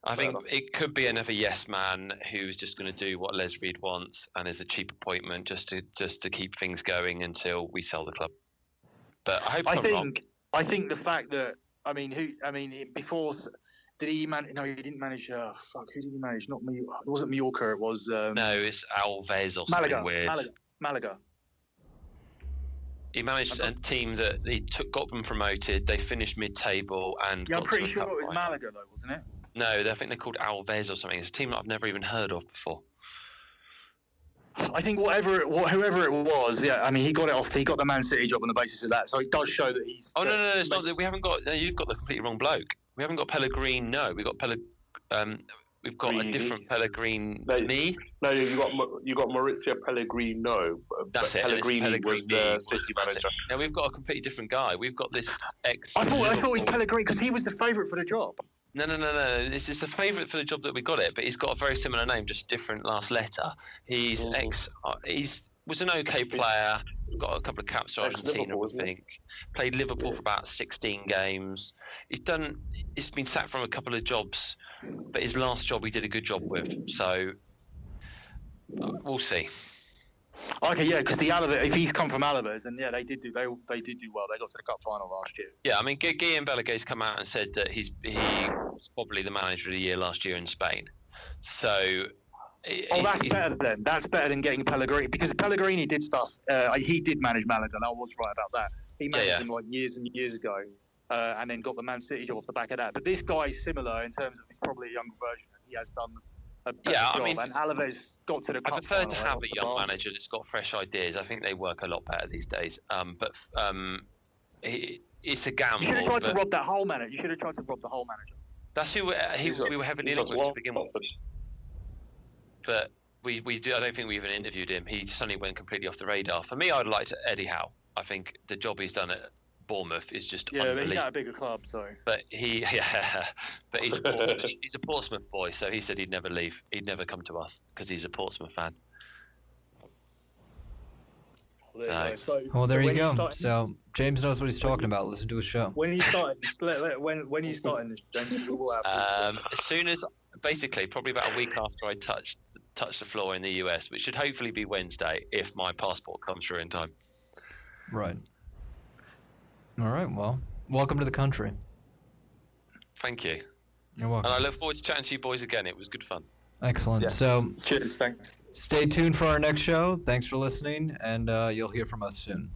I Fair think it could be another yes man who's just going to do what Les Reed wants and is a cheap appointment just to keep things going until we sell the club. But I hope I'm wrong. I think the fact that before did he manage? No, he didn't manage. Who did he manage? Not me. It wasn't Mallorca. It was No, it's Alves or something Malaga. weird. Malaga. He managed a team that got them promoted. They finished mid-table and. Yeah, I'm got pretty to a sure cup it was final. Malaga though, wasn't it? No, I think they're called Alves or something. It's a team that I've never even heard of before. I think whoever it was, yeah. I mean, he got it off. He got the Man City job on the basis of that. So it does show that he's. Oh no, it's not. We haven't got. No, you've got the completely wrong bloke. We haven't got Pellegrini. No, we've got We've got a different Pellegrini. No, you got Maurizio Pellegrino. That's it. Pellegrini was the City manager. Now we've got a completely different guy. We've got this ex. I thought it was Pellegrini because he was the favourite for the job. No. This is the favourite for the job that we got it, but he's got a very similar name, just different last letter. He's was an okay player. Got a couple of caps for Argentina, I think. Played Liverpool for about 16 games. He's been sacked from a couple of jobs, but his last job he did a good job with. So we'll see. Okay, yeah, because if he's come from Alaves, then yeah, they did do well. They got to the cup final last year. Yeah, I mean, Guillem Balaguer's come out and said that he was probably the manager of the year last year in Spain. So. That's better then. That's better than getting Pellegrini because Pellegrini did stuff. He did manage Malaga. I was right about that. He managed them like years and years ago, and then got the Man City job off the back of that. But this guy's similar in terms of he's probably a younger version. He has done a better job. I mean, and Alaves got to the cup I prefer final. to have a young manager that's got fresh ideas. I think they work a lot better these days. It's a gamble. You should have tried to rob that whole manager. You should have tried to rob the whole manager. That's who we were heavily linked with to begin with. But we do. I don't think we even interviewed him. He suddenly went completely off the radar. For me, I'd like to Eddie Howe. I think the job he's done at Bournemouth is just unbelievable. But he's at a bigger club, so. But he's a Portsmouth boy, so he said he'd never leave. He'd never come to us because he's a Portsmouth fan. Well, there you go. So James knows what he's talking about. Listen to his show. When are you starting? When are you starting this, James? As soon as, basically, probably about a week after I touch the floor in the US, which should hopefully be Wednesday if my passport comes through in time. Right. All right. Well, welcome to the country. Thank you. You're welcome. And I look forward to chatting to you boys again. It was good fun. Excellent. Yes. So, cheers. Thanks. Stay tuned for our next show. Thanks for listening, and you'll hear from us soon.